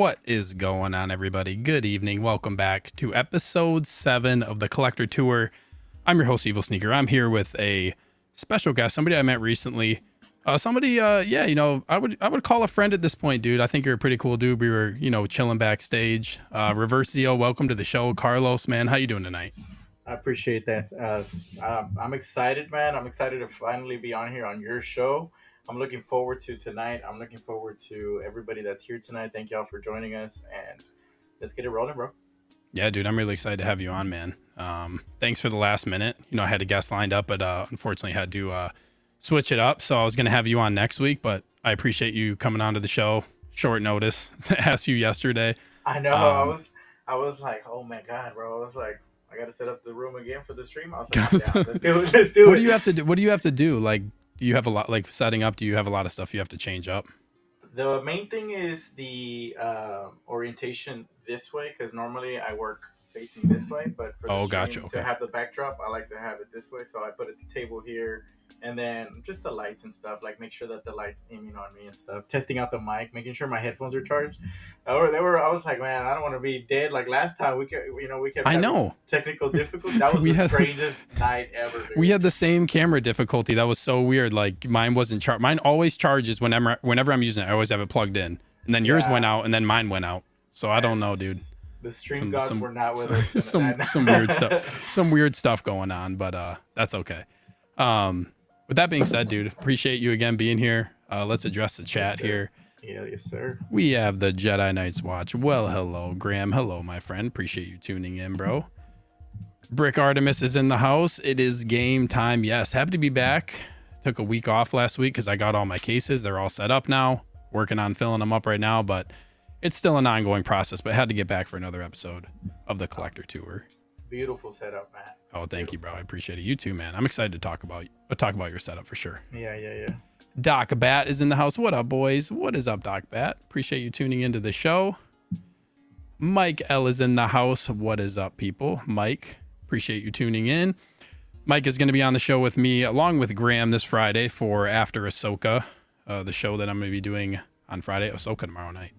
What is going on, everybody? Good evening. Welcome back to episode 7 of the Collector Tour. I'm your host, Evil Sneaker. I'm here with a special guest, somebody I met recently. I would call a friend at this point, dude. I think you're a pretty cool dude. We were, chilling backstage. Reverse Zeo, welcome to the show. Carlos, man, how you doing tonight? I appreciate that. I'm excited, man. I'm excited to finally be on here on your show. I'm looking forward to tonight. I'm looking forward to everybody that's here tonight. Thank y'all for joining us, and let's get it rolling, bro. Yeah, dude, I'm really excited to have you on, man. Thanks for the last minute. I had a guest lined up, but unfortunately had to switch it up. So I was going to have you on next week, but I appreciate you coming on to the show. Short notice to ask you yesterday. I know. I was like, oh my god, bro. I was like, I got to set up the room again for the stream. I was like, I'm down. Let's do it. Let's do it. What do you have to do? What do you have to do? Like, do you have a lot, like setting up? Do you have a lot of stuff you have to change up? The main thing is the orientation this way, because normally I work facing this way, but for the gotcha. To have the backdrop, I like to have it this way. So I put the table here, and then just the lights and stuff, like make sure that the lights aiming on me and stuff. Testing out the mic, making sure my headphones are charged. I was like, man, I don't want to be dead like last time. We kept having technical difficulty. That was the strangest night ever, dude. We had the same camera difficulty. That was so weird. Like mine wasn't charged. Mine always charges whenever I'm using it. I always have it plugged in, and then yours went out, and then mine went out. So I don't know, dude. The stream gods were not with us. Some weird stuff. Some weird stuff going on, but that's okay. With that being said, dude, appreciate you again being here. Let's address the chat here. Yeah, yes, sir. We have the Jedi Knights watch. Well, hello, Graham. Hello, my friend. Appreciate you tuning in, bro. Brick Artemis is in the house. It is game time. Yes, happy to be back. Took a week off last week because I got all my cases. They're all set up now. Working on filling them up right now, but it's still an ongoing process. But had to get back for another episode of the Collector Tour. Beautiful setup, man. Oh, thank you, bro. I appreciate it. You too, man. I'm excited to talk about your setup for sure. Yeah. Doc Bat is in the house. What up, boys? What is up, Doc Bat? Appreciate you tuning into the show. Mike L is in the house. What is up, people? Mike, appreciate you tuning in. Mike is going to be on the show with me along with Graham this Friday for After Ahsoka, the show that I'm going to be doing on Friday. Ahsoka tomorrow night.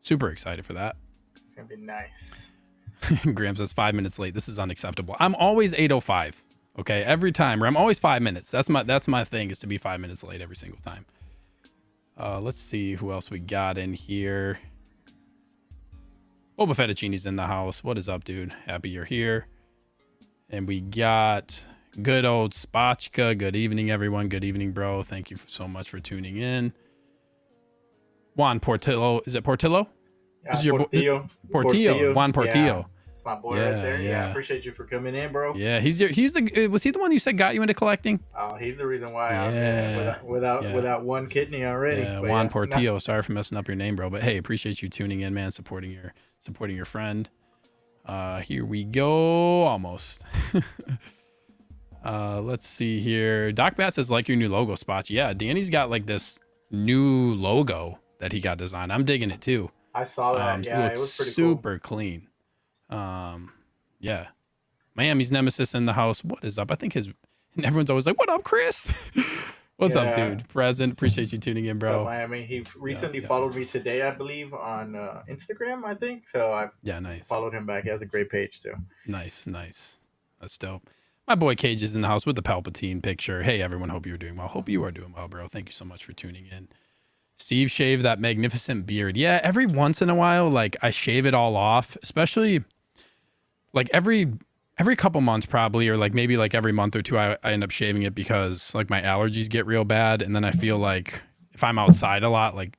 Super excited for that. It's going to be nice. Graham says 5 minutes late. This is unacceptable. I'm always 8:05. Okay, every time. I'm always 5 minutes. That's my thing, is to be 5 minutes late every single time. Let's see who else we got in here. Boba Fettuccine's in the house. What is up, dude? Happy you're here. And we got good old Spotchka. Good evening, everyone. Good evening, bro. Thank you so much for tuning in. Juan Portillo. Is it Portillo? This is your Portillo. Juan Portillo. Yeah. It's my boy right there. Yeah, I appreciate you for coming in, bro. Yeah, was he the one you said got you into collecting? Oh, he's the reason why I'm in without one kidney already. Yeah, Juan Portillo. Sorry for messing up your name, bro. But hey, appreciate you tuning in, man, supporting your friend. Here we go. Almost. Let's see here. Doc Bat says, like your new logo spots. Yeah, Danny's got like this new logo that he got designed. I'm digging it too. I saw that. Yeah, it was pretty super clean. Yeah. Miami's Nemesis in the house. What is up? I think and everyone's always like, what up, Chris? What's up, dude? Present. Appreciate you tuning in, bro. Miami. He recently followed me today, I believe, on Instagram, I think. So I nice. Followed him back. He has a great page too. Nice. That's dope. My boy Cage is in the house with the Palpatine picture. Hey, everyone. Hope you're doing well. Hope you are doing well, bro. Thank you so much for tuning in. Steve shaved that magnificent beard. Yeah, every once in a while, like I shave it all off, especially like every couple months probably, or like maybe like every month or two, I end up shaving it because like my allergies get real bad. And then I feel like if I'm outside a lot, like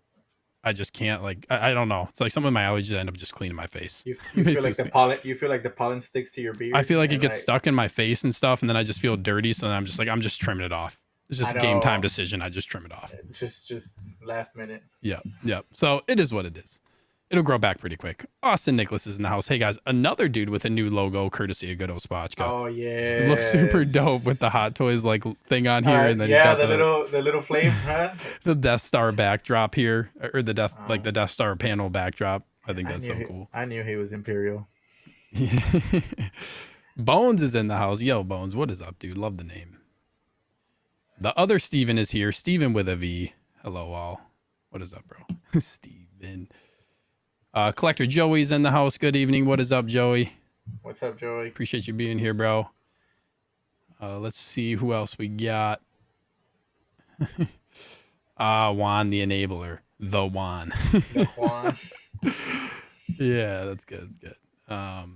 I just can't, like, I don't know. It's like some of my allergies end up just cleaning my face. You feel like the pollen sticks to your beard. I feel like it gets stuck in my face and stuff. And then I just feel dirty. So then I'm just trimming it off. It's just a game time decision. I just trim it off. Just last minute. Yeah. So it is what it is. It'll grow back pretty quick. Austin Nicholas is in the house. Hey guys, another dude with a new logo, courtesy of good old Spotchka. Oh yeah, it looks super dope with the Hot Toys like thing on here, and then he's got the little flame, huh? The Death Star backdrop here, or the Death Star panel backdrop. I think that's so cool. I knew he was Imperial. Bones is in the house. Yo, Bones, what is up, dude? Love the name. The other Steven is here. Steven with a V. Hello, all. What is up, bro? Steven. Collector Joey's in the house. Good evening. What is up, Joey? What's up, Joey? Appreciate you being here, bro. Let's see who else we got. Juan the Enabler. The Juan. The Juan. Yeah, that's good. That's good.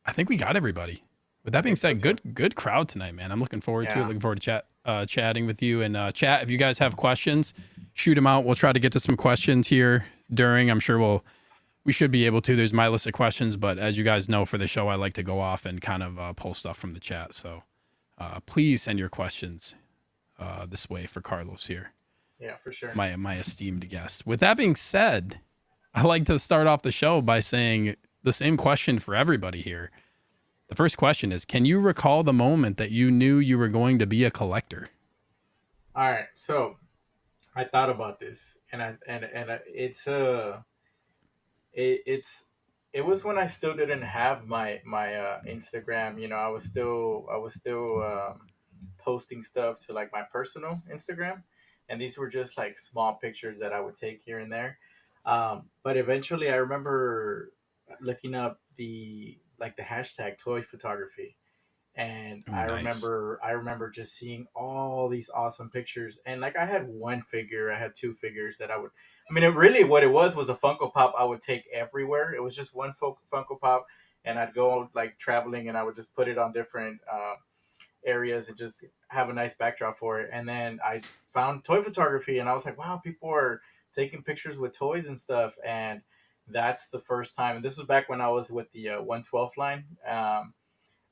I think we got everybody. With that being said, good crowd tonight, man. I'm looking forward to it. Looking forward to chatting with you. And chat, if you guys have questions, shoot them out. We'll try to get to some questions here during. I'm sure we should be able to. There's my list of questions, but as you guys know, for the show, I like to go off and kind of pull stuff from the chat. So please send your questions this way for Carlos here. Yeah, for sure. My esteemed guest. With that being said, I like to start off the show by saying the same question for everybody here. The first question is, can you recall the moment that you knew you were going to be a collector? All right, so I thought about this, and it was when I still didn't have my Instagram. You know, I was still posting stuff to like my personal Instagram, and these were just like small pictures that I would take here and there. But eventually, I remember looking up the hashtag toy photography, and Oh, nice. I remember just seeing all these awesome pictures, and like I had one figure, I had two figures that I mean, it really what it was a Funko Pop I would take everywhere. It was just one Funko Pop, and I'd go like traveling, and I would just put it on different areas and just have a nice backdrop for it. And then I found toy photography, and I was like, wow, people are taking pictures with toys and stuff, and that's the first time. And this was back when I was with the 112 line.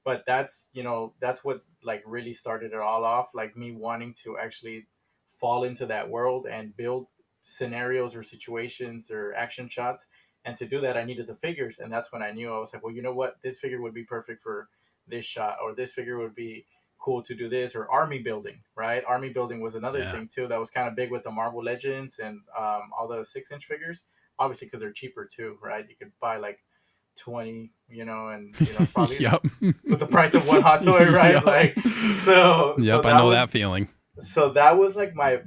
But that's what's like really started it all off, like me wanting to actually fall into that world and build scenarios or situations or action shots. And to do that, I needed the figures, and that's when I knew. I was like, well, you know what, this figure would be perfect for this shot, or this figure would be cool to do this. Or army building, right? Army building was another Yeah. thing too that was kind of big with the Marvel Legends and all the 6-inch figures, obviously because they're cheaper too, right? You could buy like 20, and probably Yep. with the price of one hot toy, right? Yep. Like, so Yep, that I know was that feeling. so that was like my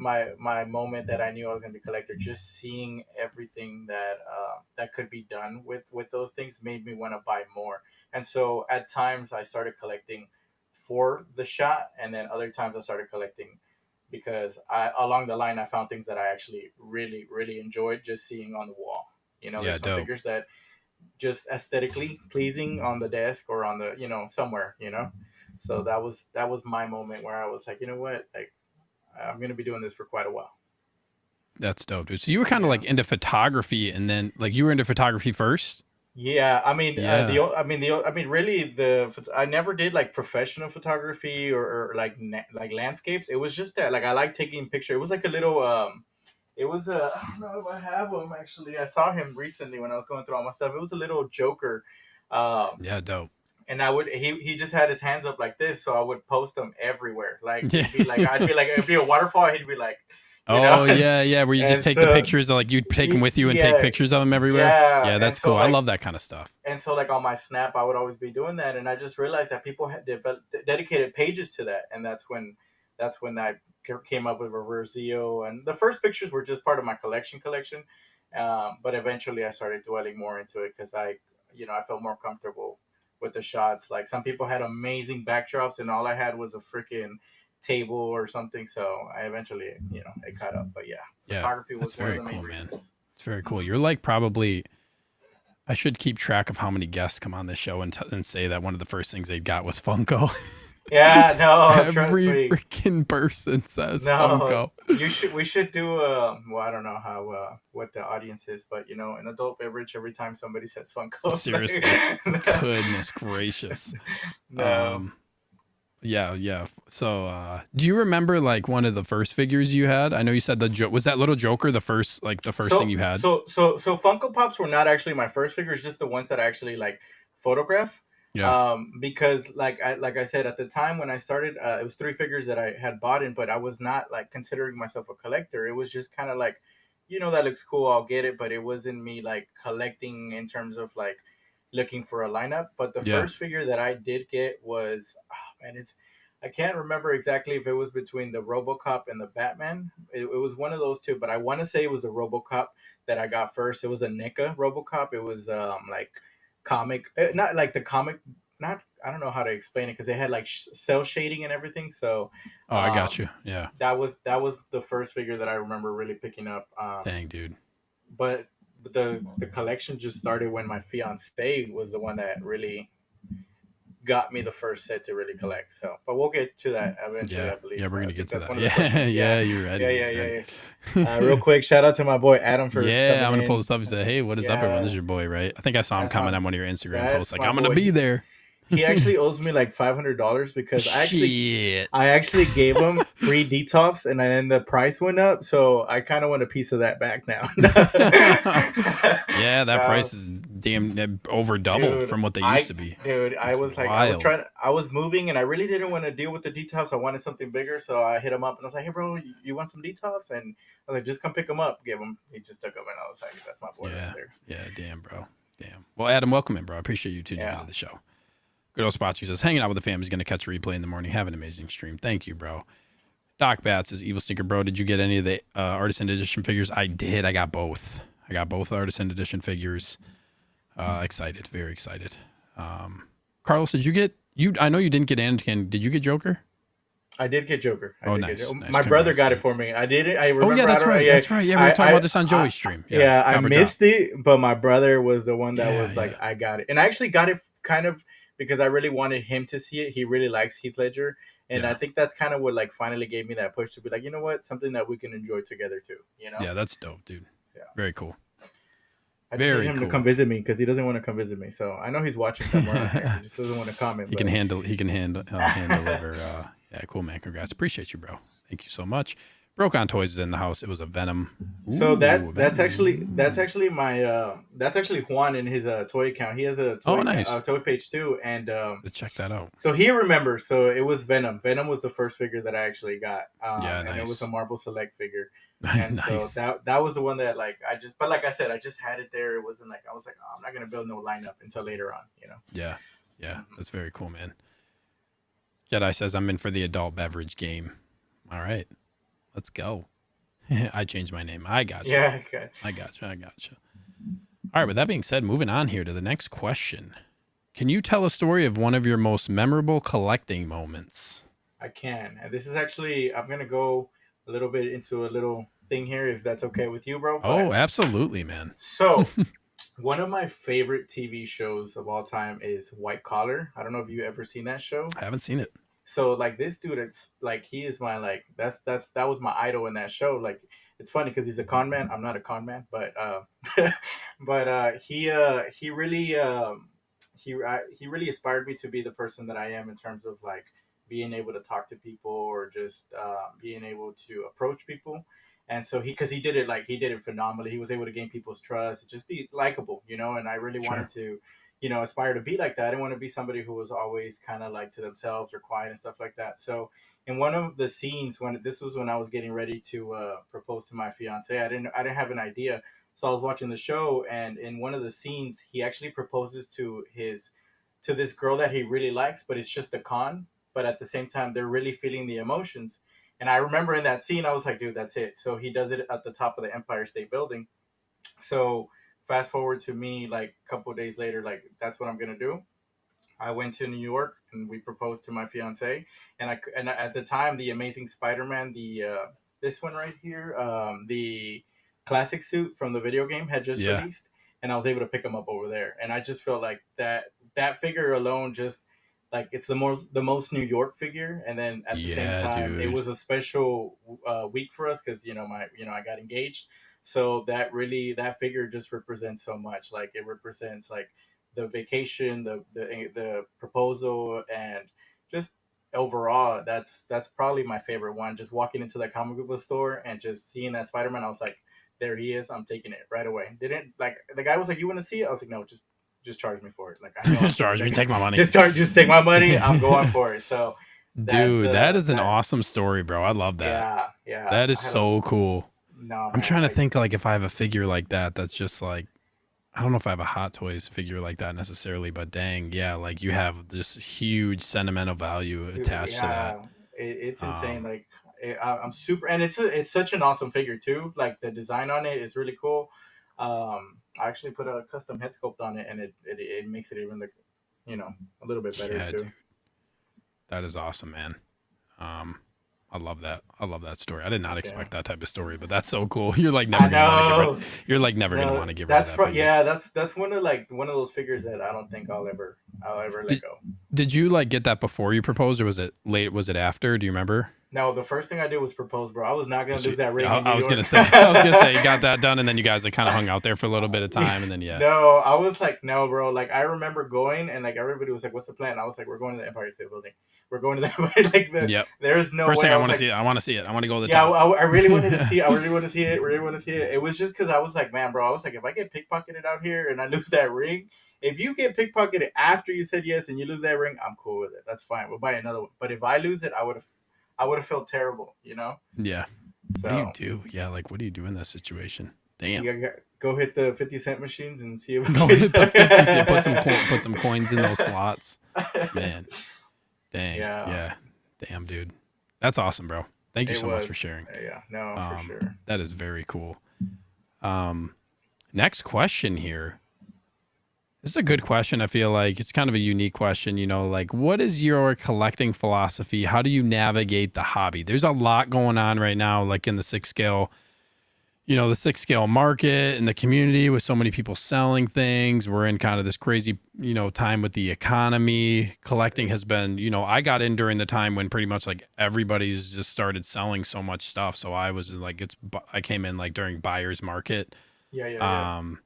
moment that I knew I was gonna be a collector. Just seeing everything that could be done with those things made me want to buy more. And so at times I started collecting for the shot, and then other times I started collecting because along the line I found things that I actually really really enjoyed just seeing on the wall. Yeah, There's some dope. figures that just aesthetically pleasing on the desk or on the somewhere. So that was my moment where I was like, you know what, like I'm gonna be doing this for quite a while. That's dope, dude. So you were kind of Yeah. like into photography, and then like you were into photography first? Yeah, I mean, Yeah. really, I never did like professional photography or like like landscapes. It was just that like I like taking picture. It was like a little it was a I don't know if I have him actually. I saw him recently when I was going through all my stuff. It was a little Joker, um, Yeah, dope. and he just had his hands up like this, so I would post them everywhere. Like Yeah. it'd be a waterfall. He'd be like, Oh, and, yeah, yeah, where you just and take the so pictures, like you'd take them with you and take yeah, pictures of them everywhere. yeah, Yeah, and that's so cool. I like love that kind of stuff. like on my Snap, I would always be doing that, and I just realized that people had dedicated pages to that, and that's when I came up with Reverse Zeo, and the first pictures were just part of my collection. But eventually, I started dwelling more into it because I felt more comfortable with the shots. Like some people had amazing backdrops, and all I had was a freaking table or something. So I eventually, it caught up. But yeah, Yeah, photography that's was one of very the main cool, man. reasons. It's very cool. Mhm. You're like probably. I should keep track of how many guests come on this show and say that one of the first things they got was Funko. Yeah, no, trust Every me. freaking person says No, Funko. we should do well, I don't know how what the audience is, but an adult beverage every time somebody says Funko. Seriously, goodness gracious. No. Um, yeah, yeah. So, do you remember like one of the first figures you had? I know you said was that little Joker the first thing So you had? so Funko Pops were not actually my first figures, just the ones that I actually like photograph. Yeah, Because like I said at the time when I started, it was three figures that I had bought in, but I was not like considering myself a collector. It was just kind of like, that looks cool, I'll get it, but it wasn't me like collecting in terms of like looking for a lineup. But the yeah. first figure that I did get was, oh man, I can't remember exactly if it was between the RoboCop and the Batman. It was one of those two, but I want to say it was the RoboCop that I got first. It was a NECA RoboCop. It was like comic, not like the comic. Not I don't know how to explain it because they had like cell shading and everything. So Oh, I got um, you. Yeah. that was the first figure that I remember really picking up. Dang, dude. But the collection just started when my fiance was the one that really got me the first set to really collect. So, but we'll get to that eventually, Yeah. I believe. Yeah, we're I gonna get think to that's that. one of the Yeah. questions. Yeah, Yeah, you're ready. yeah, You're yeah, ready. yeah. Real quick, shout out to my boy Adam for Yeah, coming I'm gonna pull in. this up and say, hey, what is up, everyone? This Yeah, is your boy, right? I think I saw him that's my comment on one of your Instagram posts, that's like, my I'm gonna boy. be there. He actually owes me like $500 because Shit. I actually gave him free detox and then the price went up, so I kind of want a piece of that back now. Yeah, that No, price is damn over doubled dude, from what they used to be. I It's was like, I was wild. trying, I was moving, and I really didn't want to deal with the detox. I wanted something bigger, so I hit him up, and I was like, "Hey, bro, you want some detox?" And I was like, "Just come pick him up." Give him. He just took him, and I was like, "That's my boy right Yeah. there." Yeah, damn, bro. Damn. Well, Adam, welcome in, bro. I appreciate you tuning Yeah. into the show. Good old Spotchy says, hanging out with the fam is going to catch a replay in the morning. Have an amazing stream. Thank you, bro. Doc Bat says, Evil Sneaker Bro, did you get any of the Artisan Edition figures? I did. I got both. I got both Artisan Edition figures. Excited. Very excited. Carlos, did you get, I know you didn't get Anakin. Did you get Joker? I did get Joker. Oh, nice. Nice. My brother Congrats, got it dude. for me. I did it. I Oh, remember. yeah, that's right. That's right. Yeah, we were talking about this on Joey's stream. Yeah, Yeah, I Copper Drop. missed it, but my brother was the one that Yeah, was like, yeah. I got it. And I actually got it kind of because I really wanted him to see it. He really likes Heath Ledger. And I Yeah. think that's kind of what like finally gave me that push to be like, you know what, something that we can enjoy together too. You know? Yeah, that's dope, dude. Yeah. Very cool. I just need Very him cool. to come visit me because he doesn't want to come visit me. So I know he's watching somewhere on here. He just doesn't want to comment. He can hand deliver. Yeah, cool, man. Congrats. Appreciate you, bro. Thank you so much. Broke on Toys is in the house. It was a Venom. So Ooh, that's Venom. actually my that's actually Juan in his toy account. He has a Oh, nice. toy page too, and Let's check that out. so he remembers. So it was Venom. Venom was the first figure that I actually got, Yeah, and it was nice. a Marble Select figure. And Nice. so that was the one that like but like I said, I just had it there. It wasn't like I was like, oh, I'm not gonna build no lineup until later on, you know. Yeah. Yeah. That's very cool, man. Jedi says I'm in for the adult beverage game. All right. Let's go. I changed my name. I got you. Yeah. Okay. I got you. I got you. All right. With that being said, moving on here to the next question. Can you tell a story of one of your most memorable collecting moments? I can. And this is actually I'm gonna go a little bit into a little thing here, if that's okay with you, bro. Oh, absolutely, man. So one of my favorite TV shows of all time is White Collar. I don't know if you ever seen that show. I haven't seen it. So like this dude is like he is my like that was my idol in that show. Like it's funny because he's a con man. I'm not a con man, but he really he really inspired me to be the person that I am in terms of like being able to talk to people or just being able to approach people. And so because he did it like he did it phenomenally. He was able to gain people's trust, just be likable, you know. And I really Sure. wanted to, you know, aspire to be like that. I didn't want to be somebody who was always kind of like to themselves or quiet and stuff like that. So in one of the scenes when this was when I was getting ready to propose to my fiance, I didn't have an idea. So I was watching the show, and in one of the scenes, he actually proposes to this girl that he really likes, but it's just a con. But at the same time, they're really feeling the emotions. And I remember in that scene, I was like, dude, that's it. So he does it at the top of the Empire State Building. So fast forward to me, like a couple of days later, like that's what I'm gonna do. I went to New York and we proposed to my fiance. And at the time, the Amazing Spider-Man, the this one right here, the classic suit from the video game had just Yeah. released, and I was able to pick him up over there. And I just felt like that figure alone just like it's the most New York figure. And then at the same Yeah, time, it dude. was a special week for us because I got engaged. So that figure just represents so much. Like it represents like the vacation, the proposal, and just overall, that's probably my favorite one. Just walking into that comic book store and just seeing that Spider-Man, I was like, there he is. I'm taking it right away. Didn't like the guy was like, you want to see it? I was like, no, just charge me for it. Like I know I'm Charge me. Take my money. just take my money. I'm going for it. So Dude, that is an awesome story, bro. I love that. Yeah. That is so cool. No, I'm man, trying to like, think like if I have a figure like that, that's just like, I don't know if I have a Hot Toys figure like that necessarily, but dang, yeah, like you have this huge sentimental value attached to that. Yeah, it's insane. Um, Like I'm super, and it's such an awesome figure too. Like the design on it is really cool. I actually put a custom head sculpt on it, and it makes it even look, a little bit better yeah, too. dude, that is awesome, man. Um, I love that. I love that story. I did not Yeah, expect that type of story, but that's so cool. You're like I never gonna want to get rid. know. You're like never gonna No, want to get rid of that figure. yeah, that's one of those figures that I don't think I'll ever let Did go. Did you like get that before you proposed, or was it late? Was it after? Do you remember? No, the first thing I did was propose, bro. I was not Oh, gonna lose sweet. that ring Yeah, in New I was gonna York. say. I was gonna say you got that done, and then you guys like kind of hung out there for a little bit of time, and then yeah. No, I was like, no, bro. Like, I remember going, and like everybody was like, "What's the plan?" I was like, "We're going to the Empire State Building. We're going to the Empire." Like, Yep. there's no First way. thing I I was want to like, see it. I want to see it. I want to go to the yeah, top. I really wanted to see. I really want to see it. Really want to see it. It was just because I was like, man, bro. I was like, if I get pickpocketed out here and I lose that ring, if you get pickpocketed after you said yes and you lose that ring, I'm cool with it. That's fine. We'll buy another one. But if I lose it, I would have felt terrible, you know. Yeah. What do you So do? Yeah, like what do you do in that situation? Damn. you gotta go hit the 50 cent machines and see if Go we hit the 50 cent. Put some can. coins in those slots. Man. Dang. Yeah, Yeah. Damn, dude. That's awesome, bro. Thank you it so much for was. sharing. Yeah, no, for sure. That is very cool. Um, next question here. This is a good question. I feel like it's kind of a unique question. Like what is your collecting philosophy? How do you navigate the hobby? There's a lot going on right now, like in the the six scale market and the community with so many people selling things. We're in kind of this crazy, time with the economy. Collecting has been, I got in during the time when pretty much like everybody's just started selling so much stuff. So I was like, I came in like during buyer's market. Yeah, yeah, yeah. Um,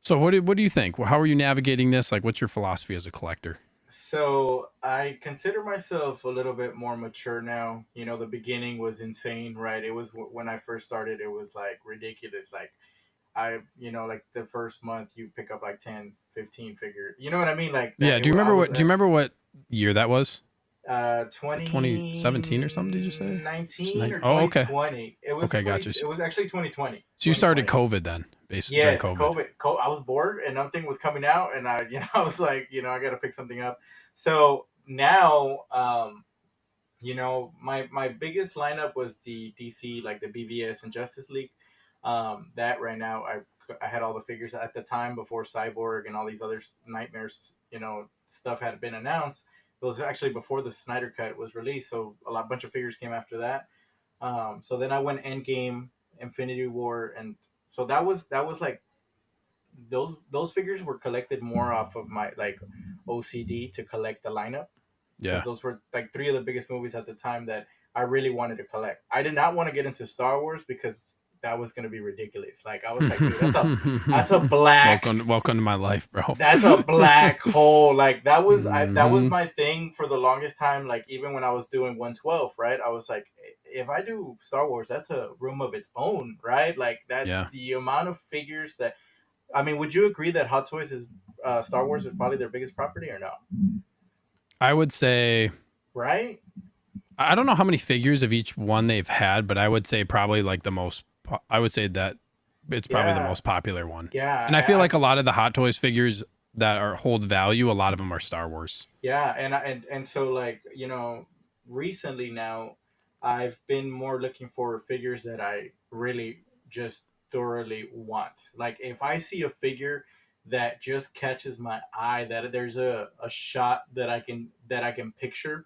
so what do you think? How are you navigating this? Like, what's your philosophy as a collector? So I consider myself a little bit more mature now. The beginning was insane, right? It was when I first started, it was like ridiculous. Like like the first month you pick up like 10, 15 figure. You know what I mean? Like that. Yeah. I was Do you remember what year that was? Like 2017 or something? Did you say? 2019 or Oh, okay. 2020. It was Okay, 20. gotcha. It was actually 2020. So you started 2020. COVID then, based during Yes, COVID. COVID. I was bored and nothing was coming out, and I was like, I got to pick something up. So now, my biggest lineup was the DC, like the BVS and Justice League. That right now, I had all the figures at the time before Cyborg and all these other nightmares, stuff had been announced. It was actually before the Snyder Cut was released, so bunch of figures came after that. So then I went Endgame, Infinity War, and so that was like those figures were collected more off of my like OCD to collect the lineup, because Yeah. those were like three of the biggest movies at the time that I really wanted to collect. I did not want to get into Star Wars because that was going to be ridiculous. Like I was like, dude, that's a black Welcome to my life, bro. that's a black hole. Like that was Hmm. my thing for the longest time. Like even when I was doing 112, right? I was like, if I do Star Wars, that's a room of its own, right? Like that Yeah. the amount of figures that I mean, would you agree that Hot Toys is Star Wars is probably their biggest property or no? I would say Right? I don't know how many figures of each one they've had, but I would say probably like the most. I would say that it's probably the Yeah, most popular one. yeah, And I feel like a lot of the Hot Toys figures that are hold value, a lot of them are Star Wars. yeah, and so like recently now, I've been more looking for figures that I really just thoroughly want. Like if I see a figure that just catches my eye, that there's a shot that I can picture,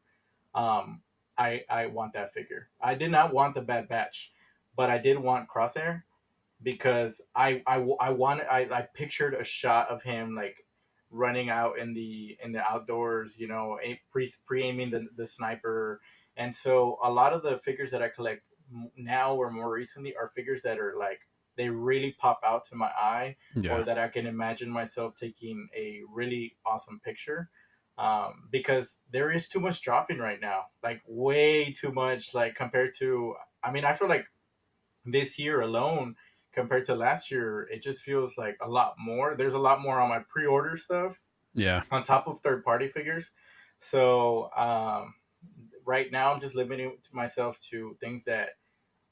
um, I want that figure. I did not want the Bad Batch, but I did want Crosshair because I wanted I pictured a shot of him like running out in the outdoors, pre aiming the sniper, and so a lot of the figures that I collect now or more recently are figures that are like they really pop out to my eye, or Yeah. that I can imagine myself taking a really awesome picture. Because there is too much dropping right now, like way too much, like compared to. I mean, I feel like this year alone compared to last year, it just feels like a lot more. There's a lot more on my pre-order stuff Yeah. on top of third-party figures. So right now, I'm just limiting myself to things that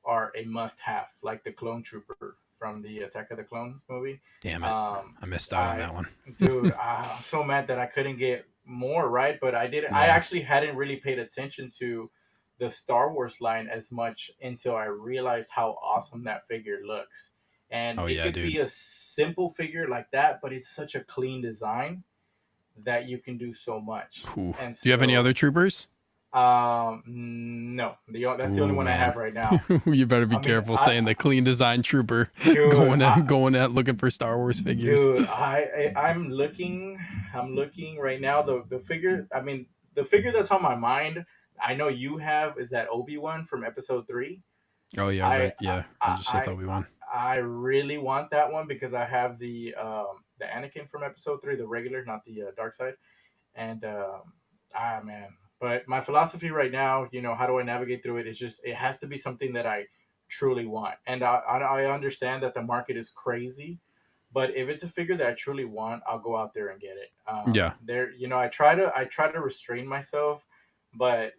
are a must-have, like the Clone Trooper from the Attack of the Clones movie. Damn it. Um, I missed out on I, that one. dude, I'm so mad that I couldn't get more right, but I did. I Yeah. actually hadn't really paid attention to the Star Wars line as much until I realized how awesome that figure looks. And Oh it yeah, could dude. be a simple figure like that, but it's such a clean design that you can do so much. Ooh. And Do you have any so, other troopers? no, that's the only Ooh, one I man. have right now. You better be I mean, careful saying the clean design trooper dude, going at looking for Star Wars figures. dude, I'm looking right now. The figure, I mean, the figure that's on my mind, I know you have, is that Obi-Wan from Episode 3. Oh yeah, I right. Yeah. I Regis Sith I, Obi-Wan. I really want that one because I have the Anakin from Episode 3, the regular, not the dark side. And man, but my philosophy right now, how do I navigate through it? It's just it has to be something that I truly want, and I understand that the market is crazy, but if it's a figure that I truly want, I'll go out there and get it. Yeah. I try to restrain myself, but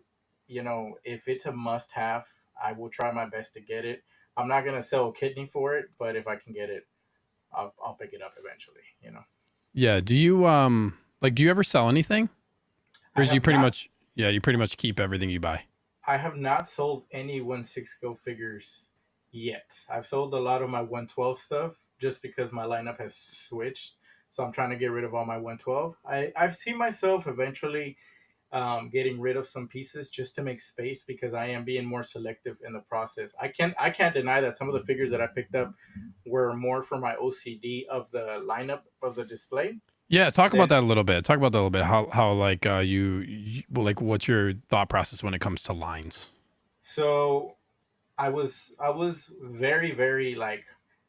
if it's a must have, I will try my best to get it. I'm not gonna sell a kidney for it, but if I can get it, I'll pick it up eventually. Yeah. Do you ever sell anything? Or I is you have pretty not much yeah, you pretty much keep everything you buy. I have not sold any 1/6 go figures yet. I've sold a lot of my 112 stuff just because my lineup has switched. So I'm trying to get rid of all my 112. I've seen myself eventually getting rid of some pieces just to make space because I am being more selective in the process. I can't deny that some of the figures that I picked up were more for my OCD of the lineup of the display Yeah, talk about than that a little bit. Talk about that a little bit. How like well, like what's your thought process when it comes to lines? so I was very very like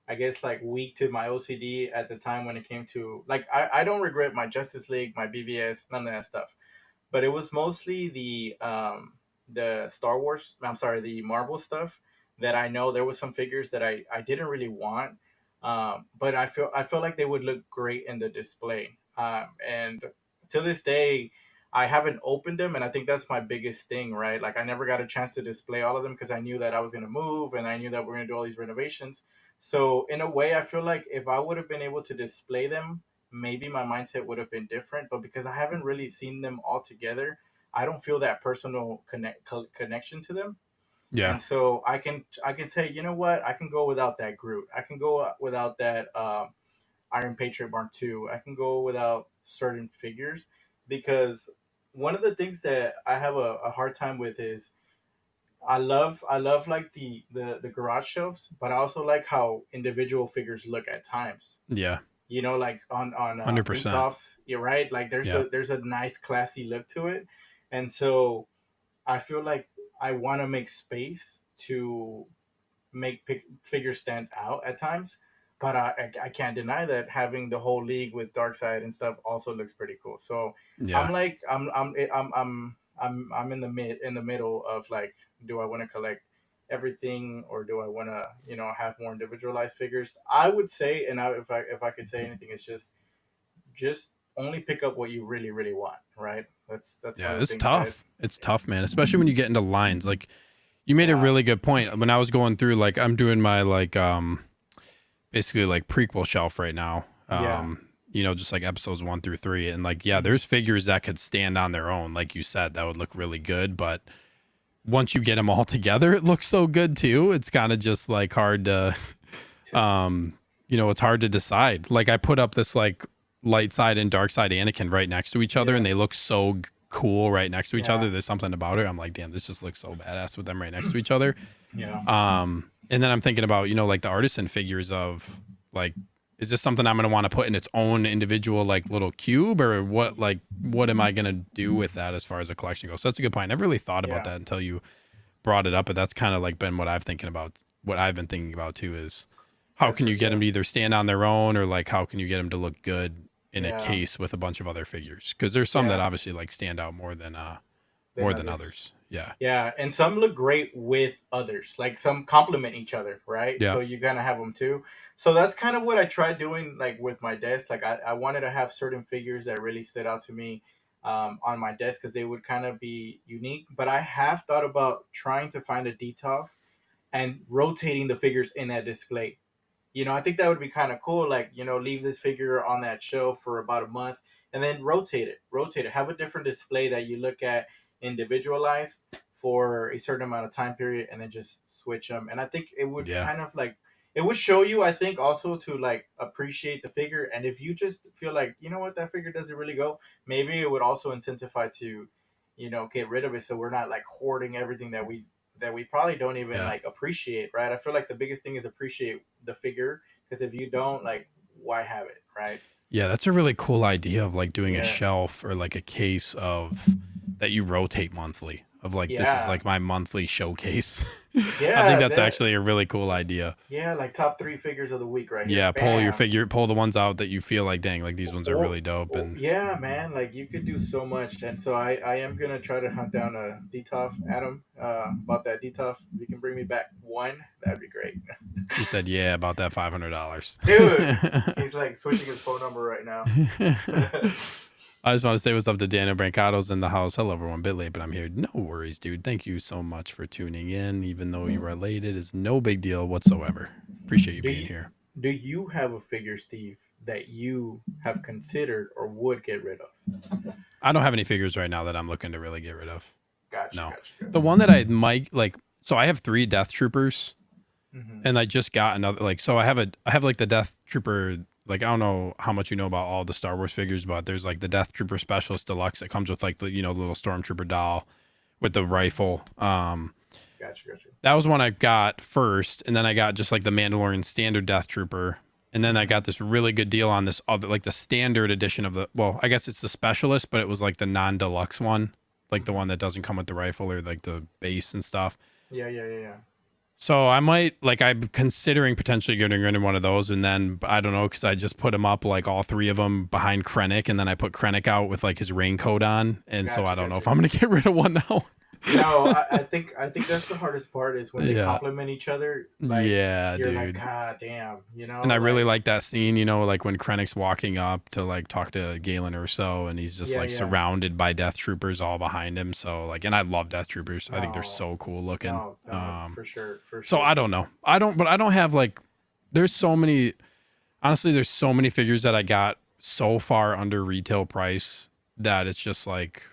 I guess like weak to my OCD at the time when it came to like I don't regret my Justice League, my BVS, none of that stuff. But it was mostly the Star Wars. I'm sorry, the Marvel stuff that I know there was some figures that I didn't really want, but I feel like they would look great in the display. And to this day, I haven't opened them, and I think that's my biggest thing, right? Like I never got a chance to display all of them because I knew that I was gonna move, and I knew that we're gonna do all these renovations. So in a way, I feel like if I would have been able to display them, maybe my mindset would have been different. But because I haven't really seen them all together, I don't feel that personal connection to them. Yeah. And so I can say, you know what, I can go without that Groot. I can go without that Iron Patriot Mark II. I can go without certain figures because one of the things that I have a hard time with is I love like the garage shelves, but I also like how individual figures look at times. Yeah. Like on 100%. Etoffs, you're right. Like there's Yeah. a nice classy look to it, and so I feel like I want to make space to make figures stand out at times. But I can't deny that having the whole league with Darkseid and stuff also looks pretty cool. So I'm Yeah. like I'm in the middle of like, do I want to collect everything or do I want to have more individualized figures? I would say, and if I could say anything, it's just only pick up what you really really want. Right? That's one Yeah, of the it's things that tough. It's tough, man, especially when you get into lines. Like you made a yeah really good point. When I was going through like I'm doing my like basically like prequel shelf right now. yeah Just like episodes 1 through 3 and like yeah, there's figures that could stand on their own like you said that would look really good, but once you get them all together, it looks so good too. It's kind of just like hard to it's hard to decide. Like I put up this like light side and dark side Anakin right next to each other, yeah and they look so cool right next to each yeah other. There's something about it. I'm like, damn, this just looks so badass with them right next to each other. yeah And then I'm thinking about like the artisan figures of like, is this something I'm gonna want to put in its own individual like little cube, or what am I gonna do with that as far as a collection goes? So that's a good point. I never really thought about yeah that until you brought it up, but that's kind of like been what I've been thinking about too is how can you get yeah them to either stand on their own or like how can you get them to look good in a yeah case with a bunch of other figures? Because there's some that yeah obviously like stand out more than than others. others. Yeah. Yeah, and some look great with others. Like some complement each other, right? Yeah. So you gotta have them too. So that's kind of what I tried doing, like with my desk. Like I wanted to have certain figures that really stood out to me on my desk because they would kind of be unique. But I have thought about trying to find a DTOF and rotating the figures in that display. I think that would be kind of cool. Like, leave this figure on that shelf for about a month and then rotate it. Have a different display that you look at individualized for a certain amount of time period and then just switch them. And I think it would Yeah. kind of like, it would show you, I think, also to like appreciate the figure. And if you just feel like, you know what, that figure doesn't really go, maybe it would also incentivize to, get rid of it. So we're not like hoarding everything that we probably don't even Yeah. like appreciate, right? I feel like the biggest thing is appreciate the figure, because if you don't, like, why have it, right? Yeah, that's a really cool idea of like doing a Yeah, shelf or like a case of that you rotate monthly of like this is yeah, like my monthly showcase. I think yeah. that's That actually a really cool idea. Yeah, like top three figures of the week right here. Yeah, Bam. pull the ones out that you feel like dang, like these ones are Or, really dope and yeah, man, like you could do so much. And so I am gonna try to hunt down a DTOF, Adam, about that DTOF. If you can bring me back one, that'd be great. he said, yeah, about that $500. Dude, he's like switching his phone number right now. I just want to say what's up to Daniel Brancado's in the house. Hello, everyone. Bit late, but I'm here. No worries, dude. Thank you so much for tuning in. Even though you are late, it is no big deal whatsoever. Appreciate you do being you here. do you have a figure, Steve, that you have considered or would get rid of? I don't have any figures right now that I'm looking to really get rid of. Gotcha, No. gotcha, The gotcha. one that I might like, so I have 3 Death Troopers, Hmm. and I just got another. Like, so I have like the Death Trooper. Like, I don't know how much you know about all the Star Wars figures, but there's like the Death Trooper Specialist Deluxe that comes with like the the little Stormtrooper doll with the rifle. Gotcha, gotcha. That was one I got first, and then I got just like the Mandalorian standard Death Trooper, and then I got this really good deal on this other like the standard edition of the. Well, I guess it's the Specialist, but it was like the non-deluxe one, like the one that doesn't come with the rifle or like the base and stuff. Yeah, yeah, yeah, yeah. So I might like I'm considering potentially getting rid of one of those, and then I don't know because I just put them up like all 3 of them behind Krennic, and then I put Krennic out with like his raincoat on, and so I Gotcha, don't know if gotcha. I'm gonna get rid of one now. No, I think that's the hardest part is when they Yeah, complement each other. Like yeah, you're like, dude. God damn, And I really like like that scene, like when Krennic's walking up to like talk to Galen or so, and he's just yeah, like yeah. surrounded by Death Troopers all behind him. So like, and I love Death Troopers. I think they're No, so cool looking. no, no, for sure, for So sure. I don't know. But I don't have like. There's so many. Honestly, there's so many figures that I got so far under retail price that it's just like.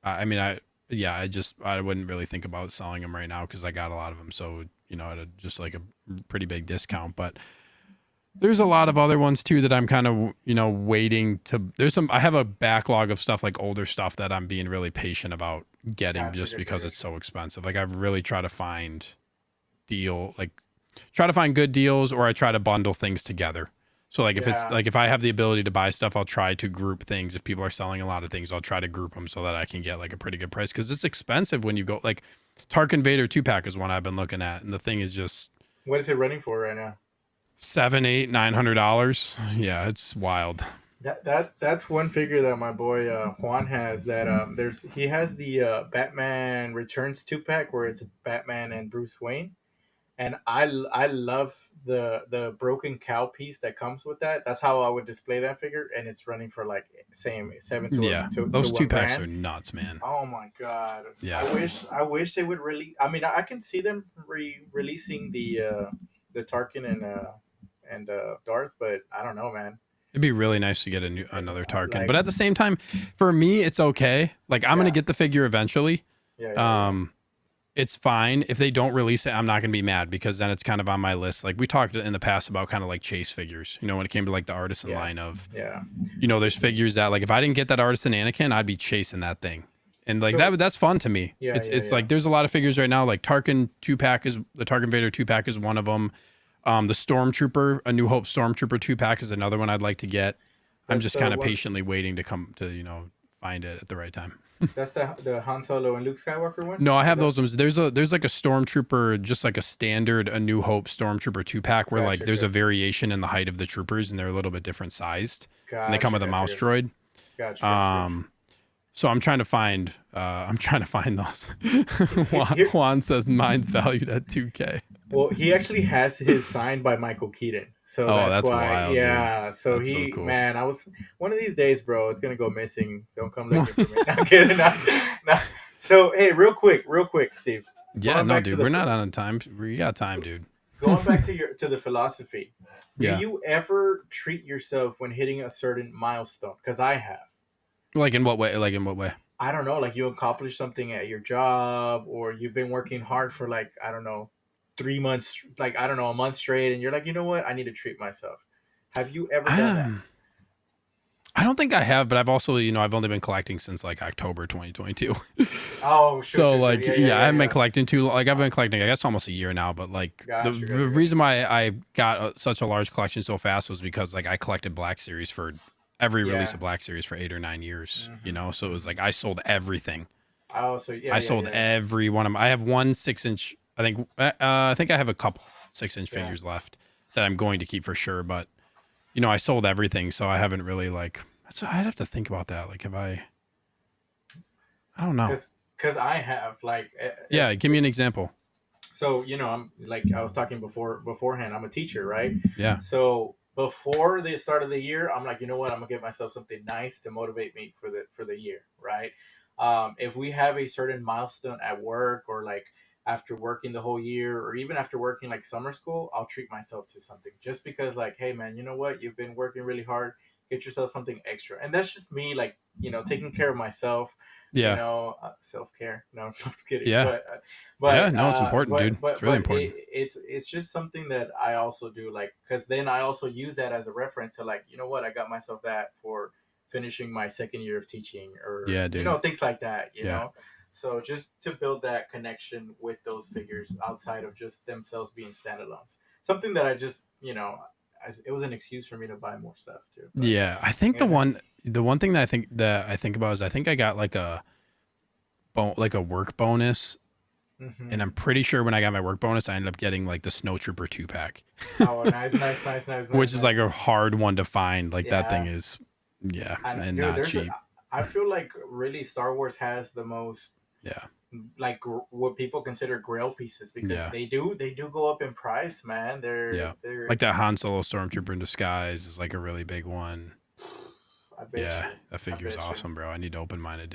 I mean, I wouldn't really think about selling them right now because I got a lot of them. So at just like a pretty big discount, but. There's a lot of other ones too that I'm kind of, waiting to. I have a backlog of stuff like older stuff that I'm being really patient about getting Gotcha, just gotcha, because it's gotcha. so expensive. Like I've really tried to find try to find good deals, or I try to bundle things together. So like if it's Yeah, like if I have the ability to buy stuff, I'll try to group things. If people are selling a lot of things, I'll try to group them so that I can get like a pretty good price because it's expensive when you go like Tarkin Vader 2-pack is one I've been looking at, and the thing is just what is it running for right now? 7, 8, $900. Yeah, it's wild. That's one figure that my boy Juan has. That he has the Batman Returns 2-pack where it's Batman and Bruce Wayne, and I love the broken cow piece that comes with that. That's how I would display that figure, and it's running for like same seven Yeah, to those two one packs grand. are nuts, man. Oh my god! Yeah, I wish they would really. I mean, I can see them releasing the Tarkin and Darth, but I don't know, man. it'd be really nice to get another Tarkin, but Like, at the same time, for me, it's okay. Like I'm gonna yeah, get the figure eventually. yeah, yeah, yeah, Um, it's fine if they don't release it. I'm not gonna be mad because then it's kind of on my list. Like we talked in the past about kind of like chase figures. When it came to like the artisan yeah, line of, yeah. there's figures that like if I didn't get that artisan Anakin, I'd be chasing that thing. And like So that's fun to me. yeah, It's yeah, it's yeah. like there's a lot of figures right now. Like the Tarkin Vader 2-pack is one of them. The Stormtrooper, A New Hope Stormtrooper 2-pack is another one I'd like to get. I'm That's just the kind of one. patiently waiting to come to find it at the right time. That's the Han Solo and Luke Skywalker one. No, I Is have that? those ones. There's like a Stormtrooper, just like a standard A New Hope Stormtrooper 2-pack where like Gotcha, there's a gotcha, variation in the height of the troopers and they're a little bit different sized and they come gotcha, with a gotcha, mouse gotcha, droid. gotcha, gotcha, gotcha. Um, so I'm trying to find those. Here, Juan says mine's valued at 2K. well, he actually has his signed by Michael Keaton, so Oh, that's that's why. wild, dude. Yeah, so That's so cool. man, I was one of these days, bro. It's gonna go missing. Don't come looking for me. Not kidding. Not. So, hey, real quick, Steve. Yeah, Going no, back to dude, the we're not on time. We got time, dude. going back to the philosophy, do Yeah. you ever treat yourself when hitting a certain milestone? Because I have. Like in what way? Like in what way? I don't know, like you accomplish something at your job, or you've been working hard for like, I don't know, 3 months, like I don't know, a month straight, and you're like, you know what, I need to treat myself. Have you ever done that? I, I don't think I have, but I've also, I've only been collecting since like October 2022. Oh, So sure. like, Yeah, yeah, yeah, I yeah, haven't been yeah. collecting too, like I've been collecting, I guess almost a year now, but like Got you, got the you, got reason why I got such a large collection so fast was because like I collected Black Series for every you. release Yeah. of Black Series for 8 or 9 years, So it was Hmm. like I sold everything. Oh, so yeah, I yeah, sold yeah, yeah. every one of them. I have one 6 inch. I think I have a couple 6 inch Yeah. figures left that I'm going to keep for sure. But I sold everything, so I haven't really like. I'd have to think about that. Like, if I don't know. Because I have like Yeah, give me an example. so I'm like I was talking beforehand. I'm a teacher, right? Yeah, So before the start of the year, I'm like, you know what? I'm gonna get myself something nice to motivate me for the year, right? If we have a certain milestone at work, or like after working the whole year, or even after working like summer school, I'll treat myself to something just because, like, hey man, you know what? You've been working really hard. Get yourself something extra, and that's just me, like, taking care of myself. yeah, Self care. No, I'm just kidding. yeah, yeah. No, it's important, dude. It's really important. It's just something that I also do, like, because then I also use that as a reference to, like, you know what, I got myself that for finishing my second year of teaching, or Yeah, dude. things like that. Yeah, So just to build that connection with those figures outside of just themselves being standalones, something that I just it was an excuse for me to buy more stuff too. But yeah. I think yeah. the one thing that I think about is I think I got like a work bonus. Hmm. And I'm pretty sure when I got my work bonus, I ended up getting like the Snow Trooper 2-pack, Oh, nice, nice, nice, nice, which nice, is nice. like a hard one to find. Like that thing Yeah. is, yeah, And and dude, not cheap. I feel like really Star Wars has the most, Yeah, like, what people consider grail pieces, because yeah, they do go up in price, man. yeah. They're Like that Han Solo Stormtrooper in disguise is like a really big one. I bet Yeah, you. that I figure's bet you. awesome, bro. I need to open mine. I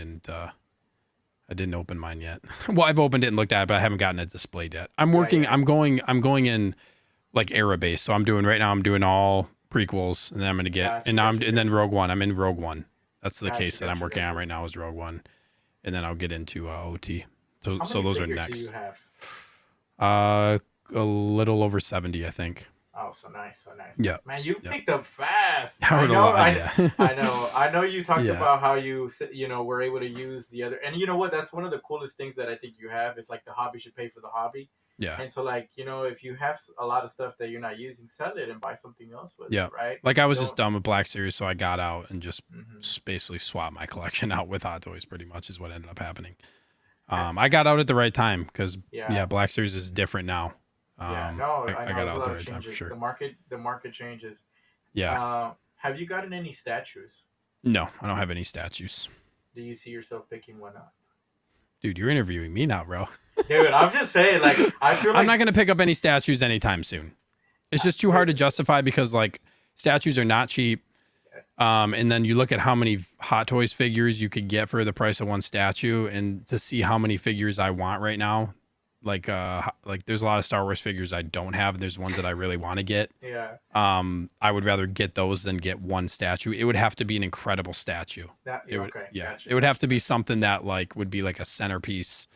didn't open mine yet. Well, I've opened it and looked at it, but I haven't gotten it displayed yet. I'm Yeah, working. yeah. I'm going in like era base. So I'm doing right now. I'm doing all prequels, and then I'm gonna get, Gotcha, and now gotcha, and then gotcha, Rogue One. I'm in Rogue One. That's the gotcha, case that I'm gotcha, working on gotcha. right now is Rogue One, and then I'll get into OT. So How many those are figures do you next. have? A little over 70, I think. Oh, so nice, so nice, Yeah, nice. Man, you yeah. picked up fast. I I would a know, lot. Yeah, I know. You talked yeah, about how you were able to use the other, and you know what? That's one of the coolest things that I think you have. Is like, the hobby should pay for the hobby. yeah, And so, like, if you have a lot of stuff that you're not using, sell it and buy something else with it, yeah. right? Like I was just Don't. done with Black Series, so I got out and just Hmm. basically swapped my collection out with Hot Toys. Pretty much is what ended up happening. Yeah, I got out at the right time because yeah, yeah, Black Series is different now. yeah. No, I I know got there's a out at lot the of right time for changes. sure. The market changes. Yeah. Have you gotten any statues? No, I don't have any statues. Do you see yourself picking one up? Dude, you're interviewing me now, bro. Dude, I'm just saying, like, I feel I'm like not gonna pick up any statues anytime soon. It's just too hard to justify because like statues are not cheap. And then you look at how many Hot Toys figures you could get for the price of one statue, and to see how many figures I want right now, like there's a lot of Star Wars figures I don't have. There's ones that I really want to get. yeah, I would rather get those than get one statue. It would have to be an incredible statue. that It would, okay, yeah, gotcha, it would have gotcha, to be gotcha. something that like would be like a centerpiece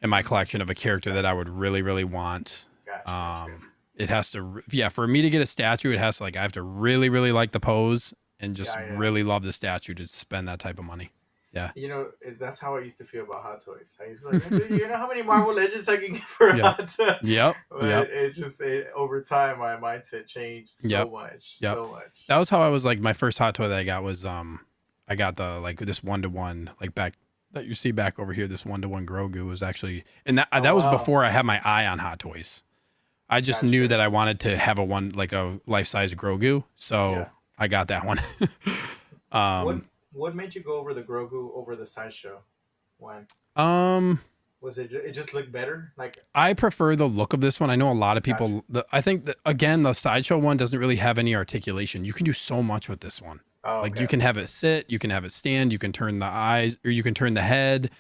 in my collection of a character that I would really, really want. Gotcha, gotcha. It has to, yeah, for me to get a statue, it has to, like, I have to really, really like the pose and just Yeah, yeah. really love the statue to spend that type of money. Yeah. That's how I used to feel about Hot Toys. I used to be like, "Dude, you know how many Marvel Legends I can get for a Yeah. Hot Toy?" Yep. But Yep. it's just, over time, my mindset changed so Yep. much, Yep. so much. That was how I was like, my first hot toy that I got was, I got the, like this 1-to-1, like back that you see back over here, this 1-to-1 Grogu was actually, and that Oh, was wow. before I had my eye on Hot Toys. I just knew Gotcha. that I wanted to have like a life-size Grogu. So Yeah. I got that one. What what made you go over the Grogu over the sideshow one? Um, Was it just looked better? Like, I prefer the look of this one. I know a lot of gotcha. people. I think that again, the sideshow one doesn't really have any articulation. You can do so much with this one. Oh, Like okay. you can have it sit, you can have it stand, you can turn the eyes, or you can turn the head.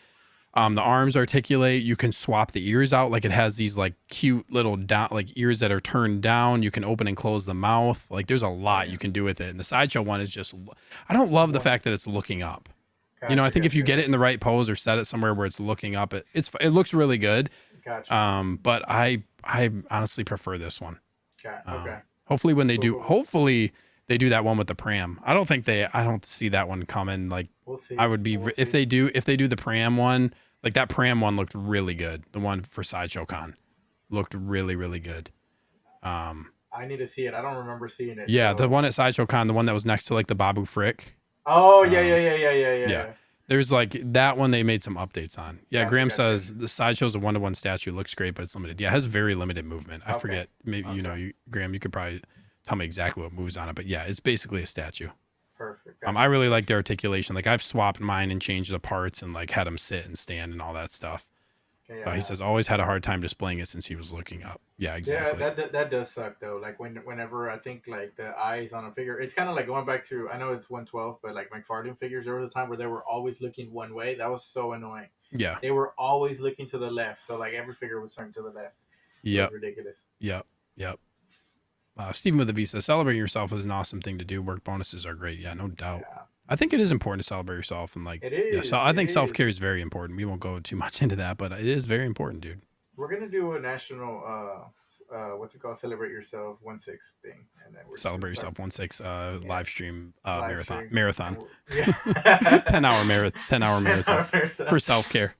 The arms articulate. You can swap the ears out. Like it has these like cute little down, like ears that are turned down. You can open and close the mouth. Like there's a lot Yeah. you can do with it. And the sideshow one is just, I don't love the fact that it's looking up. I think if you get it in the right pose or set it somewhere where it's looking up, it looks really good. Gotcha. But I honestly prefer this one. Okay. Hopefully when they Cool, do, cool, cool. hopefully they do that one with the pram. I don't see that one coming. Like We'll see. I would be We'll if see. they do the pram one, like that pram one looked really good. The one for Sideshow Con looked really, really good. I need to see it. I don't remember seeing it. Yeah, So. the one at Sideshow Con, the one that was next to like the Babu Frick. Oh yeah, Um, yeah. There's like that one they made some updates on. Yeah, Gotcha, Graham gotcha. says the Sideshow's a 1-to-1 statue. Looks great, but it's limited. Yeah, it has very limited movement. I Okay. forget. Maybe Graham, you could probably tell me exactly what moves on it. But yeah, it's basically a statue. Perfect. I really like the articulation. Like I've swapped mine and changed the parts and like had him sit and stand and all that stuff. Okay, He says always had a hard time displaying it since he was looking up. Yeah, exactly. Yeah, that does suck though. Like whenever I think like the eyes on a figure, it's kind of like going back to, I know it's 112, but like McFarlane figures, there was a time where they were always looking one way. That was so annoying. Yeah. They were always looking to the left, so like every figure was turned to the left. It Yep. was ridiculous. Yep. Stephen with the Visa, celebrating yourself is an awesome thing to do. Work bonuses are great. Yeah, no doubt. Yeah. I think it is important to celebrate yourself and like It is. Yeah, so I think it self care is. is very important. We won't go too much into that, but it is very important, dude. We're gonna do a national what's it called? Celebrate yourself 1/6 thing, and then we're just Celebrate gonna start yourself 1/6 live stream live marathon. stream. Marathon. Yeah. 10-hour marathon for self care.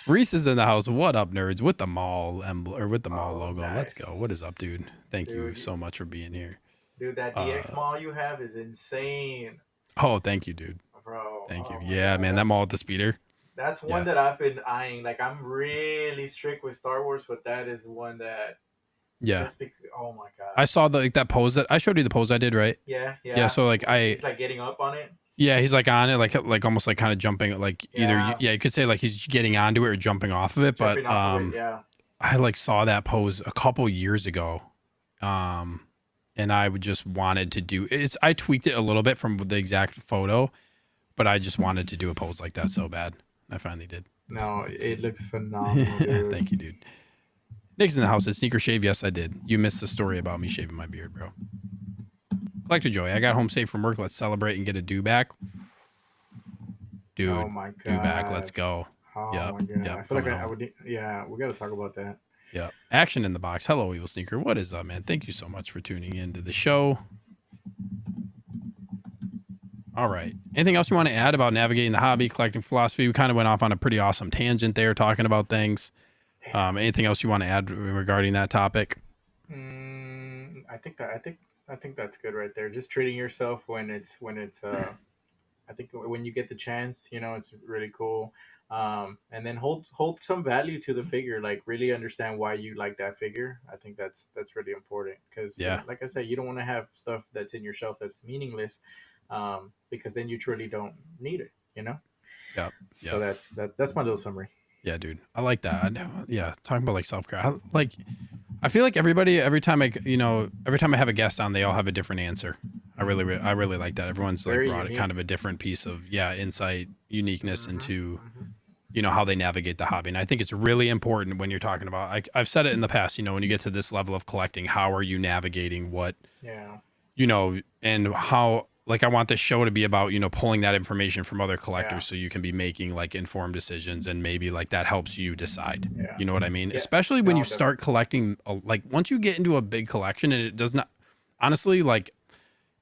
Reese is in the house. What up, nerds? With the mall emblem or with the mall logo. Nice. Let's go. What is up, dude? Thank you Dude. so much for being here. Dude, that DX mall you have is insane, Oh, thank you, dude. bro. Thank you. Oh my Yeah, God. man, that mall with the speeder. That's one that I've been eyeing. Like I'm really strict with Star Wars, but that is one that Yeah. just because, oh my God. I saw that pose that I showed you the pose I did, right? Yeah. Yeah, so like he's like getting up on it. Yeah, he's like on it, like almost like kind of jumping, like Yeah. you could say like he's getting onto it or jumping off of it. Jumping But off of it, yeah. I like saw that pose a couple years ago, and I would just wanted to do it's. I tweaked it a little bit from the exact photo, but I just wanted to do a pose like that so bad. I finally did. No, it looks phenomenal, dude. Thank you, dude. Nick's in the house. Said sneaker shave. Yes, I did. You missed the story about me shaving my beard, bro. Collector Joey, I got home safe from work. Let's celebrate and get a do back. Dude, Oh my God. do back. Let's go. Oh Yep, my God. yep, I feel like coming I home. would. Yeah, we got to talk about that. Yeah. Action in the box. Hello, Evil Sneaker. What is up, man? Thank you so much for tuning into the show. All right. Anything else you want to add about navigating the hobby, collecting philosophy? We kind of went off on a pretty awesome tangent there, talking about things. Anything else you want to add regarding that topic? I think that's good right there. Just treating yourself when it's I think when you get the chance, it's really cool. And then hold some value to the figure, like really understand why you like that figure. I think that's really important because Yeah. like I said, you don't want to have stuff that's in your shelf that's meaningless, because then you truly don't need it. Yep. So that's my little summary. Yeah, dude. I like that. I know. Yeah. Talking about like self-care. I feel like everybody, every time I have a guest on, they all have a different answer. I really like that. Everyone's like Very brought unique. kind of a different piece of, insight, uniqueness into, Mhm. how they navigate the hobby. And I think it's really important when you're talking about, I've said it in the past, when you get to this level of collecting, how are you navigating what, Yeah. and how, like, I want this show to be about, pulling that information from other collectors Yeah. so you can be making like informed decisions and maybe like that helps you decide. Yeah. You know what I mean? Yeah. Especially when No, you start collecting, like once you get into a big collection and it does not, honestly, like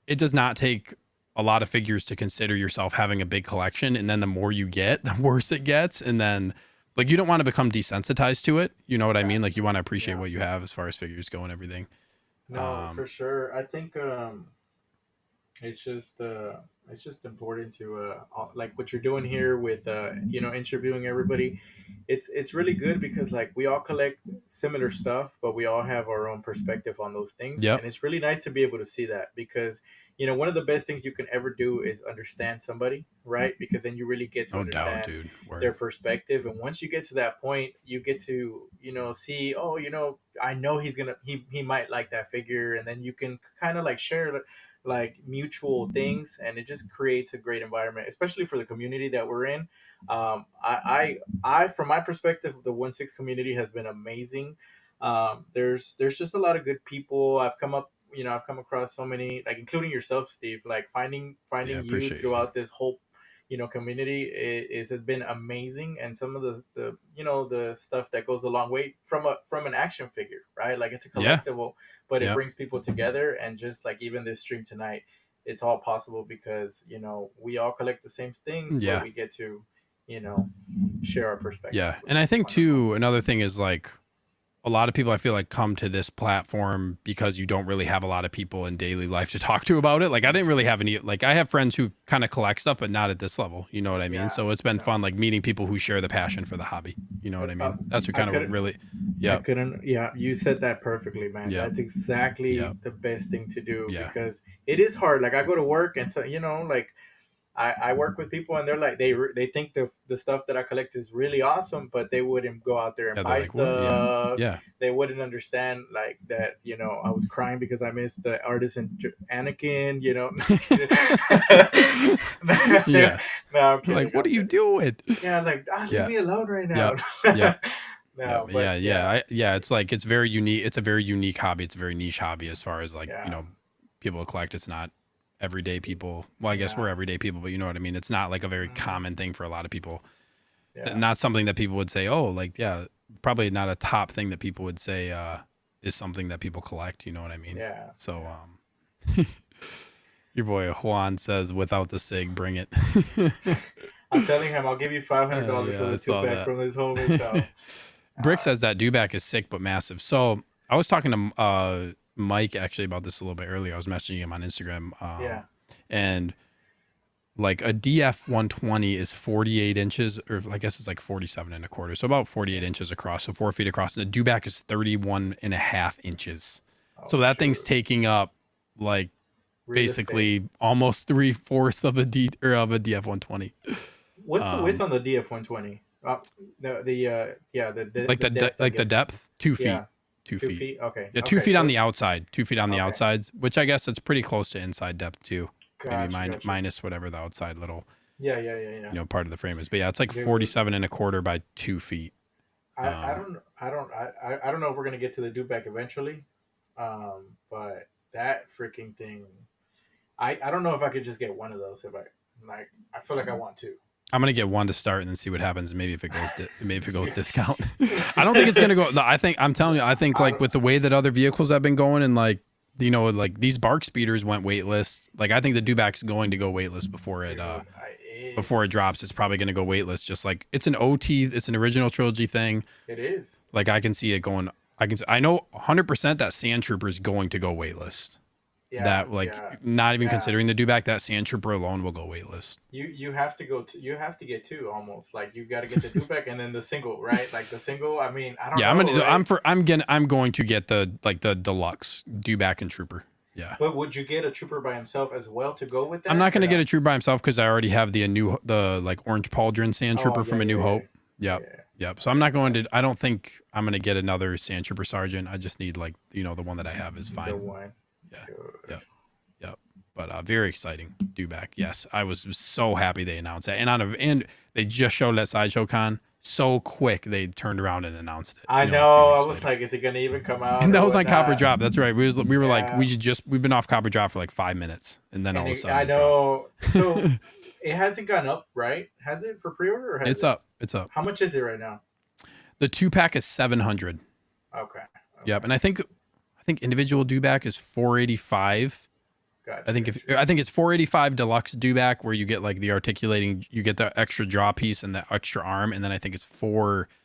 it does not take a lot of figures to consider yourself having a big collection. And then the more you get, the worse it gets. And then like, you don't want to become desensitized to it. You know what I mean? Like you want to appreciate Yeah. what you have as far as figures go and everything. No, for sure. I think it's just important to like what you're doing here with interviewing everybody. It's really good because like we all collect similar stuff, but we all have our own perspective on those things, Yep. and it's really nice to be able to see that because one of the best things you can ever do is understand somebody, right? Because then you really get to No doubt, understand dude. their Word. perspective. And once you get to that point, you get to, see, oh, I know he might like that figure. And then you can kind of like share like mutual things, and it just creates a great environment, especially for the community that we're in. From my perspective, the 1/6 community has been amazing. There's just a lot of good people. I've come across so many, like including yourself, Steve. Like Yeah, finding you appreciate you. throughout this whole community is has been amazing. And some of the stuff that goes a long way from an action figure, right? Like it's a Yeah. collectible, but it Yep. brings people together. And just like even this stream tonight, it's all possible because we all collect the same things, but Yeah. we get to you know share our perspectives, Yeah. which And I is think wonderful. too, another thing is like a lot of people I feel like come to this platform because you don't really have a lot of people in daily life to talk to about it. Like I didn't really have any, like I have friends who kind of collect stuff, but not at this level. You know what I mean? Yeah, So it's been no. fun, like meeting people who share the passion for the hobby. You know what I Uh, mean? That's what I kind of couldn't. really, I yep, couldn't. Yeah, you said that perfectly, man. yep, That's exactly yep, the best thing to do yeah, because it is hard. Like I go to work, and so like I work with people, and they're like they think the stuff that I collect is really awesome, but they wouldn't go out there and yeah. They're buy like, what? Yeah, stuff. yeah, They wouldn't understand like that. I was crying because I missed the artisan Anakin. yeah. No, I'm They're like, kidding. what I'm are you kidding. doing? Yeah, I was like, leave Yeah, me alone right now. yep, yep. Yeah, No, yeah, but yeah. yeah, Yeah, it's like it's very unique. It's a very unique hobby. It's a very niche hobby as far as like, yeah, people collect. It's not everyday people. Well, I guess yeah, we're everyday people, but you know what I mean? It's not like a very hmm common thing for a lot of people. yeah, Not something that people would say, "Oh, like yeah, probably not a top thing that people would say is something that people collect." You know what I mean? yeah, So, yeah. your boy Juan says, "Without the sig, bring it." I'm telling him I'll give you $500 for Yeah, I the two saw pack that. from this homie. So, Brick uh, says that dewback is sick but massive. So I was talking to Mike actually about this a little bit earlier. I was messaging him on Instagram, yeah, and like a DF 120 is 48 inches, or I guess it's like 47 and a quarter, so about 48 inches across, so 4 feet across. And the dewback is 31 and a half inches. oh So that thing's shoot, taking up like real estate. basically almost 3/4 of a D or of a DF 120. What's the width Um, on the DF 120? like The depth, I like the guess. depth, 2 feet, Yeah, 2 feet. 2 feet. Okay, Yeah, two okay. feet So on the it's outside, 2 feet on the okay. outsides, which I guess it's pretty close to inside depth too. Maybe Gotcha. minus whatever the outside little, Yeah. part of the frame is. But yeah, it's like Dude, 47 and a quarter by 2 feet. Um, I don't know if we're gonna get to the do back eventually, but that freaking thing, I don't know if I could just get one of those. If I like, I feel like I want to. I'm gonna get one to start and then see what happens. Maybe if it goes, maybe if it goes discount. I don't think it's gonna go. I think I'm telling you. I think I like don't. with the way that other vehicles have been going, and like like these bark speeders went weightless. Like I think the dewback's going to go weightless Dude, before it drops. It's probably gonna go weightless. Just like it's an OT. It's an original trilogy thing. it is. Like I can see it going. I know 100% that Sand Trooper is going to go weightless. Yeah, That like yeah, not even yeah. considering the dewback, that Sand Trooper alone will go weightless. You have to go to you have to get two almost like you got to get the do back and then the single, right? Like the single. I mean, I don't Yeah, know, right? I'm going to get the deluxe dewback and trooper. Yeah. But would you get a trooper by himself as well to go with I'm that not or going to get no? a trooper by himself because I already have the like orange pauldron sand Oh trooper yeah, from A yeah, New yeah, Hope. Yep. yeah. Yep. So I'm Okay, not going to, gotcha. I don't think I'm going to get another sand trooper sergeant. I just need like, the one that I have is The fine. one. Yeah. Dude. Yep. Yep. But very exciting. Dewback. Yes. I was so happy they announced that. And they just showed it at Sideshow Con so quick. They turned around and announced it, I a few know. I weeks was later. like, is it gonna even come out And or that was on Copper whatnot? Drop. That's right. We were like, Yeah, we've been off Copper Drop for like 5 minutes, and then all and of a sudden I it dropped. know. So it hasn't gone up, right? Has it for pre-order or has It's it? up. It's up. How much is it right now? The 2-pack is 700. Okay. Yep. Okay. And I think individual dewback is 485. Gotcha. I think Gotcha. it's 485 deluxe dewback where you get like the articulating, you get the extra jaw piece and the extra arm, and then I think it's 450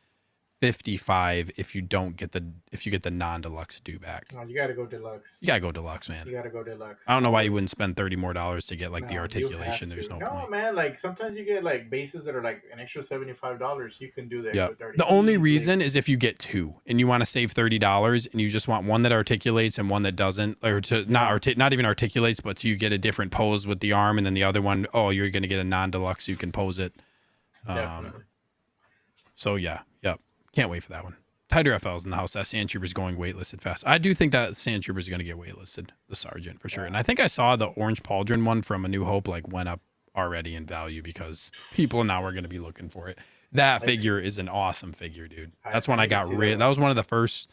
$55 if you get the non-deluxe dewback. Oh, you gotta go deluxe. You gotta go deluxe, man. You gotta go deluxe. I don't know why you Always. wouldn't spend $30 more to get like the No, you have articulation. There's to. no No, point. man. Like sometimes you get like bases that are like an extra $75. You can do the Yeah. extra 30. The only easily. reason is if you get two and you want to save $30 and you just want one that articulates and one that doesn't, or to not even articulates, but so you get a different pose with the arm, and then the other one, oh, you're gonna get a non-deluxe, so you can pose it. Definitely. So yeah, yep. Can't wait for that one. Tighter FL's in the house. That Sand Trooper's going waitlisted fast. I do think that Sand Trooper's going to get waitlisted, the Sergeant, for sure. And I think I saw the Orange Pauldron one from A New Hope like went up already in value because people now are going to be looking for it. That figure is an awesome figure, dude. That's when I got rid. That was one of the first.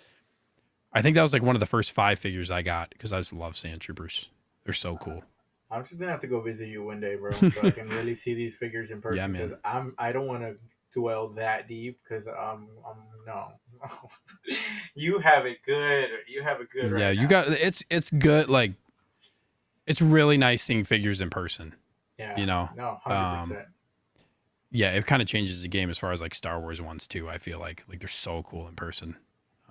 I think that was like one of the first 5 figures I got because I just love Sand Troopers. They're so cool. I'm just gonna have to go visit you one day, bro, so I can really see these figures in person. Because I don't want to dwell that deep because I'm no. You have it good. You have it good. Yeah, right you now. got it's good. Like, it's really nice seeing figures in person. Yeah. You know. No, 100%. Yeah, it kind of changes the game as far as like Star Wars ones too. I feel like they're so cool in person.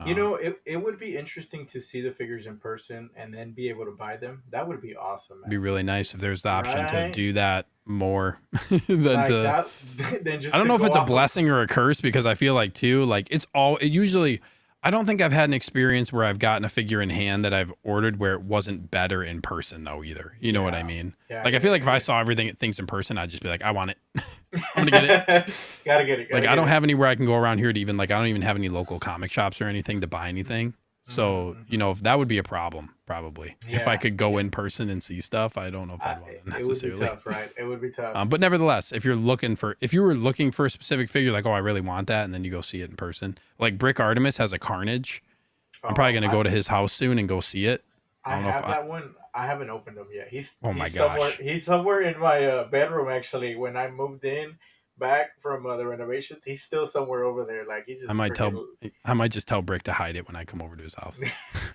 You know, it would be interesting to see the figures in person and then be able to buy them. That would be awesome, man. It'd be really nice if there's the option to do that more than like to. That, than just I don't to know if go it's a off blessing or a curse because I feel like too, like it usually. I don't think I've had an experience where I've gotten a figure in hand that I've ordered where it wasn't better in person though either. You know what I mean? Yeah, like I feel like if I saw things in person, I'd just be like, I want it. I'm gonna get it. Gotta get it. Like I don't have anywhere I can go around here to even like I don't even have any local comic shops or anything to buy anything. So you know if that would be a problem probably. If I could go in person and see stuff, I don't know if I'd want it necessarily. It would be tough, right? It would be tough. But nevertheless, if you were looking for a specific figure, like, oh, I really want that, and then you go see it in person. Like Brick Artemis has a Carnage. I'm probably gonna go to his house soon and go see it. I don't know if that one. I haven't opened him yet. He's my somewhere. gosh. He's somewhere in my bedroom actually. When I moved in back from the renovations, he's still somewhere over there. Like he just. I might just tell Brick to hide it when I come over to his house.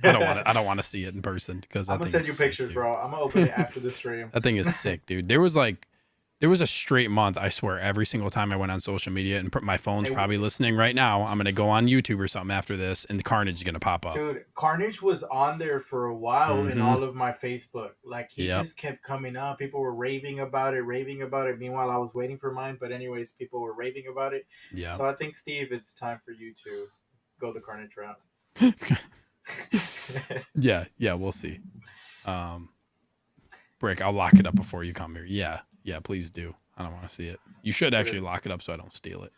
I don't want to see it in person because I'm gonna send you pictures, sick, bro. I'm gonna open it after the stream. That thing is sick, dude. There was a straight month, I swear, every single time I went on social media, and my phone's probably listening right now. I'm going to go on YouTube or something after this, and the Carnage is going to pop up. Dude, Carnage was on there for a while in all of my Facebook. Like, he just kept coming up. People were raving about it. Meanwhile, I was waiting for mine. But anyways, people were raving about it. Yeah. So I think, Steve, it's time for you to go the Carnage route. Yeah, we'll see. Brick, I'll lock it up before you come here. Yeah, please do. I don't want to see it. You should actually lock it up so I don't steal it.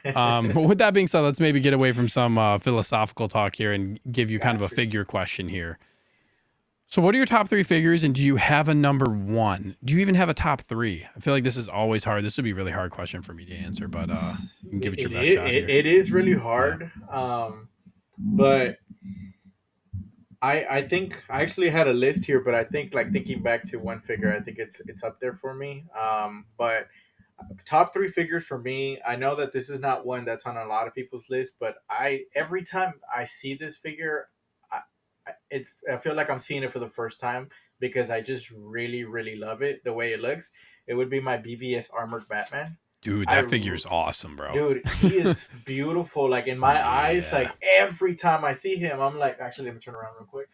But with that being said, let's maybe get away from some philosophical talk here and give you kind of a figure question here. So what are your top 3 figures, and do you have a number 1? Do you even have a top 3? I feel like this is always hard. This would be a really hard question for me to answer, but you can give it your best shot here. It is really hard, but I think I actually had a list here, but I think like thinking back to one figure, I think it's up there for me. But top 3 figures for me, I know that this is not one that's on a lot of people's list, but every time I see this figure, I feel like I'm seeing it for the first time because I just really, really love it the way it looks. It would be my BBS armored Batman. Dude, that figure's awesome, bro. Dude, he is beautiful. Like in my eyes, like every time I see him, I'm like, actually, let me turn around real quick.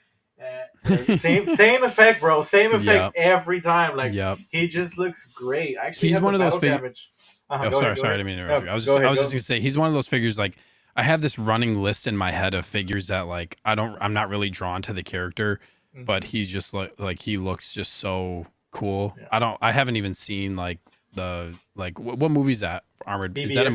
Same effect, bro. Same effect every time. Like he just looks great. Actually, he's one of those figures. Sorry, I didn't mean to interrupt you. I was just gonna say he's one of those figures. Like I have this running list in my head of figures that like I'm not really drawn to the character, but he's just like he looks just so cool. Yeah. I haven't even seen like what movie's that armored BBS. Is that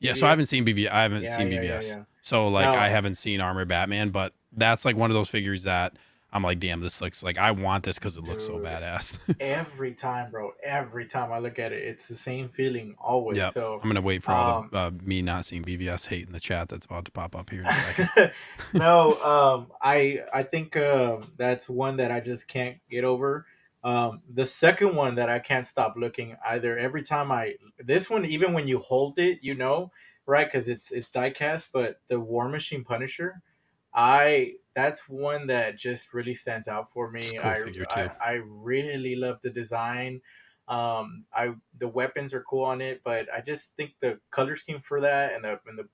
BBS? So I haven't seen BBS. Yeah. So like I haven't seen armored Batman, but that's like one of those figures that I'm like, damn, this looks like I want this because it looks so badass. Every time, bro, every time I look at it, it's the same feeling always. Yeah. So I'm gonna wait for all the me not seeing BBS hate in the chat that's about to pop up here in a second. No, I think that's one that I just can't get over. The second one that I can't stop looking either. Every time this one, even when you hold it, right? Because it's die cast, but the War Machine Punisher, that's one that just really stands out for me. It's a cool figure too. I really love the design. The weapons are cool on it, but I just think the color scheme for that and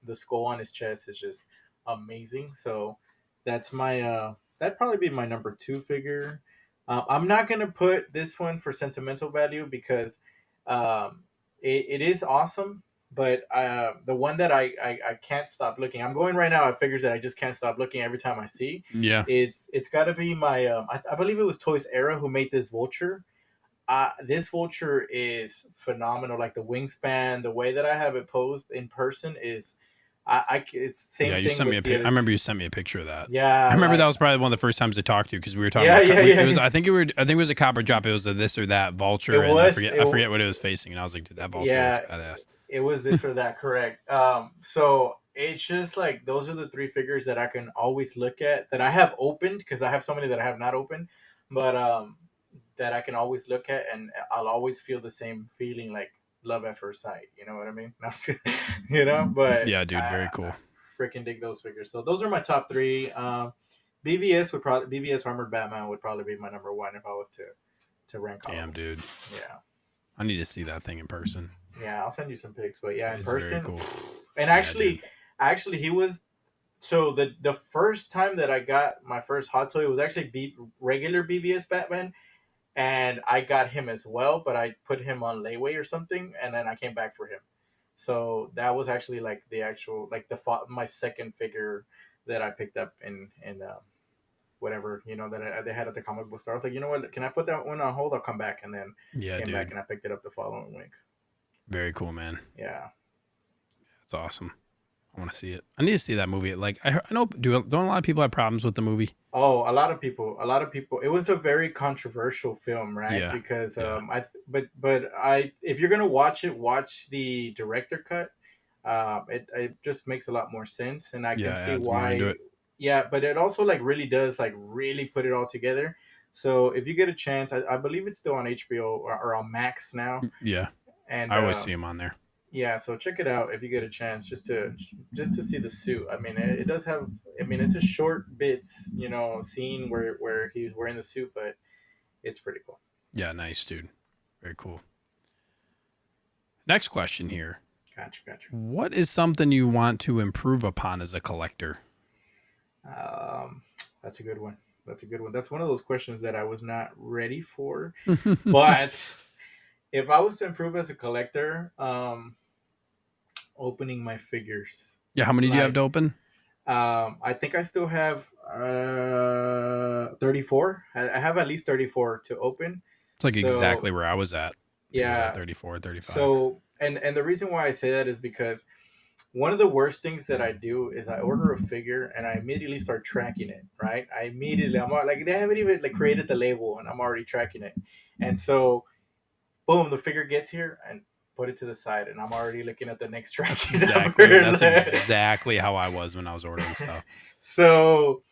the skull on his chest is just amazing. So that's my that'd probably be my number two figure. I'm not gonna put this one for sentimental value because um, it is awesome, but the one that I can't stop looking. I'm going right now at figures that I just can't stop looking every time I see. Yeah. It's got to be my I believe it was Toys Era who made this vulture. This vulture is phenomenal. Like the wingspan, the way that I have it posed in person is, it's Yeah, same you thing sent me with a the pic. I other. remember you sent me a picture of that. I Yeah, remember that like was probably one of the first times I talked to you because we were talking yeah, about. yeah, yeah, It was. yeah. I think it were. I think it was a copper drop. It was a this or that It vulture, and I was forget. it. I forget what it was facing, and I was like, dude, that vulture looks Yeah, badass. it was this or that. Correct. So it's just like those are the three figures that I can always look at that I have opened because I have so many that I have not opened, but that I can always look at and I'll always feel the same feeling like love at first sight. You know what I mean? No, I'm just kidding. You know, but Yeah, dude, I very cool. freaking dig those figures. So those are my top three. BVS Armored Batman would probably be my number one if I was to rank all of Damn, them. dude, Yeah. I need to see that thing in person. Yeah, I'll send you some pics, but yeah, in It's very person. cool. And Yeah, dude. actually, he was so the first time that I got my first hot toy was actually regular BVS Batman, and I got him as well, but I put him on layaway or something, and then I came back for him. So that was actually like the actual like my second figure that I picked up in whatever that they had at the comic book store. I was like, you know what? Can I put that one on hold? I'll come back, and then Yeah, came back dude. and I picked it up the following week. Very cool, man. Yeah. It's awesome. I want to see it. I need to see that movie. Like I know, don't a lot of people have problems with the movie? Oh, a lot of people. It was a very controversial film, right? Yeah, Because yeah. if you're gonna watch it, watch the director cut. It just makes a lot more sense, and I can Yeah, it see adds more into why. it. Yeah, but it also like really does like really put it all together. So if you get a chance, I believe it's still on HBO or on Max now, Yeah, and I always see him on there. yeah, so check it out if you get a chance, just to see the suit. I mean, it does have. I mean, it's a short bits, scene where he's wearing the suit, but it's pretty cool. Yeah, nice, dude. Very cool. Next question here. Gotcha, gotcha. What is something you want to improve upon as a collector? Um, that's a good one. That's a good one. That's one of those questions that I was not ready for. But if I was to improve as a collector, opening my figures, Yeah, how many do you have to like open? I think I still have 34. I have at least 34 to open. It's like exactly So where I was at. I think I was at yeah. 34, 35. So and the reason why I say that is because one of the worst things that I do is I order a figure and I immediately start tracking it. Right? Like they haven't even like created the label and I'm already tracking it. And so boom, the figure gets here and put it to the side and I'm already looking at the next tracking Exactly. That's number. exactly how I was when I was ordering stuff. So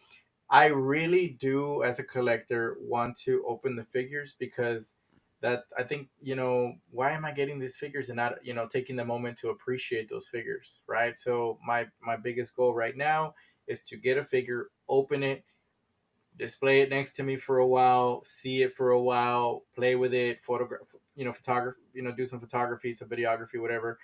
I really do, as a collector, want to open the figures because that I think why am I getting these figures and not taking the moment to appreciate those figures, right? So my biggest goal right now is to get a figure, open it, display it next to me for a while, see it for a while, play with it, photograph, photography, do some photography, some videography, whatever,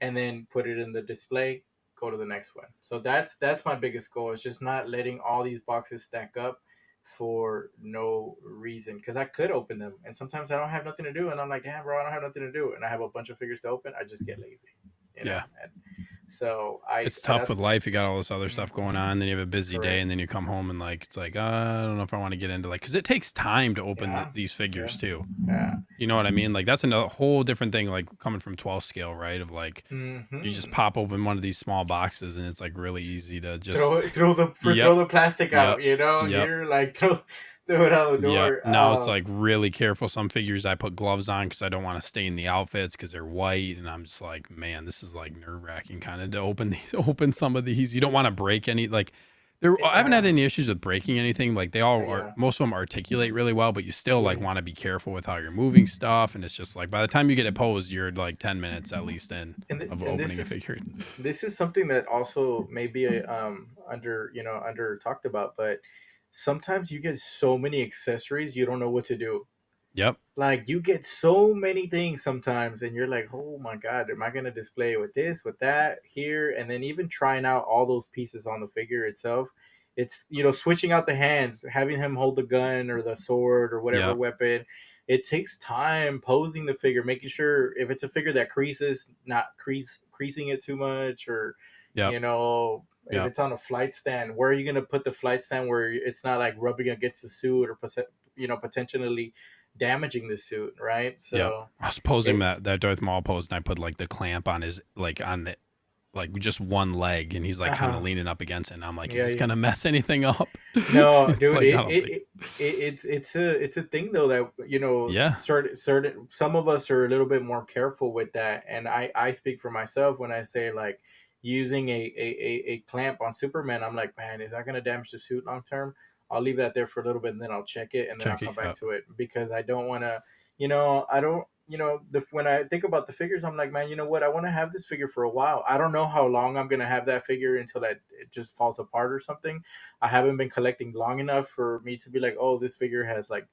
and then put it in the display, go to the next one. So that's my biggest goal, is just not letting all these boxes stack up for no reason, because I could open them and sometimes I don't have nothing to do and I'm like, damn bro, I don't have nothing to do and I have a bunch of figures to open. I just get lazy, Yeah. and so I It's tough with that's life. You got all this other stuff going on. Then you have a busy day, correct. and then you come home and like it's like I don't know if I want to get into because it takes time to open Yeah, these yeah, figures too. yeah. You know what I mean? Like that's another whole different thing. Like coming from 12 scale, right? Of like you just Hmm. pop open one of these small boxes, and it's like really easy to throw just throw yep, the plastic yep, out, yep. you're like throw it out the Yep. door. Now it's like really careful. Some figures I put gloves on because I don't want to stain the outfits because they're white, and I'm just like, man, this is like nerve wracking kind of to open these, open some of these. You don't want to break any like. I haven't had Yeah, any issues with breaking anything. Like they all are, yeah. most of them articulate really well, but you still like Yeah. want to be careful with how you're moving stuff. And it's just like by the time you get it posed, you're like 10 minutes at least in of And opening a figure. this is something that also may be under talked about, but sometimes you get so many accessories you don't know what to do. Yep. Like you get so many things sometimes, and you're like, oh my god, am I gonna display it with this, with that, here, and then even trying out all those pieces on the figure itself. It's switching out the hands, having him hold the gun or the sword or whatever Yep. weapon. It takes time posing the figure, making sure if it's a figure that creases, not creasing it too much, or Yep. you know. If Yep. it's on a flight stand, where are you gonna put the flight stand where it's not like rubbing against the suit or potentially damaging the suit, right? Yep. So I was posing it, that Darth Maul pose, and I put like the clamp on his on the just one leg, and he's like kind of uh-huh. leaning up against it. And I'm like, is Yeah, this yeah. gonna mess anything up? No, It's dude, like I don't think. it's a thing though that Yeah. certain some of us are a little bit more careful with that, and I speak for myself when I say like using a clamp on Superman. I'm like, man, is that gonna damage the suit long term? I'll leave that there for a little bit, and then I'll check it, and then I'll Check it. come back Yep. to it because I don't want to. I don't. When I think about the figures, I'm like, man, you know what? I want to have this figure for a while. I don't know how long I'm gonna have that figure until it just falls apart or something. I haven't been collecting long enough for me to be like, oh, this figure has like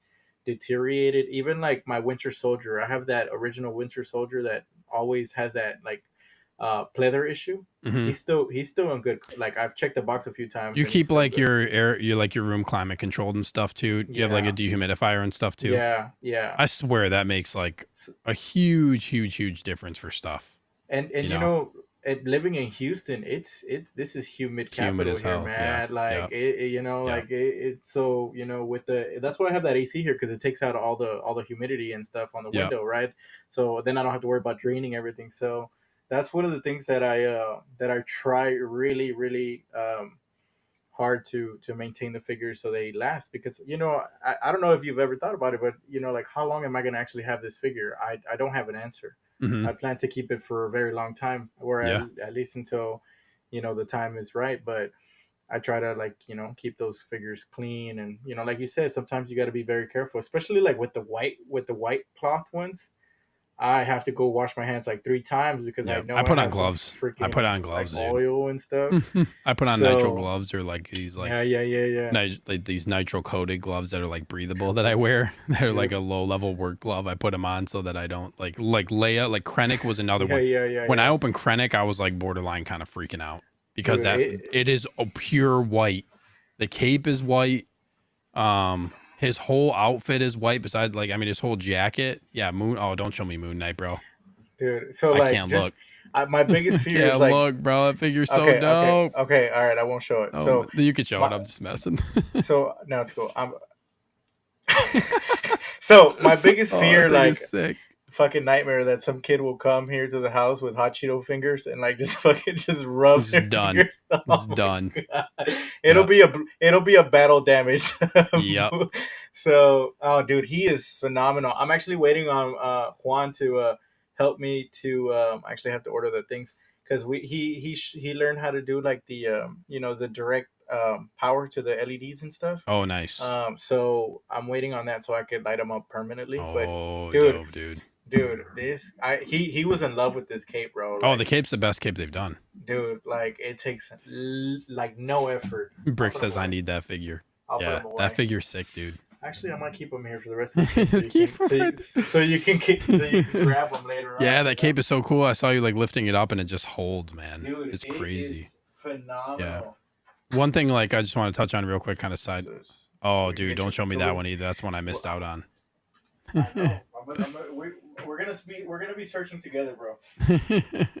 deteriorated. Even like my Winter Soldier, I have that original Winter Soldier that always has that like pleather issue. Hmm. He's still in good. Like I've checked the box a few times You and he's keep still like good. your air, you like your room climate controlled and stuff too. You have like a Yeah, dehumidifier and stuff too. yeah, yeah. I swear that makes like S- a huge, huge, huge difference for stuff. and You know, living in Houston, it's this is humid humid capital as here, hell. Yeah. man. Like Yep. like Yep. so with the that's why I have that AC here because it takes out all the humidity and stuff on the Yep. window, right? So then I don't have to worry about draining everything. So that's one of the things that I try really really hard to maintain the figures so they last because I don't know if you've ever thought about it, but like how long am I going to actually have this figure? I don't have an answer. Hmm. I plan to keep it for a very long time, or Yeah. at least until the time is right. But I try to like keep those figures clean, and like you said, sometimes you got to be very careful, especially like with the white cloth ones. I have to go wash my hands like 3 times because I Yeah. know I I put on have some gloves. I freaking put on like gloves, dude. oil and stuff. I put on nitrile So gloves or like these yeah, yeah, yeah, yeah, like these nitrile coated gloves that are like breathable that I wear. They're like dude. a low level work glove. I put them on so that I don't like Leia. Like Krennic was another Yeah, one. yeah, yeah, When I yeah, opened Krennic, I was like borderline kind of freaking out because dude. that it is a pure white. The cape is white. His whole outfit is white. Besides, like I mean, his whole jacket. Yeah, Moon. Oh, don't show me Moon Knight, bro. Dude. So I like, can't just look. my biggest I fear is can't like, look, bro. That figure's so okay, okay, dope. okay, all right, I won't show it. Oh, So you can show my, it. I'm just messing. so no, it's cool. So my biggest Oh, fear, that thing is like sick. fucking nightmare, that some kid will come here to the house with hot Cheeto fingers and like just fucking just rub It's their just done. fingers. It's Oh done. my god, Yep. it'll be a battle damage. Yep. So, oh, dude, he is phenomenal. I'm actually waiting on Juan to help me to. I actually have to order the things because he learned how to do like the direct power to the LEDs and stuff. Oh, nice. So I'm waiting on that so I could light them up permanently. But Oh, dude, dope, dude. he was in love with this cape, bro. Oh, the Like, cape's the best cape they've done. dude, like it takes like no effort. I'll Brick put him says I away. need that figure. I'll put Yeah, him that away. figure's sick, dude. Actually, I might keep him here for the rest of the stream Just keep him right so you can grab them later Yeah, on. that cape is so cool. I saw you like lifting it up and it just holds, man. Dude, It's it crazy. is Yeah. phenomenal. One thing like I just want to touch on real quick, kind of side. Oh, We can dude, get don't you. show me So that one either. That's one I missed out on. I know. We're gonna be searching together, bro.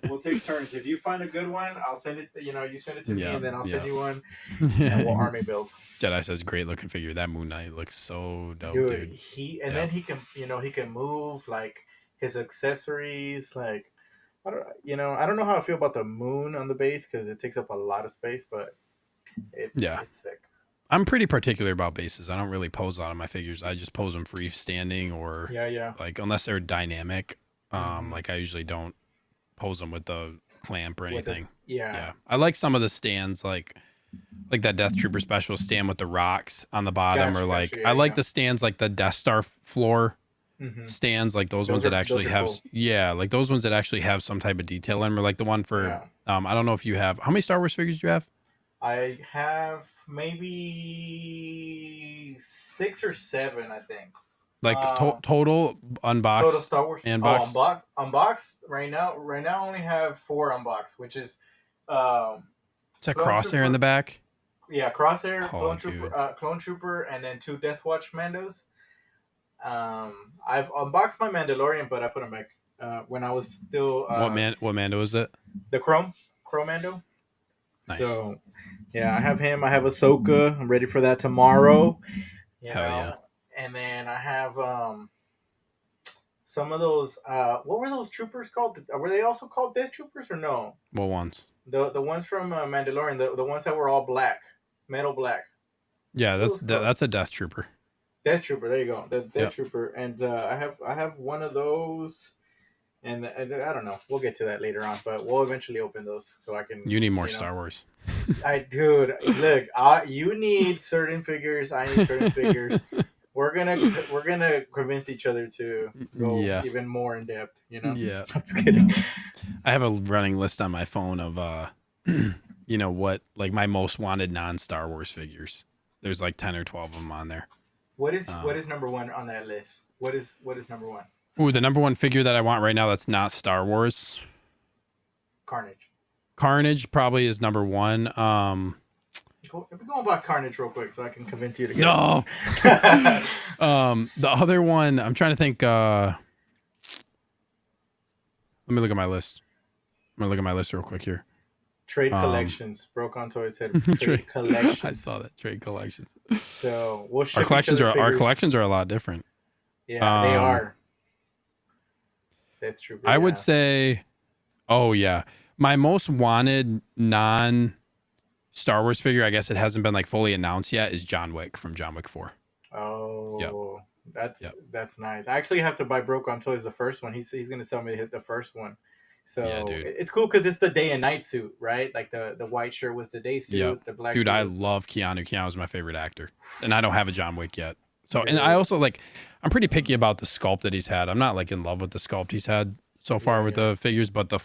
We'll take turns. If you find a good one, I'll send it. You send it to me, Yeah, and then I'll send yeah. you one, and we'll army build. Jedi says great looking figure. That Moon Knight looks so dope, Dude, dude. then he can move like his accessories. Like I don't know how I feel about the moon on the base because it takes up a lot of space, but it's Yeah. it's sick. I'm pretty particular about bases. I don't really pose a lot of my figures. I just pose them freestanding or Yeah, yeah. like unless they're dynamic. Mhm. Like I usually don't pose them with the clamp or With it, anything. yeah. Yeah. I like some of the stands like that Death Trooper special stand with the rocks on the bottom, or Gotcha, like gotcha. I Yeah, like yeah. the stands like the Death Star floor Hmm. stands, like those ones that Those actually are have cool. yeah, like those ones that actually have some type of detail in them, or like the one for Yeah. I don't know if you have how many Star Wars figures do you have? I have maybe 6 or 7, I think. Like Um, total total unboxed Star Wars. and Oh, box. unboxed right now. Right now, I only have 4 unboxed, which is um, It's a Clone crosshair in the Trooper. back. Yeah, Crosshair, Oh, dude. Clone Trooper, and then 2 Death Watch Mandos. I've unboxed my Mandalorian, but I put him back when I was still What Mando is it? the Chrome Mando. Nice. So yeah, I have him. I have Ahsoka. I'm ready for that tomorrow. You Hell yeah. know, and then I have some of those. What were those troopers called? Were they also called Death Troopers or no? What ones? The ones from Mandalorian, the ones that were all black, metal black. Yeah, What were those called? that's a Death Trooper. Death Trooper. There you go. The Death Yep. Trooper, and I have one of those, and I don't know. We'll get to that later on, but we'll eventually open those so I can. You need more You know, Star Wars. dude, look, you need certain figures. I need certain figures. We're gonna convince each other to go Yeah. even more in depth. You know. Yeah. I'm just kidding. I have a running list on my phone of you know what, like my most wanted non-Star Wars figures. There's like 10 or 12 of them on there. What is number one on that list? What is number one? Ooh, the number one figure that I want right now that's not Star Wars. Carnage. Carnage probably is number one. Go unbox Carnage real quick so I can convince you to get No. it. The other one, I'm trying to think. Let me look at my list. I'm gonna look at my list real quick here. Trade collections. Broke on Toys said trade collections. I saw that, trade collections. So we'll ship Our collections each other our figures. collections are a lot different. Yeah, they are. That's true. I would say, oh yeah, my most wanted non Star Wars figure, I guess it hasn't been like fully announced yet, is John Wick from John Wick 4. Oh, Yep. that's nice. I actually have to buy Broke on Toys the first one. He's gonna sell me the first one. So Yeah, dude. it's cool because it's the day and night suit, right? Like the white shirt was the day suit, Yep. the black Dude, suit. I was... love Keanu. Keanu's my favorite actor. And I don't have a John Wick yet. So, Dude. and I also like, I'm pretty picky about the sculpt that he's had. I'm not like in love with the sculpt he's had so far with the figures, but the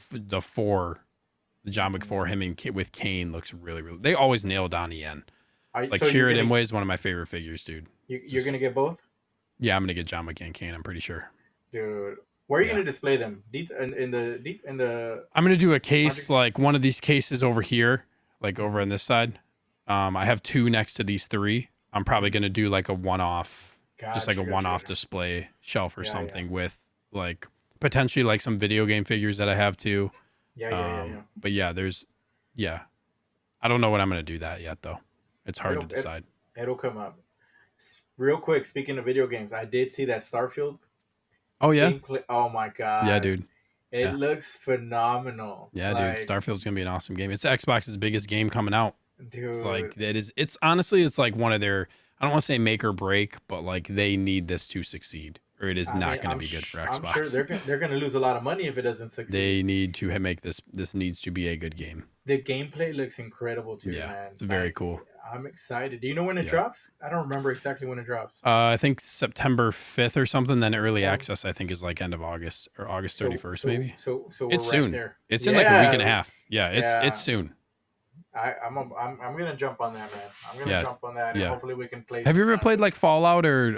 John Wick 4, him and with Kane looks really, really, they always nail Donnie Yen. Like so Chirrut Imwe is one of my favorite figures, dude. You're gonna get both? Yeah, I'm gonna get John Wick and Kane, I'm pretty sure. Dude. Where are you gonna display them? In the I'm gonna do a case like one of these cases over here, like over on this side. I have 2 next to these 3. I'm probably gonna do like a one-off, just like a one-off display shelf or something with like potentially like some video game figures that I have too. Yeah. But yeah, I don't know what I'm gonna do that yet though. It's hard to decide. It'll come up. Real quick, speaking of video games, I did see that Starfield. Oh yeah. Gameplay. Oh my god. Yeah, dude. It looks phenomenal. Yeah, dude. Starfield's gonna be an awesome game. It's Xbox's biggest game coming out. Dude. It's like it's honestly it's like one of their, I don't want to say make or break, but like they need this to succeed or it is not going to be good for Xbox. I'm sure they're going to lose a lot of money if it doesn't succeed. They need to make this needs to be a good game. The gameplay looks incredible too, man. It's very cool. I'm excited. Do you know when it drops? I don't remember exactly when it drops. I think September 5th or something. Then early access, I think, is like end of August or August 31st, maybe. So it's we're soon. Right there. It's in like a week and a half. Yeah, it's soon. I'm gonna jump on that, man. I'm gonna jump on that, and hopefully we can play. Have you ever played like Fallout or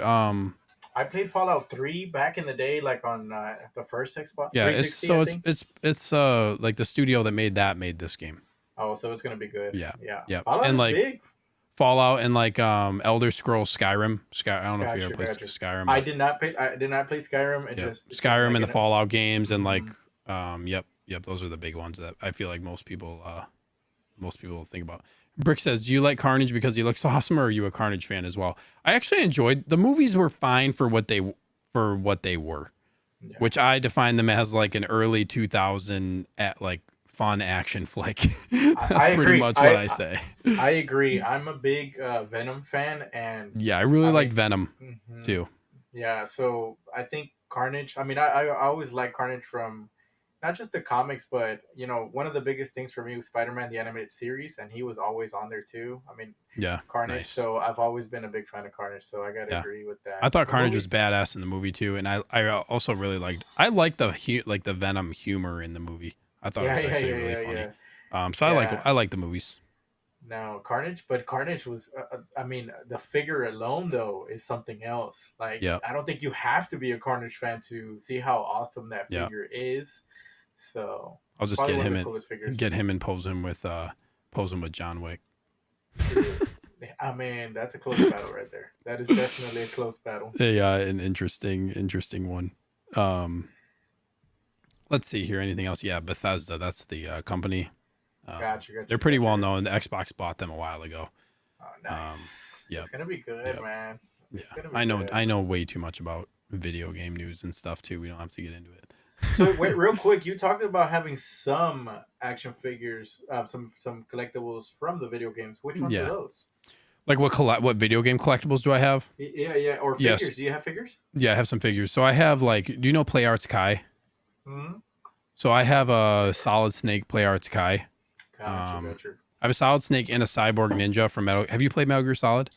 I played Fallout 3 back in the day, like on the first Xbox. Yeah, it's like the studio that made this game. Oh, so it's gonna be good. Yeah. Fallout and is like big. Fallout and like Elder Scrolls Skyrim. I don't know if you ever played Skyrim. I did not play Skyrim. It just Skyrim and the Fallout games and like those are the big ones that I feel like most people think about. Brick says, "Do you like Carnage because he looks awesome, or are you a Carnage fan as well?" I actually enjoyed the movies. Were fine for what they were, which I define them as like an early 2000 fun action flick. I pretty agree. much what I say. I agree. I'm a big Venom fan, and I really like Venom too. Yeah, so I think Carnage. I mean, I always like Carnage from not just the comics, but one of the biggest things for me was Spider-Man the animated series, and he was always on there too. I mean, Carnage. Nice. So I've always been a big fan of Carnage. So I gotta agree with that. I thought Carnage was badass in the movie too, and I also really liked the Venom humor in the movie. I thought it was actually really funny. So I like the movies. No, Carnage, but Carnage was. I mean, the figure alone though is something else. Like, Yeah, I don't think you have to be a Carnage fan to see how awesome that yeah. figure is. So I'll just probably one of the coolest figures. get him and pose him with John Wick. Dude, I mean, that's a close battle right there. That is definitely a close battle. Yeah, an interesting one. Um, let's see here. Anything else? Yeah, Bethesda. That's the company. Gotcha, They're gotcha, pretty gotcha, well gotcha. known. The Xbox bought them a while ago. Oh, Um, nice. yep, It's gonna be good, yep, man. yeah. It's gonna be I know. good. I know way too much about video game news and stuff too. We don't have to get into it. So wait, real quick, you talked about having some action figures, some collectibles from the video games. Which ones are Yeah. those? Like what video game collectibles do I have? Yeah, yeah, or Yes. figures. Do you have figures? Yeah, I have some figures. So I have like, do you know Play Arts Kai? Hmm. So I have a Solid Snake Play Arts Kai. Gotcha, gotcha. I have a Solid Snake and a Cyborg Ninja from Metal. Have you played Metal Gear Solid?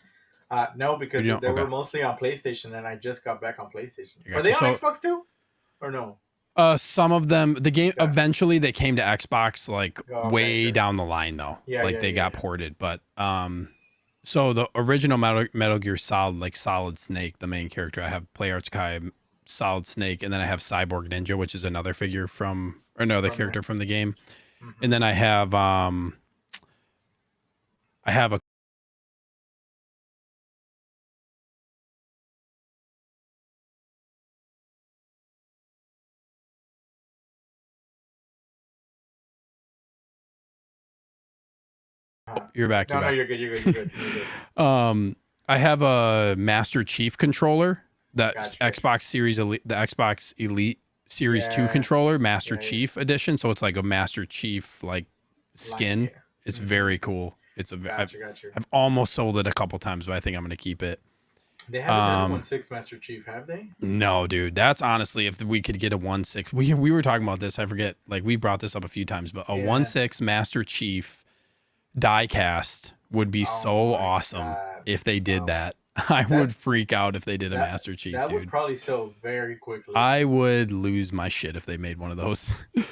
No, Or because you know? they Okay, were mostly on PlayStation, and I just got back on PlayStation. I Are got they you. on So Xbox too, or no? some of them, the game Gotcha. eventually they came to Xbox like Oh, okay, way okay. down the line though. Yeah, Like yeah, they yeah, got yeah. ported, but so the original Metal Gear Solid, like Solid Snake, the main character, I have Play Arts Kai, Solid Snake, and then I have Cyborg Ninja, which is another figure from or another From there. character from the game, and Hmm. then I have a Uh-huh. you're back, No, you're no, back. you're good. You're good. You're good. You're good. I have a Master Chief controller, that's Gotcha, gotcha. Xbox Series Elite, the Xbox Elite Series 2 Yeah, controller, Master yeah, yeah. Chief edition. So it's like a Master Chief like Like, skin. yeah. It's Hmm. very cool. Gotcha, gotcha. I've almost sold it a couple times, but I think I'm gonna keep it. They haven't done a Um, 1/6 Master Chief, have they? no, dude, that's honestly if we could get a 1/6. We were talking about this. I forget. Like we brought this up a few times, but a Yeah. 1/6 Master Chief die cast would be Oh so my awesome god. if they did Oh, that. I that would freak out if they did a that Master Chief, that would dude. probably sell very quickly. I would lose my shit if they made one of those. Just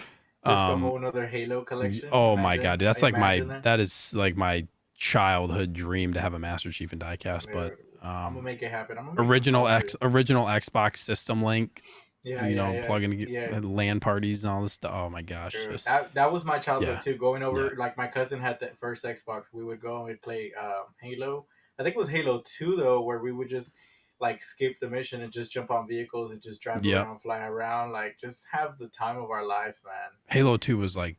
a um, whole nother Halo collection. oh my Imagine, god, dude, that's like imagine that. that is like my childhood dream to have a Master Chief and diecast. But Dude, I'm gonna make it happen. I'm gonna make some original calls for you. original Xbox system link, Yeah, you yeah, know, yeah, plug in yeah. LAN parties and all this stuff. Oh my gosh, Dude, just that was my childhood yeah, too. Going yeah, over, like my cousin had that first Xbox. We would go and we'd play Halo. I think it was Halo 2 though, where we would just like skip the mission and just jump on vehicles and just drive yep. around, fly around, like just have the time of our lives, man. Halo 2 was like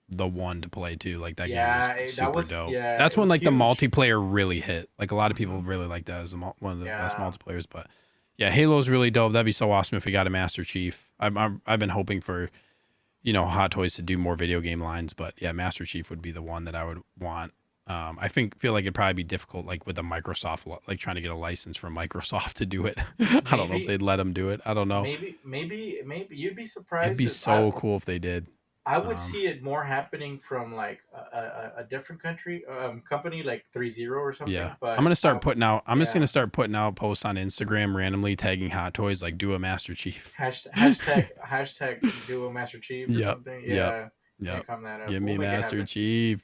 the one to play too. Like that game was That super was dope. yeah, That's it when was like the huge. multiplayer really hit. Like a lot of people Hmm. really like that as one of the best Yeah, multiplayers. But yeah, Halo's really dope. That'd be so awesome if we got a Master Chief. I've been hoping for Hot Toys to do more video game lines, but yeah, Master Chief would be the one that I would want. I feel like it'd probably be difficult, like with a Microsoft, like trying to get a license from Microsoft to do it. I don't know if maybe, they'd let them do it. I don't know. maybe you'd be It'd surprised be if I so cool if they did. I would Um, see it more happening from like a different country company like 30 or Yeah. something. But I'm just gonna yeah, start putting out posts on Instagram randomly tagging Hot Toys like do a Master Chief. hashtag do a Master Chief or Yep. something. Yep. Yeah, yeah, Yep. come that up. Give We'll me make it Master happen. Chief.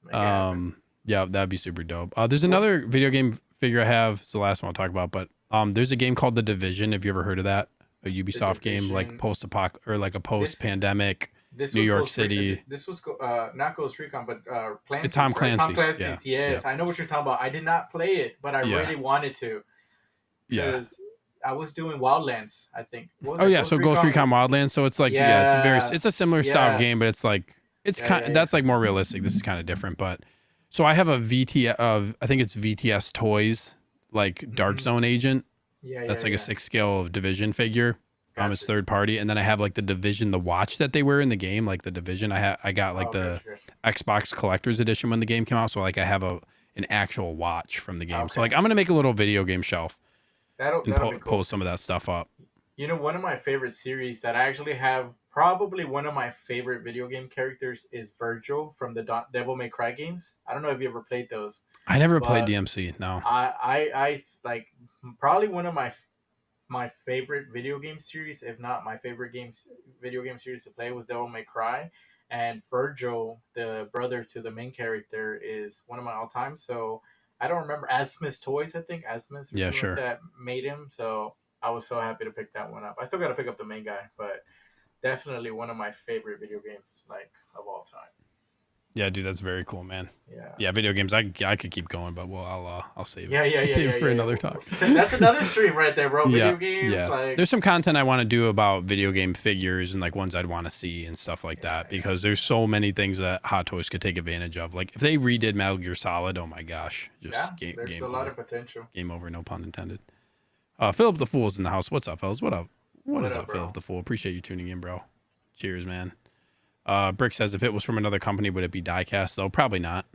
Make it happen. Yeah, that'd be super dope. There's Well, another video game figure I have. It's the last one I'll talk about, but there's a game called The Division. Have you ever heard of that? A the Ubisoft game, like division. post-apoc or like a This post-pandemic this New was York Ghost Recon. City. This was not Ghost Recon, but It's Tom Clancy's, right? Tom Clancy. Yeah. Clancy's. Yeah. Yes, I know what you're talking about. I did not play it, but I Yeah. really wanted to Yeah. because I was doing Wildlands. I think. What was Oh that? yeah, so Ghost Recon Wildlands. So it's like Yeah, it's a similar style yeah, game, but it's like it's yeah, yeah, kind yeah. that's like more realistic. This is kind of different, but so I have a VT of I think it's VTS Toys like Dark Hmm. Zone agent. Yeah, yeah, That's like a yeah. 6 scale Division figure. It's Gotcha. third party, and then I have like the Division, the watch that they wear in the game, like the Division. I got like Oh, the gotcha, gotcha. Xbox Collector's Edition when the game came out, so like I have an actual watch from the game. So Okay, like I'm gonna make a little video game shelf and that'll be cool. post some of that stuff up. You know, one of my favorite series that I actually have, probably one of my favorite video game characters is Virgil from the Devil May Cry games. I don't know if you ever played those, I never played but DMC. No. I like probably one of my favorite video game series, if not my favorite video game series to play was Devil May Cry. and Virgil, the brother to the main character, is one of my all time. So I don't remember Asmus Toys, I think Asmus or Yeah, something like sure. that made him. So I was so happy to pick that one up. I still got to pick up the main guy, but definitely one of my favorite video games like of all time. Yeah, dude, that's very cool, man. Yeah. Yeah, video games. I could keep going, but well, I'll save it. Yeah, yeah, yeah, Save it yeah, for yeah, another talk. yeah. That's another stream right there, bro. Yeah, Video games, yeah. like, There's some content I want to do about video game figures and like ones I'd want to see and stuff like yeah, that yeah, because there's so many things that Hot Toys could take advantage of. Like if they redid Metal Gear Solid, oh my gosh, yeah. just There's game a lot over. of potential. Game over, no pun intended. Philip the Fool's in the house. What's up, fellas? What up? What What is up, up, Philip bro? the Fool? Appreciate you tuning in, bro. Cheers, man. Brick says if it was from another company, would it be diecast though? Probably not.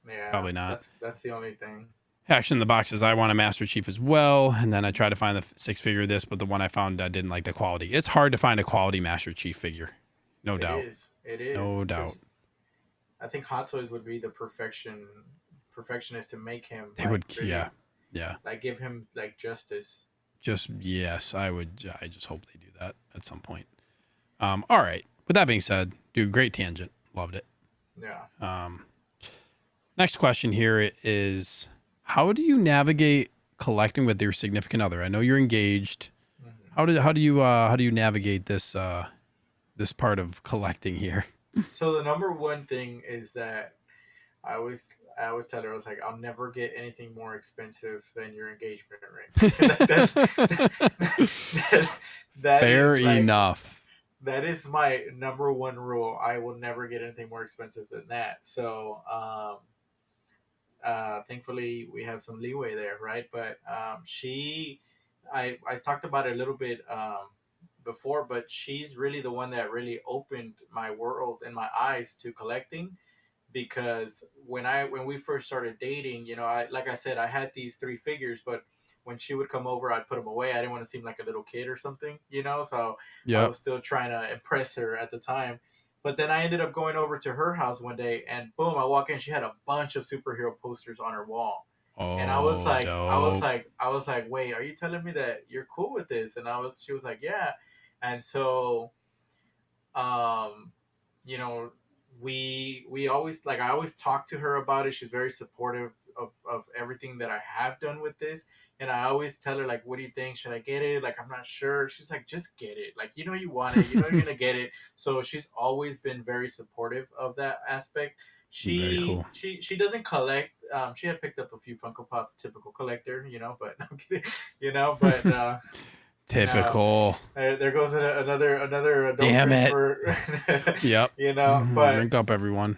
Yeah, Probably not. that's the only thing. Action in the box says I want a Master Chief as well, and then I try to find the six figure of this, but the one I found I didn't like the quality. It's hard to find a quality Master Chief figure, no It doubt, is. It is. no doubt. Because I think Hot Toys would be the perfectionist to make him They like would, really yeah, yeah. like give him like justice. Just yes, I would. I just hope they do that at some point. All right. With that being said, dude, great tangent. Loved it. Yeah. Next question here is: how do you navigate collecting with your significant other? I know you're engaged. Mhm. How do you navigate this this part of collecting here? So the number one thing is that I always tell her, I was like, I'll never get anything more expensive than your engagement ring. That Fair is like enough. that is my number one rule. I will never get anything more expensive than that. So thankfully we have some leeway there, right? But I talked about it a little bit before, but she's really the one that really opened my world and my eyes to collecting, because when we first started dating, I like I said, I had these three figures, but when she would come over, I'd put them away. I didn't want to seem like a little kid or something. So I Yep. was still trying to impress her at the time. But then I ended up going over to her house one day, and boom, I walk in. She had a bunch of superhero posters on her wall, and Oh, dope. I was like, wait, are you telling me that you're cool with this? She was like, yeah, and so um, you know, we always like I always talk to her about it. She's very supportive of everything that I have done with this. And I always tell her, like, what do you think? Should I get it? Like, I'm not sure. She's like, just get it. Like, you want it, you're gonna get it. So she's always been very supportive of that aspect. Very cool. She doesn't collect. She had picked up a few Funko Pops, typical collector, but I'm kidding, but you know, Typical. there goes another adult Damn drink it. for Yep. but Drink up, everyone.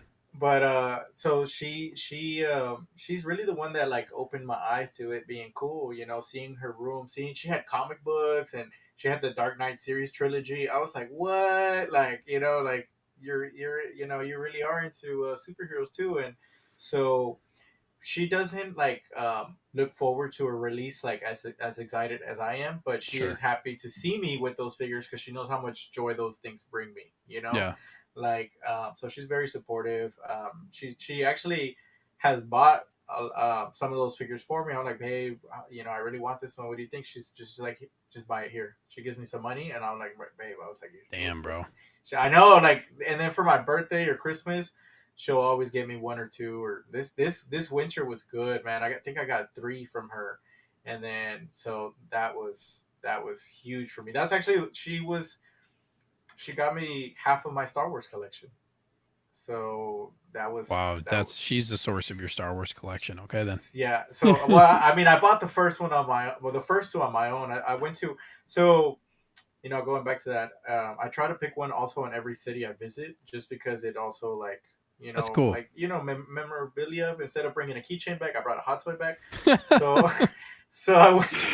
so she's really the one that like opened my eyes to it being cool, seeing her room, seeing she had comic books and she had the Dark Knight series trilogy. I was like, what? Like, like you really are into superheroes too. And so she doesn't like look forward to a release like as excited as I am, but she is Sure. happy to see me with those figures because she knows how much joy those things bring me. Yeah. Like so she's very supportive. She actually has bought some of those figures for me. I'm like, hey, I really want this one. What do you think? She's just like, just buy it here. She gives me some money, and I'm like, babe, I was like, Damn, bro. I know, like, and then for my birthday or Christmas, she'll always get me one or two. Or this winter was good, man. Think I got three from her, and then so that was huge for me. That's actually she got me half of my Star Wars collection. So Wow, that was she's the source of your Star Wars collection. Okay, then. yeah. So well, I mean, I bought the first one on the first two on my own. I went to so going back to that, I try to pick one also in every city I visit, just because it also like That's cool. like memorabilia. Instead of bringing a keychain back, I brought a hot toy back. So so I went.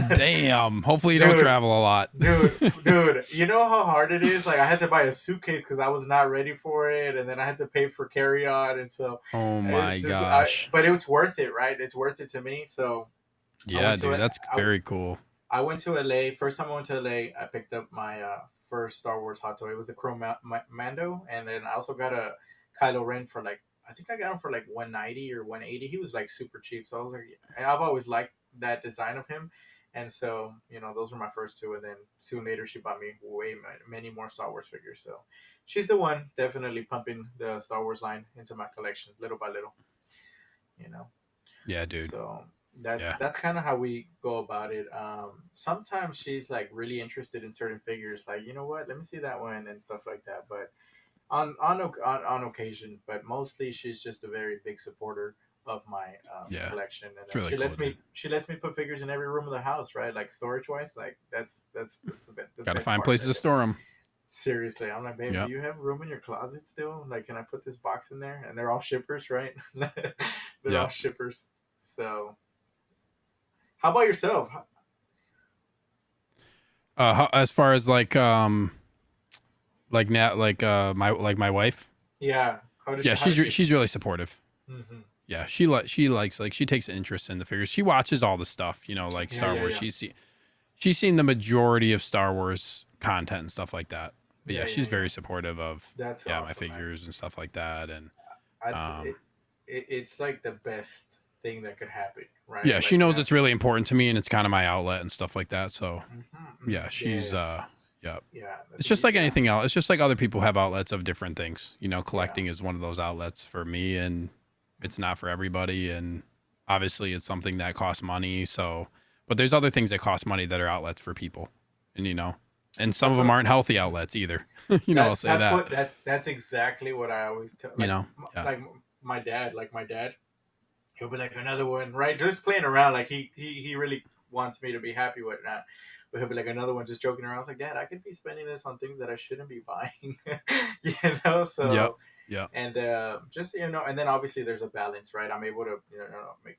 Damn. Hopefully you don't Dude, travel a lot. dude, you know how hard it is. Like I had to buy a suitcase because I was not ready for it, and then I had to pay for carry on, and so Oh my it's just gosh. but it's worth it, right? It's worth it to me. So I Yeah, went to dude, it. that's very cool. I went to LA. First time I went to LA, I picked up my first Star Wars hot toy. It was the Chrome Mando, and then I also got a Kylo Ren for like, I think I got him for like 190 or 180. He was like super cheap, so I was like, and I've always liked that design of him. And so, those were my first two. And then soon later, she bought me many more Star Wars figures. So she's the one definitely pumping the Star Wars line into my collection little by little, you know. Yeah, dude. So that's Yeah. that's kind of how we go about it. Sometimes she's like really interested in certain figures, like, you know what, let me see that one and stuff like that. But on occasion, but mostly she's just a very big supporter of my Yeah. collection, and It's then really cool, dude. she lets me put figures in every room of the house, right? Like storage wise, like that's the Got to best find part places right to there. store them. Seriously, I'm like, babe, do Yep. you have room in your closet still? Like, can I put this box in there? And they're all shippers, right? They're all Yep. shippers. So, how about yourself? As far as my wife. Yeah, Yeah, how does she? she's really supportive. Mm-hmm. Yeah, she likes, like, she takes interest in the figures. She watches all the stuff, like Yeah, Star yeah, Wars. yeah, She's seen the majority of Star Wars content and stuff like that. But yeah, yeah, yeah, she's yeah. very supportive of That's my awesome, man. figures and stuff like that. And I th- um it's like the best thing that could happen, right? yeah, she Like, knows it's really important to me and it's kind of my outlet and stuff like that. So mm-hmm, yeah, she's yes, yeah. yeah, It's just like yeah, anything else. It's just like other people have outlets of different things. yeah, Collecting is one of those outlets for me, and it's not for everybody. And obviously, it's something that costs money. So, but there's other things that cost money that are outlets for people, and and some that's of them what. aren't healthy Mhm. outlets either. I'll say that. That's exactly what I always tell. Yeah, Like my dad, he'll be like another one, right? Just playing around, like he really wants me to be happy with that. But he'll be like another one, just joking around. I was like, Dad, I could be spending this on things that I shouldn't be buying, yep, So, yep. and just and then obviously there's a balance, right? I'm able to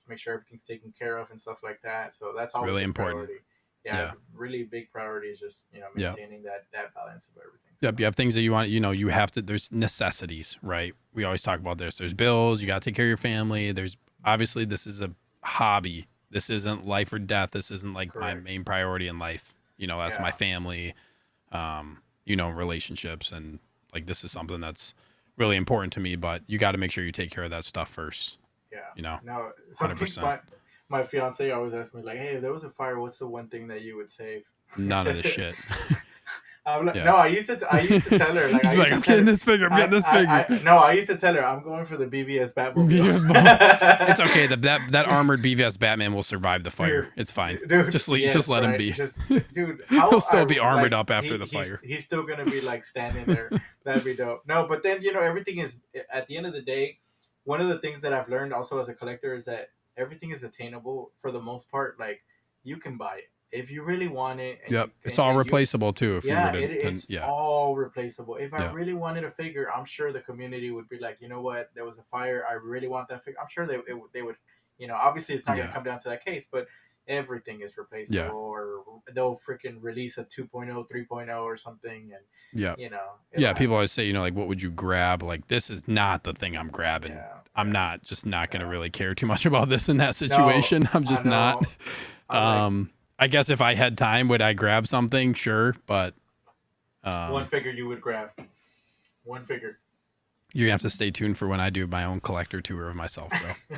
make sure everything's taken care of and stuff like that. So that's It's always really a important. priority. Yeah, Yeah, really big priority is just yeah. maintaining that balance of everything. So Yep, you have things that you want, you have to, there's necessities, right? We always talk about this. There's bills, you got to take care of your family. There's obviously, this is a hobby. This isn't life or death. This isn't like my correct. main priority in life. That's my Yeah, family, relationships. And like, this is something that's really important to me, but you got to make sure you take care of that stuff first, yeah. you know, Now, something 100%. my fiance always asks me like, "Hey, if there was a fire, what's the one thing that you would save?" None of this shit. I'm like, Yeah. no, I used to tell her like I He's used like, to I'm tell getting her this figure. I'm getting this figure. no, I used to tell her I'm going for the BBS It's okay. Batmobile. That armored BVS Batman will survive the fire. Dude, It's fine. dude, Just yes, let him right. be. Just, dude, He'll how still I be armored like up after the fire. he's still gonna be like standing there. That'd be dope. No, but then everything is at the end of the day. One of the things that I've learned also as a collector is that everything is attainable for the most part. Like you can buy it if you really want it, and Yep. It's all and you replaceable too. If we were yeah, to, it's yeah, all replaceable. If I yeah, really wanted a figure, I'm sure the community would be like, you know what, there was a fire. I really want that figure. I'm sure they would, obviously it's not going to yeah, come down to that case, but everything is replaceable, yeah, or they'll freaking release a 2.0, 3.0 or something, and yeah, it'll yeah. People happen. always say, like, what would you grab? Like, this is not the thing I'm grabbing. Yeah, I'm yeah, not going to yeah. really care too much about this in that No, situation. I'm I just not. know. I like I guess if I had time, would I grab something? Sure, but one figure you would grab. One figure. you're gonna have to stay tuned for when I do my own collector tour of myself, bro.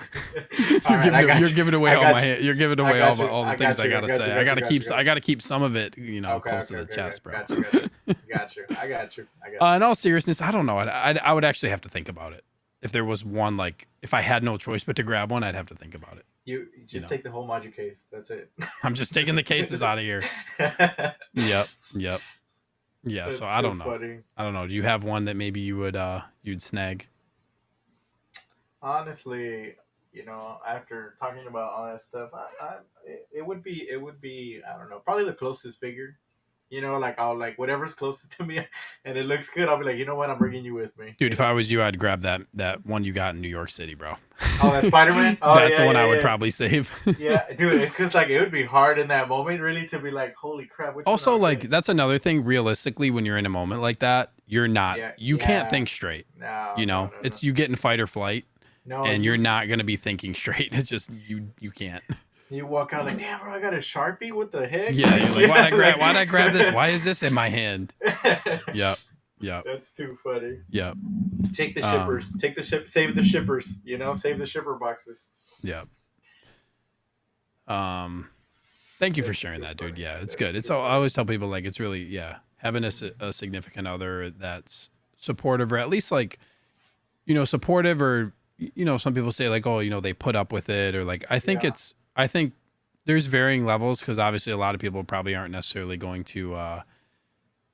All right, I got You're you. giving away I all got my you. you're giving I away got you. all the I things got I you. I gotta got you. say. Got you. Got you. Got I you. gotta keep some of it, Okay, close okay, to the okay, chest, okay. bro. Got you, got you. Got you. I got you. I got you. In all seriousness, I don't know. I would actually have to think about it. If there was one, like, if I had no choice but to grab one, I'd have to think about it. You just take the whole module case. That's it. I'm just taking the cases out of here. Yep. Yep. Yeah. So That's I too don't know. funny. I don't know. Do you have one that maybe you would you'd snag? Honestly, after talking about all that stuff, it would be I don't know, probably the closest figure. Like I'll like whatever's closest to me, and it looks good. I'll be like, you know what, I'm bringing you with me. Dude, if I was you, I'd grab that one you got in New York City, bro. Oh, that Spider-Man. Oh, That's yeah, the one yeah, I would yeah. probably save. Yeah, dude, it's because like it would be hard in that moment, really, to be like, "Holy crap!" Which one Also, am I like, getting? that's another thing. Realistically, when you're in a moment like that, Yeah, you can't yeah. think straight. No, no, no, no. It's you get in fight or flight, No, and you're not gonna be thinking straight. It's just you can't. you walk out like, damn, bro, I got a Sharpie. What the heck? Yeah, you're like, Yeah, why'd I grab this? Why is this in my hand? like- Yep, yep, That's too funny. yep, Take the shippers. Take the ship. Save the shippers. Save the shipper boxes. yep. Um, Thank you for That's sharing too that, dude. funny. Yeah, it's That's good. It's too all, I funny. always tell people like it's really having a significant other that's supportive or at least like supportive or some people say like, oh, they put up with it or like Yeah. I think there's varying levels because obviously a lot of people probably aren't necessarily going to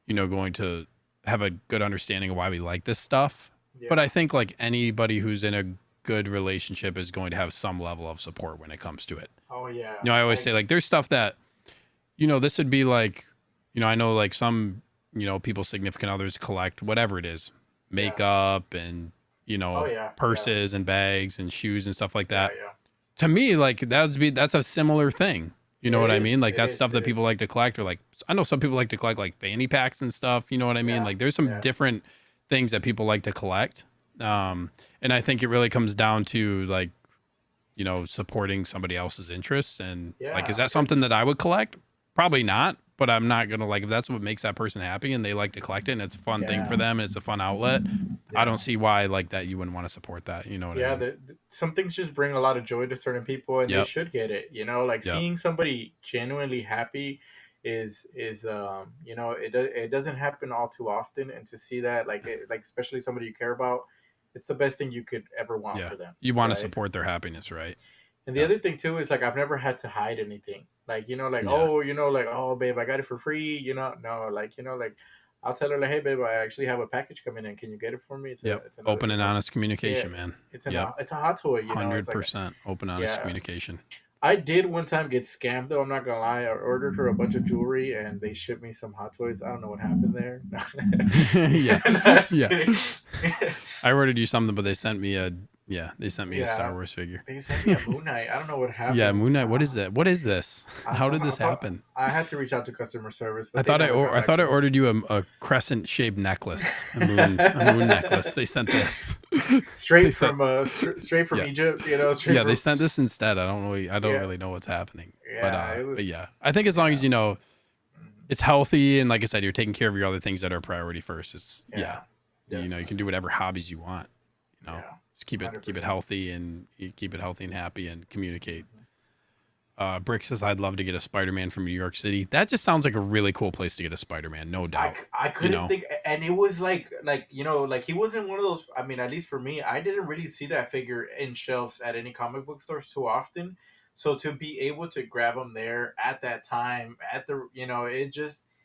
going to have a good understanding of why we like this stuff. But Yeah. I think like anybody who's in a good relationship is going to have some level of support when it comes to it. Oh yeah. I always say Like like there's stuff that this would be like, I know like some, people's significant others collect whatever it is, yeah. makeup and, Oh yeah. Yeah. purses and bags and shoes and stuff like Yeah. that. Yeah. To me, like that's a similar thing. You know It what I mean? is. Like It that's is. stuff It that people is. like to collect or like, I know some people like to collect like fanny packs and stuff. You know what I mean? Yeah. Like there's some Yeah. different things that people like to collect. And I think it really comes down to like, supporting somebody else's interests. And like, is Yeah. that something that I would collect? Probably not, but I'm not going to like, if that's what makes that person happy and they like to collect it and it's a fun thing Yeah. for them and it's a fun outlet, I Yeah. don't see why like that you wouldn't want to support that. You know what I Yeah, mean? some things just bring a lot of joy to certain people, and they Yep. should get it. Like Yep. seeing somebody genuinely happy is it doesn't happen all too often, and to see that like especially somebody you care about, it's the best thing you could ever want Yeah. for them, You want to right? support their happiness, right? And the Yeah. other thing too is like I've never had to hide anything. Like like Yeah. like oh babe, I got it for free. No, like like I'll tell her like, hey babe, I actually have a package coming in. Can you get it for me? Yep. It's another Open and it's honest yeah, communication, man. Yep. it's a hot toy. It's like 100% open, honest yeah. communication. I did one time get scammed though. I'm not gonna lie. I ordered her a bunch of jewelry and they shipped me some hot toys. I don't know what happened there. Yeah. No, just Yeah. kidding. I ordered you something, but they sent me a Star Yeah, Wars figure. they sent me a Moon Knight. I don't know what Yeah, happened. Moon Knight. What is that? What is this? How did this happen? I had to reach out to customer service, I but they thought never got I back thought to I me. ordered you a crescent shaped necklace, a moon necklace. They sent this. They Straight sent from straight from yeah. Egypt. Straight Yeah, from they sent this instead. I don't yeah, really know what's happening. yeah. It But was yeah. I think as long yeah, as mhm, it's healthy and like I said, you're taking care of your other things that are priority first. It's yeah, you can definitely, do whatever hobbies you want. yeah, Just keep it 100%. healthy and you keep it healthy and happy and communicate. Mhm. Brick says I'd love to get a Spider-Man from New York City. That just sounds like a really cool place to get a Spider-Man, no doubt. I You couldn't know? think, and it was like like he wasn't one of those. I mean, at least for me, I didn't really see that figure in shelves at any comic book stores too often. So to be able to grab him there at that time, at the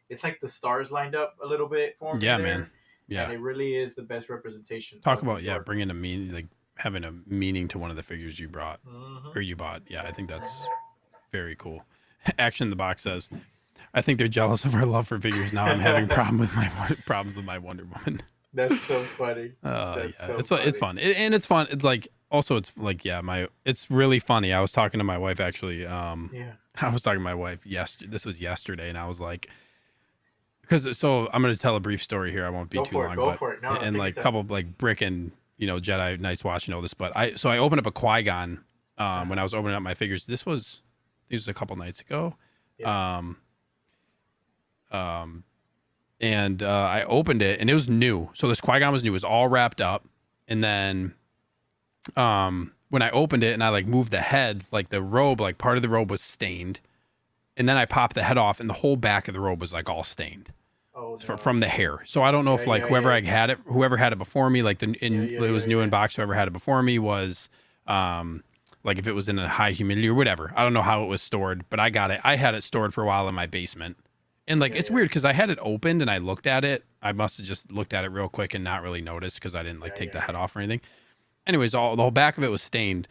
it's like the stars lined up a little bit for me Yeah, man. there, and Yeah. it really is the best representation Talk of New about York. bringing a meaning, like having a meaning to one of the figures you brought Hmm. or you bought. Yeah, I think that's very cool. Action in the box says, I think they're jealous of our love for figures now. I'm having problems with my Wonder Woman. That's so funny. That's Yeah, so it's funny. fun and it's fun. It's like also it's like it's really funny. I was talking to my wife actually. Yeah. I was talking to my wife yesterday. This was yesterday, and I was like, because so I'm gonna tell a brief story here. I won't be Go too for it. long, Go but for it. No, no, and take your like a time. couple of like Brick and Jedi Knights watch and all this. But I opened up a Qui-Gon when I was opening up my figures. This was a couple nights ago. Yeah. Um, and I opened it and it was new. So this Qui-Gon was new. It was all wrapped up. And then when I opened it and I like moved the head, like the robe, like part of the robe was stained. And then I popped the head off and the whole back of the robe was like all stained Oh from no. the hair. So I don't know if Yeah, like yeah, yeah. whoever had it before me, like it was new Yeah. in box, whoever had it before me was like if it was in a high humidity or whatever. I don't know how it was stored, but I got it. I had it stored for a while in my basement. And like Yeah, it's yeah. weird because I had it opened and I looked at it. I must have just looked at it real quick and not really noticed because I didn't like Yeah, take the yeah, head yeah. off or anything. Anyways, the whole back of it was stained.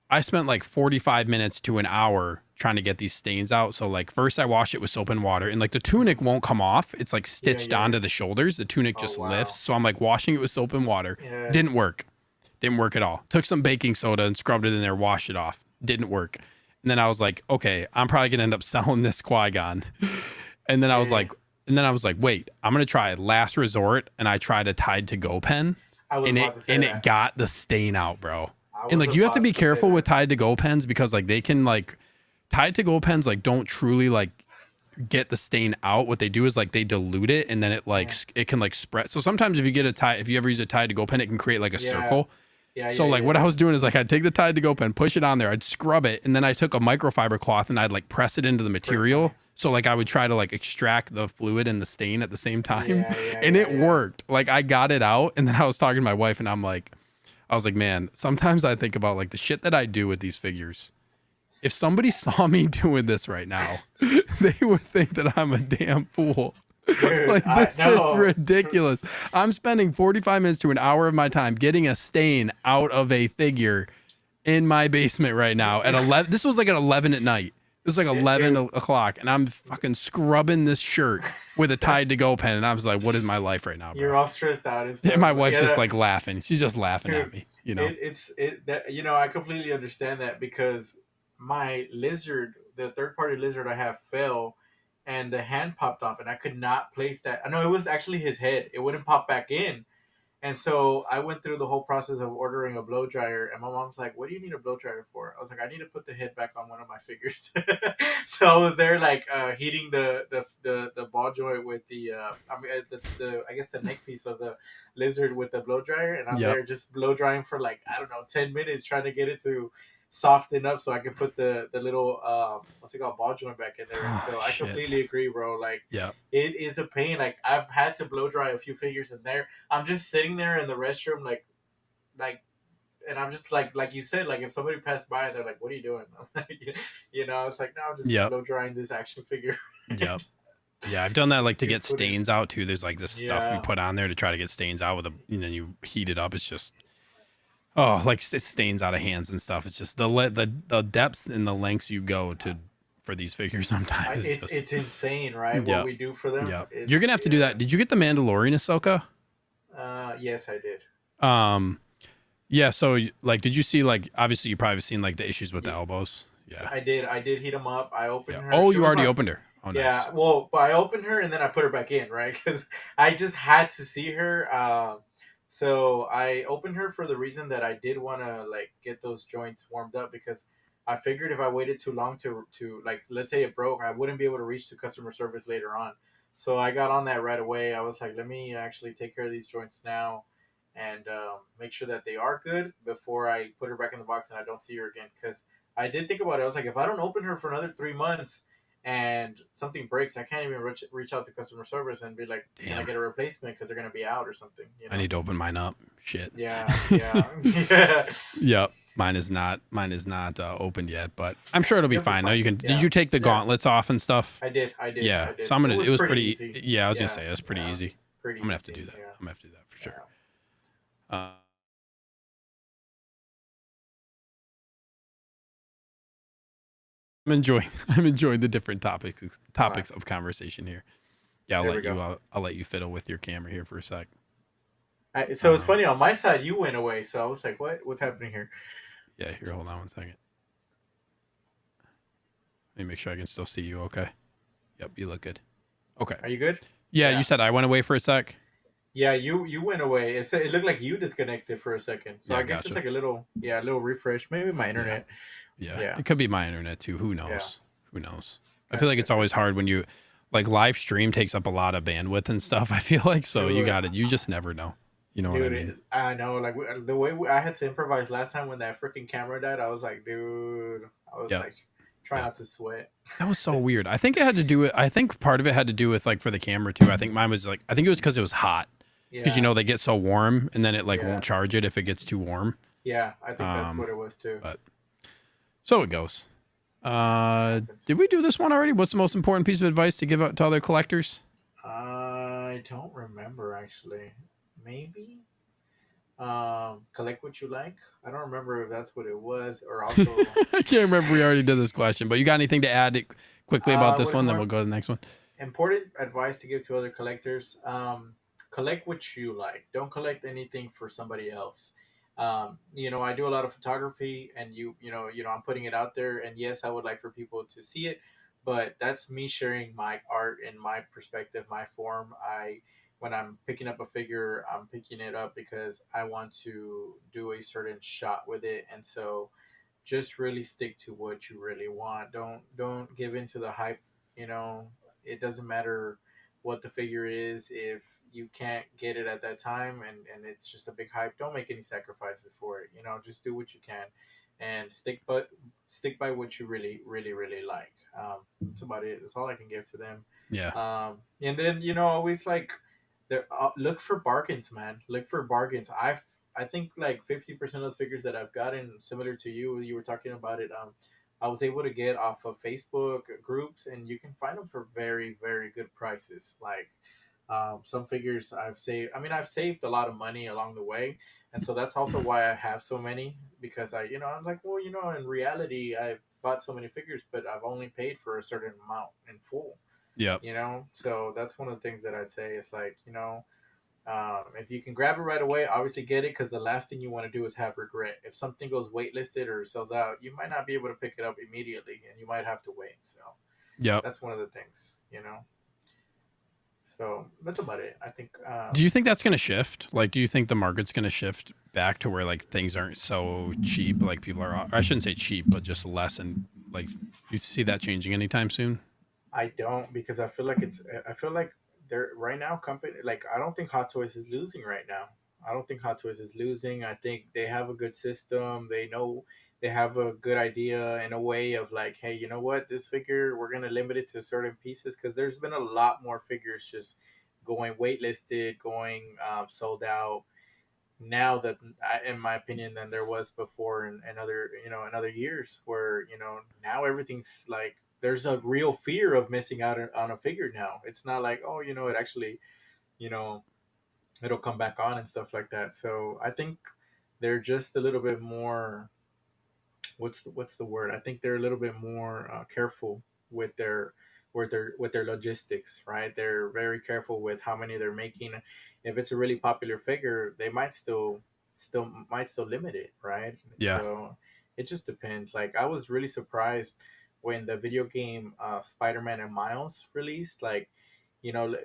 I spent like 45 minutes to an hour trying to get these stains out. So like first I wash it with soap and water and like the tunic won't come off. It's like stitched Yeah, onto yeah. the shoulders. The tunic Oh just wow. lifts. So I'm like washing it with soap and water. Yeah. Didn't work. Didn't work at all. Took some baking soda and scrubbed it in there, washed it off. Didn't work. And then I was like, okay, I'm probably gonna end up selling this Qui-Gon. And then I was Yeah. like, wait, I'm gonna try it last resort. And I tried a Tide to Go pen I was and about to say it that. got the stain out, bro. I And was like you have to about be to say careful that. with Tide to Go pens because like they can like Tide to Go pens like don't truly like get the stain out. What they do is like they dilute it and then it like Yeah. it can like spread. So sometimes if you ever use a Tide to Go pen, it can create like a Yeah. circle. Yeah, So yeah, like what I yeah. was doing is like I'd take the Tide to Go pen, push it on there, I'd scrub it, and then I took a microfiber cloth and I'd like press it into the Press on material. it. So like I would try to like extract the fluid and the stain at the same time, Yeah, yeah, and yeah, it yeah. worked. Like I got it out, and then I was talking to my wife, and I was like, man, sometimes I think about like the shit that I do with these figures. If somebody saw me doing this right now, they would think that I'm a damn fool. Dude, Like I this is no. ridiculous. I'm spending 45 minutes to an hour of my time getting a stain out of a figure in my basement right now at 11. This was like at 11 at night. This was like 11 Dude. o'clock, and I'm fucking scrubbing this shirt with a Tide to Go pen, and I was like, "What is my life right now, You're bro?" all stressed out and And stuff. my But wife's yeah, just like laughing. She's just laughing at dude, me, you know. it's it that I completely understand that because my lizard, the third party lizard I have, fell, and the hand popped off, and I could not place that. I know it was actually his head. It wouldn't pop back in. And so I went through the whole process of ordering a blow dryer, and my mom's like, "What do you need a blow dryer for?" I was like, "I need to put the head back on one of my figures." So I was there like heating the ball joint with the I guess the neck piece of the lizard with the blow dryer, and I'm Yep. there just blow drying for like I don't know 10 minutes trying to get it to soften up so I can put the little what's it called ball joint back in there. And Oh so I shit. completely agree, bro. Like Yep. it is a pain. Like I've had to blow dry a few figures in there. I'm just sitting there in the restroom, like, and I'm just like you said, like if somebody passed by and they're like, "What are you doing?" I'm like, it's like, no, I'm just Yep. blow drying this action figure. Yep. Yeah, I've done that like to To get put it, stains out too. There's like this stuff you yeah. put on there to try to get stains out with a, and then you heat it up. It's just, oh, like it stains out of hands and stuff. It's just the depths and the lengths you go to for these figures sometimes is just, It's insane, right? What yep, we do for them. yep. It's You're gonna have to do yeah. that. Did you get the Mandalorian Ahsoka? Yes, I did. Um, yeah. So like, did you see like obviously you probably seen like the issues with the Yeah, elbows? Yeah, I did. I did heat them up. I yeah. opened her. Oh, She you was already my opened her. Oh, Yeah, nice. well, but I opened her and then I put her back in, right? Because I just had to see her. So I opened her for the reason that I did want to like get those joints warmed up because I figured if I waited too long to like let's say it broke, I wouldn't be able to reach the customer service later on. So I got on that right away. I was like, let me actually take care of these joints now and make sure that they are good before I put her back in the box and I don't see her again. Because I did think about it. I was like, if I don't open her for another 3 months and something breaks, I can't even reach out to customer service and be like, "Can I Damn. get a replacement?" Because they're gonna be out or something, I need to open mine up. Shit. Yeah, yeah, yeah. Yep. Mine is not opened yet, but I'm sure it'll be You'll be fine. No, fine. you can. Did Yeah, you take the yeah. gauntlets off and stuff? I did, I did, Yeah. I did. So I'm It gonna. was It was pretty pretty. easy. Yeah, I was gonna Yeah, say it's pretty yeah, easy. pretty I'm gonna have to easy. do that. Yeah, I'm gonna have to do that for yeah. sure. Uh, I'm enjoying. I'm enjoying the different topics All right, of conversation here. Yeah, I'll there we let you. go. I'll let you fiddle with your camera here for a sec. So it's Um, funny on my side, you went away. So I was like, "What? What's happening here?" yeah. Here, hold on one second. Let me make sure I can still see you. Okay. Yep. You look good. Okay. Are you good? Yeah. You Yeah. said I went away for a sec. Yeah, you went away. It looked like you disconnected for a second. So Yeah. I guess it's Gotcha. like a little refresh. Maybe my Yeah. internet. Yeah, Yeah, it could be my internet too. Who yeah. knows? Who knows? I feel Gotcha, like it's gotcha, always gotcha. hard when you like live stream takes up a lot of bandwidth and stuff. I feel like so you Dude, got it. You just never know. You know what I mean? I know. Like the way I had to improvise last time when that freaking camera died, I was like, I was Yep. like, try Yep. not to sweat. That was so weird. I think it had to do with. I think part of it had to do with like for the camera too. I think mine was like. I think it was because it was hot. Because Yeah, they get so warm and then it like yeah, won't charge it if it gets too warm. yeah. I think that's Um, what it was too. but so it goes. Happens. Did we do this one already? What's the most important piece of advice to give out to other collectors? I don't remember actually. Maybe. Collect what you like. I don't remember if that's what it was or also. I can't remember. We already did this question, but you got anything to add quickly about this What is one? Then more we'll go to the next one. important advice to give to other collectors? Collect what you like. Don't collect anything for somebody else. I do a lot of photography, and I'm putting it out there. And yes, I would like for people to see it, but that's me sharing my art and my perspective, my form. When I'm picking up a figure, I'm picking it up because I want to do a certain shot with it, and so just really stick to what you really want. Don't give in to the hype. You know, it doesn't matter what the figure is. If you can't get it at that time and it's just a big hype, don't make any sacrifices for it. You know, just do what you can and stick by what you really like. That's about it. That's all I can give to them. Yeah. And then always like there, look for bargains, man. Look for bargains. I think like 50% of those figures that I've gotten, similar to you, you were talking about it. I was able to get off of Facebook groups, and you can find them for very good prices. Like some figures I've saved. I mean, I've saved a lot of money along the way, and so that's also why I have so many, because I'm like, well, in reality, I've bought so many figures, but I've only paid for a certain amount in full. Yep. So that's one of the things that I'd say is like, if you can grab it right away, obviously get it, because the last thing you want to do is have regret. If something goes waitlisted or sells out, you might not be able to pick it up immediately, and you might have to wait. So Yep. that's one of the things. So that's about it. I think. Do you think that's going to shift? Like, do you think the market's going to shift back to where like things aren't so cheap? Like people are, I shouldn't say cheap, but just less. And like, do you see that changing anytime soon? I don't, because I feel like they're right now company, like I don't think Hot Toys is losing right now. I don't think Hot Toys is losing. I think they have a good system. They know they have a good idea in a way of like, hey, you know what, this figure we're gonna limit it to certain pieces, because there's been a lot more figures just going waitlisted, going sold out now, that in my opinion, than there was before in other in other years, where now everything's like there's a real fear of missing out on a figure now. It's not like, oh, it actually, you know it'll come back on and stuff like that. So I think they're just a little bit more, what's the word? I think they're a little bit more careful with their logistics, right? They're very careful with how many they're making. If it's a really popular figure, they might still limit it, right? Yeah. So it just depends. Like I was really surprised when the video game Spider-Man and Miles released. Like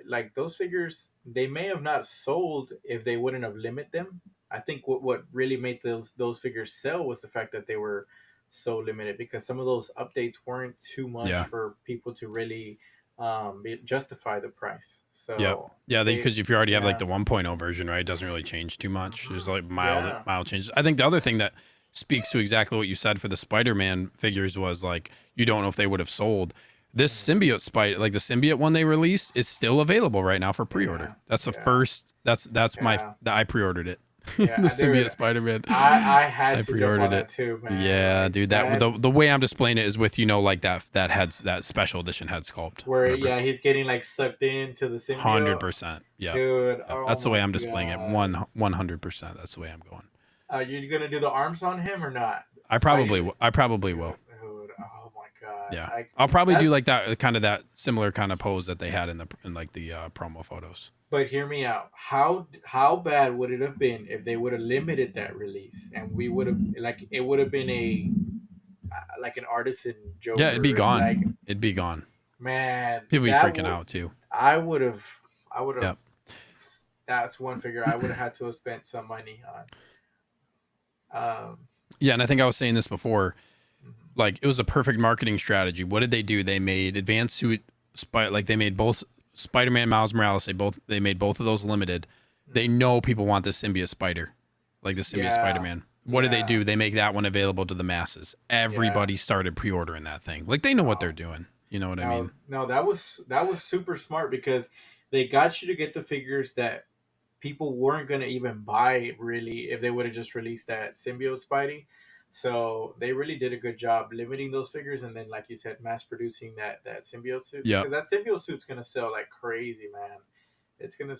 like those figures, they may have not sold if they wouldn't have limited them. I think what really made those figures sell was the fact that they were so limited, because some of those updates weren't too much Yeah. for people to really justify the price. Yep. So Yeah, because if you already have like yeah. the 1.0 version, right, it doesn't really change too much. There's like Yeah. mild changes. I think the other thing that speaks to exactly what you said for the Spider-Man figures was like you don't know if they would have sold. This symbiote spider, like the symbiote one they released, is still available right now for pre-order. Yeah. That's the Yeah. first. That's Yeah. I pre-ordered it. Yeah, The symbiote Spider-Man. I had I to jump on pre-ordered that it. too, man. Yeah, Like dude. That the way I'm displaying it is with like that heads, that special edition head sculpt. where Remember? he's getting like sucked into the symbiote. 100%. Yeah. Dude, Yep. oh That's the way my I'm displaying it. god. 100%. That's the way I'm going. Are you gonna do the arms on him or not? I probably will. Dude, oh my god. Yeah. I'll probably do That's like that kind of that similar kind of pose that they had in like the promo photos. But hear me out. How bad would it have been if they would have limited that release, and we would have, like, it would have been a like an artisan Joker? Yeah, it'd be Like, gone. It'd be gone. man, People be that freaking out too. I would have. I would have. Yep. That's one figure I would have had to have spent some money on. Yeah, and I think I was saying this before. Like it was a perfect marketing strategy. What did they do? They made advanced suit like they made both Spider-Man, Miles Morales. They made both of those limited. They know people want the symbiote spider, like the symbiote Yeah. Spider-Man. What did they Yeah. do? They make that one available to the masses. Everybody started pre-ordering that thing. Like they know what they're doing. You know what I mean? No, that was super smart, because they got you to get the figures that people weren't gonna even buy really if they would have just released that symbiote Spidey. So they really did a good job limiting those figures, and then, like you said, mass producing that symbiote suit. Yep. Because that symbiote suit's gonna sell like crazy, man. It's gonna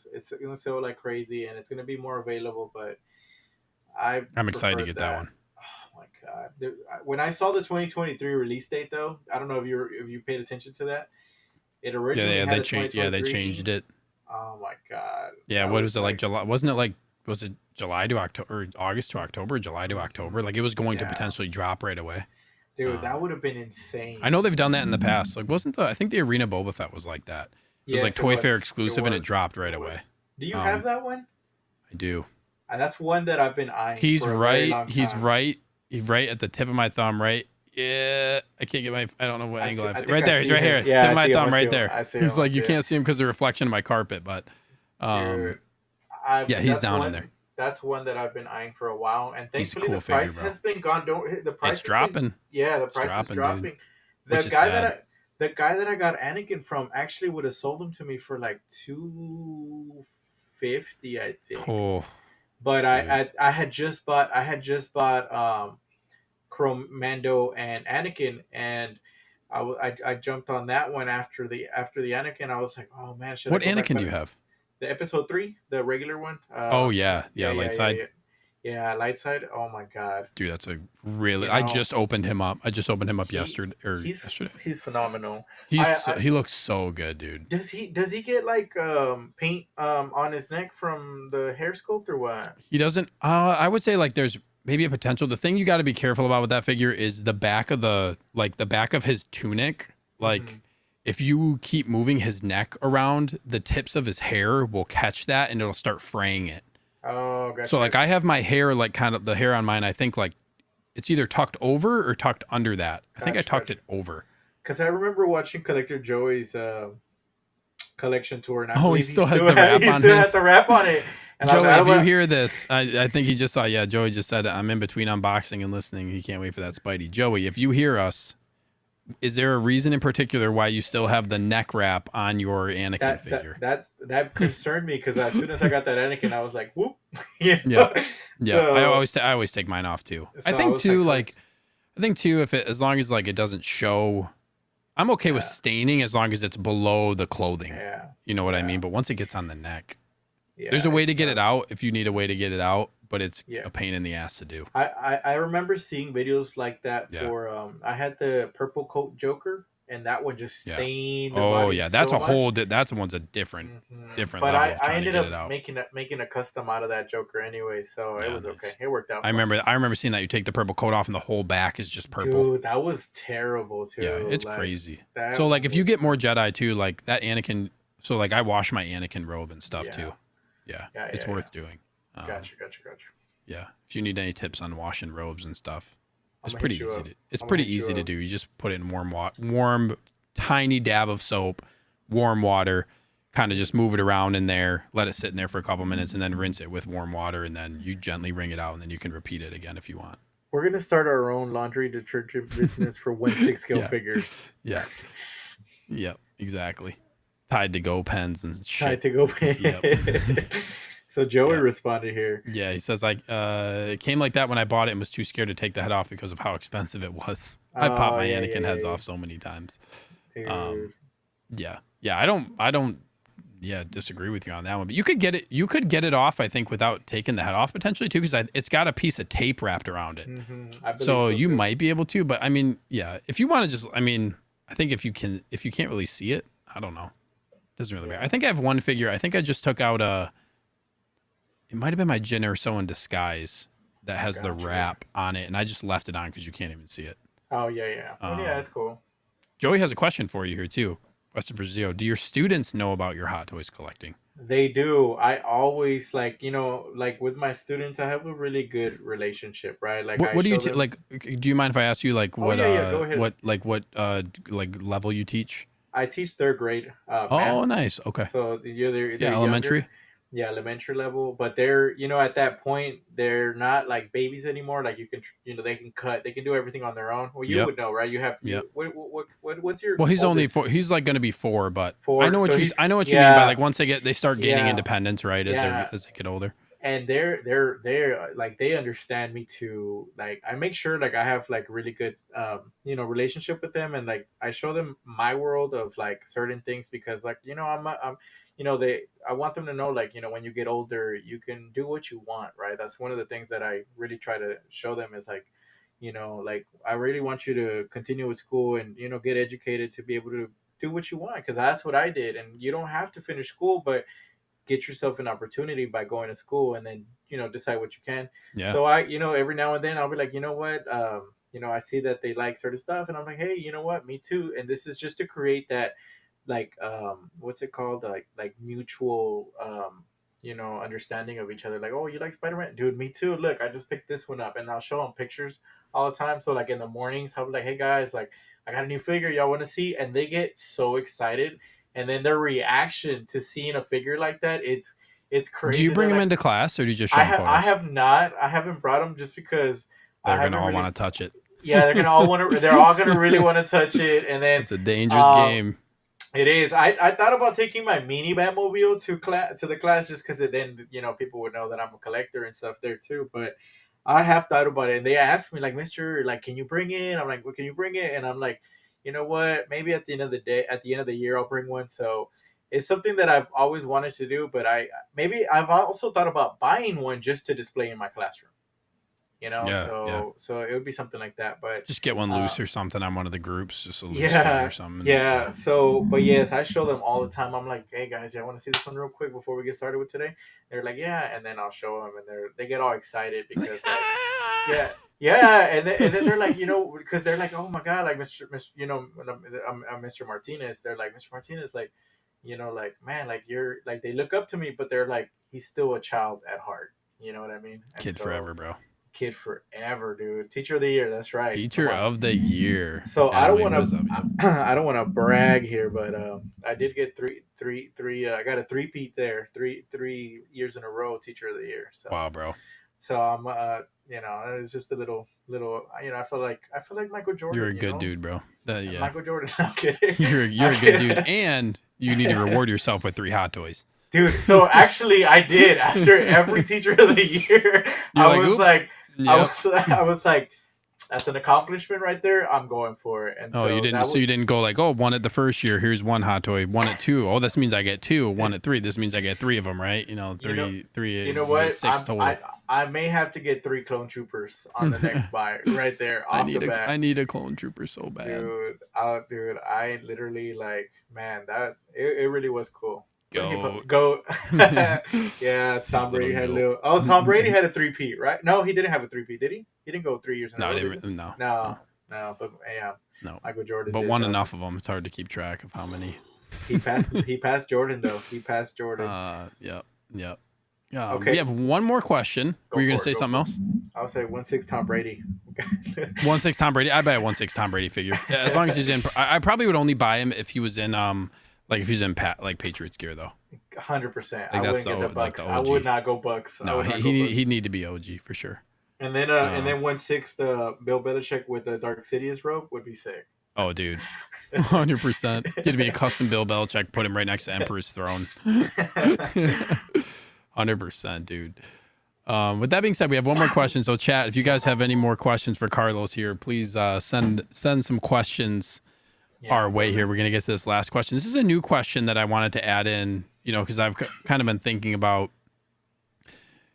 sell like crazy, and it's gonna be more available. But I'm excited to preferred get that one. Oh my god! When I saw the 2023 release date, though, I don't know if you paid attention to that. It originally had They a changed. Yeah, they 2023. changed it. Oh my god! Yeah, That what was it like? like, July? Wasn't it like? Was it July to October, or August to October, July to October? Like it was going to Yeah. potentially drop right away. dude? That would have been insane. I know they've done that in the past. Like wasn't I think the Arena Boba Fett was like that. It was Yes, like Toy Fair was. exclusive, and it Was. dropped right It was. away. Do you Um, have that one? I do. That's one that I've been eyeing. He's for a very right. long He's time. right. He's right at the tip of my thumb. Right. Yeah, I can't get my. I don't know what angle I have I to. think Right I there. He's see right him. here. Yeah, Tip I of my see him. I thumb see right him. there. I see He's him. I like, you see him. can't see him because of the reflection of my carpet, but Dude, yeah, he's down in there. That's one that I've been eyeing for a while, and He's a thankfully the cool figure, price bro. has been gone. Don't the It's price has been dropping. yeah, the It's price is dropping, dude. dropping. The Which is guy that sad. I the guy that I got Anakin from actually would have sold him to me for like 250, I think. Oh, But dude. I had just bought Chrome Mando and Anakin, and I jumped on that one after the Anakin. I was like, oh man, should I What go back? Anakin do But you have? the episode 3, the regular one. Oh yeah, Yeah, yeah, yeah, light yeah, side. yeah. Yeah, light side. Oh my god. Dude, that's a really. You I know, just opened him up. I just opened him up he yesterday or yesterday. he's phenomenal. I He looks so good, dude. does he get like paint on his neck from the hair sculpt or what? He doesn't. I would say like there's maybe a potential. The thing you got to be careful about with that figure is the back of the back of his tunic. Mm-hmm. Like, if you keep moving his neck around, the tips of his hair will catch that and it'll start fraying it. Oh, So gotcha. like I have my hair like kind of the hair on mine. I think like it's either tucked over or tucked under that. I think I tucked Gotcha. it over. Because I remember watching Collector Joey's collection tour, and I Oh, he believe still has the wrap he on still had his. the wrap on it. And I was Joey, like, I if don't you want. hear this, I think he just saw. Yeah, Joey just said I'm in between unboxing and listening. He can't wait for that Spidey. Joey, if you hear us, is there a reason in particular why you still have the neck wrap on your Anakin figure? That concerned me because as soon as I got that Anakin, I was like, whoop, you Yeah, know? yeah. So I always take mine off too. I so I think was like, too, like I think too, if it as long as like it doesn't show, I'm okay with yeah, staining as long as it's below the clothing. yeah, You know what I yeah, mean? But once it gets on the neck, there's yeah, a way to it's get it tough. out if you need a way to get it out, but it's Yeah. a pain in the ass to do. I remember seeing videos like that Yeah. for I had the purple coat Joker, and that one just Yeah. stained the Oh body yeah, that's so a much. whole. That's one's a different, But level of I trying to ended get it up out. making a custom out of that Joker anyway, so it Yeah, was okay. nice. It worked out I for me. remember. I remember seeing that you take the purple coat off and the whole back is just purple. Dude, that was terrible Yeah, too. it's Like crazy. So that like, if you was get more Jedi too, like that Anakin. So like, I wash my Anakin robe and stuff yeah. too. Yeah, Yeah, it's yeah, yeah. worth doing. Gotcha. Yeah, if you need any tips on washing robes and stuff, I'm it's gonna pretty hit you easy up. to. It's I'm gonna pretty hit you easy to up. do. You just put it in warm, tiny dab of soap, warm water, kind of just move it around in there, let it sit in there for a couple minutes, and then rinse it with warm water, and then you gently wring it out, and then you can repeat it again if you want. We're gonna start our own laundry detergent business for 1/6 scale Yeah, figures. yeah, yep, exactly. Tied to go pens and Try shit. to go. Yep. So Joey Yeah. responded here. Yeah, he says like it came like that when I bought it and was too scared to take the head off because of how expensive it was. I popped Oh my yeah, Anakin heads yeah. off so many times. Dude. Yeah. Yeah, I don't yeah, disagree with you on that one. But you could get it off I think without taking the head off potentially too cuz it's got a piece of tape wrapped around it. I believe So so you too. might be able to, but I mean, yeah, if you want to just I mean, I think if you can't really see it, I don't know. Doesn't really matter. I think I have one figure. I think I just took out it might have been my Jin or so in disguise that has the Gotcha. wrap on it, and I just left it on because you can't even see it. Oh yeah. Well, yeah, that's cool. Joey has a question for you here too. Question for Zeo. Do your students know about your Hot Toys collecting? They do. I always like, like with my students, I have a really good relationship, right? Like I What do you show them. like? Do you mind if I ask you like Oh yeah, go ahead. what level you teach? I teach third grade Oh, math, nice. Okay. so they're Yeah, younger. elementary. Yeah, elementary level, but they're at that point they're not like babies anymore. Like you can they can cut, they can do everything on their own. Well, you Yep. would know, right? You have Yep. you what's your Well, he's only oldest? 4. He's like going to be 4, but I Four. know what So I know he's what you mean by yeah, like once they start gaining yeah, independence, right? yeah. As they get older. And they're like they understand me too. Like I make sure like I have like really good relationship with them, and like I show them my world of like certain things because like I'm they I want them to know like when you get older you can do what you want, right? That's one of the things that I really try to show them is like like I really want you to continue with school and get educated to be able to do what you want because that's what I did, and you don't have to finish school, but get yourself an opportunity by going to school and then decide what you can. Yeah. So I every now and then I'll be like, what, I see that they like certain stuff and I'm like, hey, you know what, me too. And this is just to create that like what's it called, like mutual understanding of each other. Like, oh, you like Spider-Man, dude? Me too. Look, I just picked this one up, and I'll show them pictures all the time. So like in the mornings, I'll be like, hey guys, like I got a new figure, y'all want to see? And they get so excited, and then their reaction to seeing a figure like that, it's Do you crazy. bring They're them like, into class or do you just show them I photos? have not, I haven't brought them just because I They're gonna haven't all really. want to touch it. Yeah, they're all gonna really want to touch it, and then It's a dangerous um game. it is. I thought about taking my mini Batmobile to the class just because then people would know that I'm a collector and stuff there too. But I have thought about it, and they asked me like, Mister, like, can you bring it? I'm like, well, can you bring it? And I'm like, you know what? Maybe at the end of the day, at the end of the year, I'll bring one. So it's something that I've always wanted to do, but I've also thought about buying one just to display in my classroom. Yeah, yeah. So it would be something like that. But Just get one uh, loose or something on one of the groups, just a loose figure or yeah, something. Yeah. yeah. So, but yes, I show them all the time. I'm like, hey guys, yeah, I want to see this one real quick before we get started with today. They're like, yeah, and then I'll show them, and they get all excited Like, because like, ah! yeah, yeah, and then they're like, because they're like, oh my god, like Mr. When I'm Mr. Martinez, they're like, Mr. Martinez, like, like man, like you're like they look up to me, but they're like, he's still a child at heart. You know what I mean? And Kid so, forever, bro. kid forever, dude. Teacher of the year. That's right. Come Teacher on. of the year. So I Adam, don't wait, want what is up? Yep. to I don't want to brag here, but I did get three. I got a three-peat there, three years in a row, teacher of the year. Wow, bro. So I'm it was just a little I feel like Michael You're Jordan, a good dude, bro. and Yeah. Michael Jordan. I'm kidding. You're I'm a good dude. kidding. And you need to reward yourself with 3 hot toys. Dude. So actually, I did after every teacher of the year. You're like, oop. I Yep. was I was like, that's an accomplishment right there. I'm going for it. And Oh, you so didn't. that So was you didn't go like, oh, one at the first year. Here's one hot toy. One at 2. Oh, this means I get 2. One at 3. This means I get 3 of them, right? you know Three. you know what? 6 total. I may have to get 3 clone troopers on the next buy right there off the bat. I need a clone trooper so bad. Dude, I literally like, man, that it really was cool. Go. Go. Yeah, See the Tom Brady had a goat. little. Oh, Tom Brady had a 3-peat, right? No, he didn't have a 3-peat, did he? He didn't go 3 years in a No, I row, did he? didn't. No. No, no, but yeah, No. Michael Jordan But did one though. enough of them. It's hard to keep track of how many. He passed Jordan though. He passed Jordan. Yep. Yep. Okay, We have one more question. Were you going to say something else? I'll say 1-6 Tom Brady. 1/6 Tom Brady. I buy a 1/6 Tom Brady figure. Yeah, as long as he's in. I probably would only buy him if he was in like if he's in like Patriots gear though. 100%. Like I that's wouldn't get the like Bucks. the I OG. would not go Bucks. No, he'd need to be OG for sure. And then 1/6 Bill Belichick with the Dark Sidious robe would be sick. Oh, dude, 100%. Get to be a custom Bill Belichick. Put him right next to Emperor's throne. 100%, dude. With that being said, we have one more question. So, chat, if you guys have any more questions for Carlos here, please send some questions our way here. We're gonna get to this last question. This is a new question that I wanted to add in. Because I've kind of been thinking about.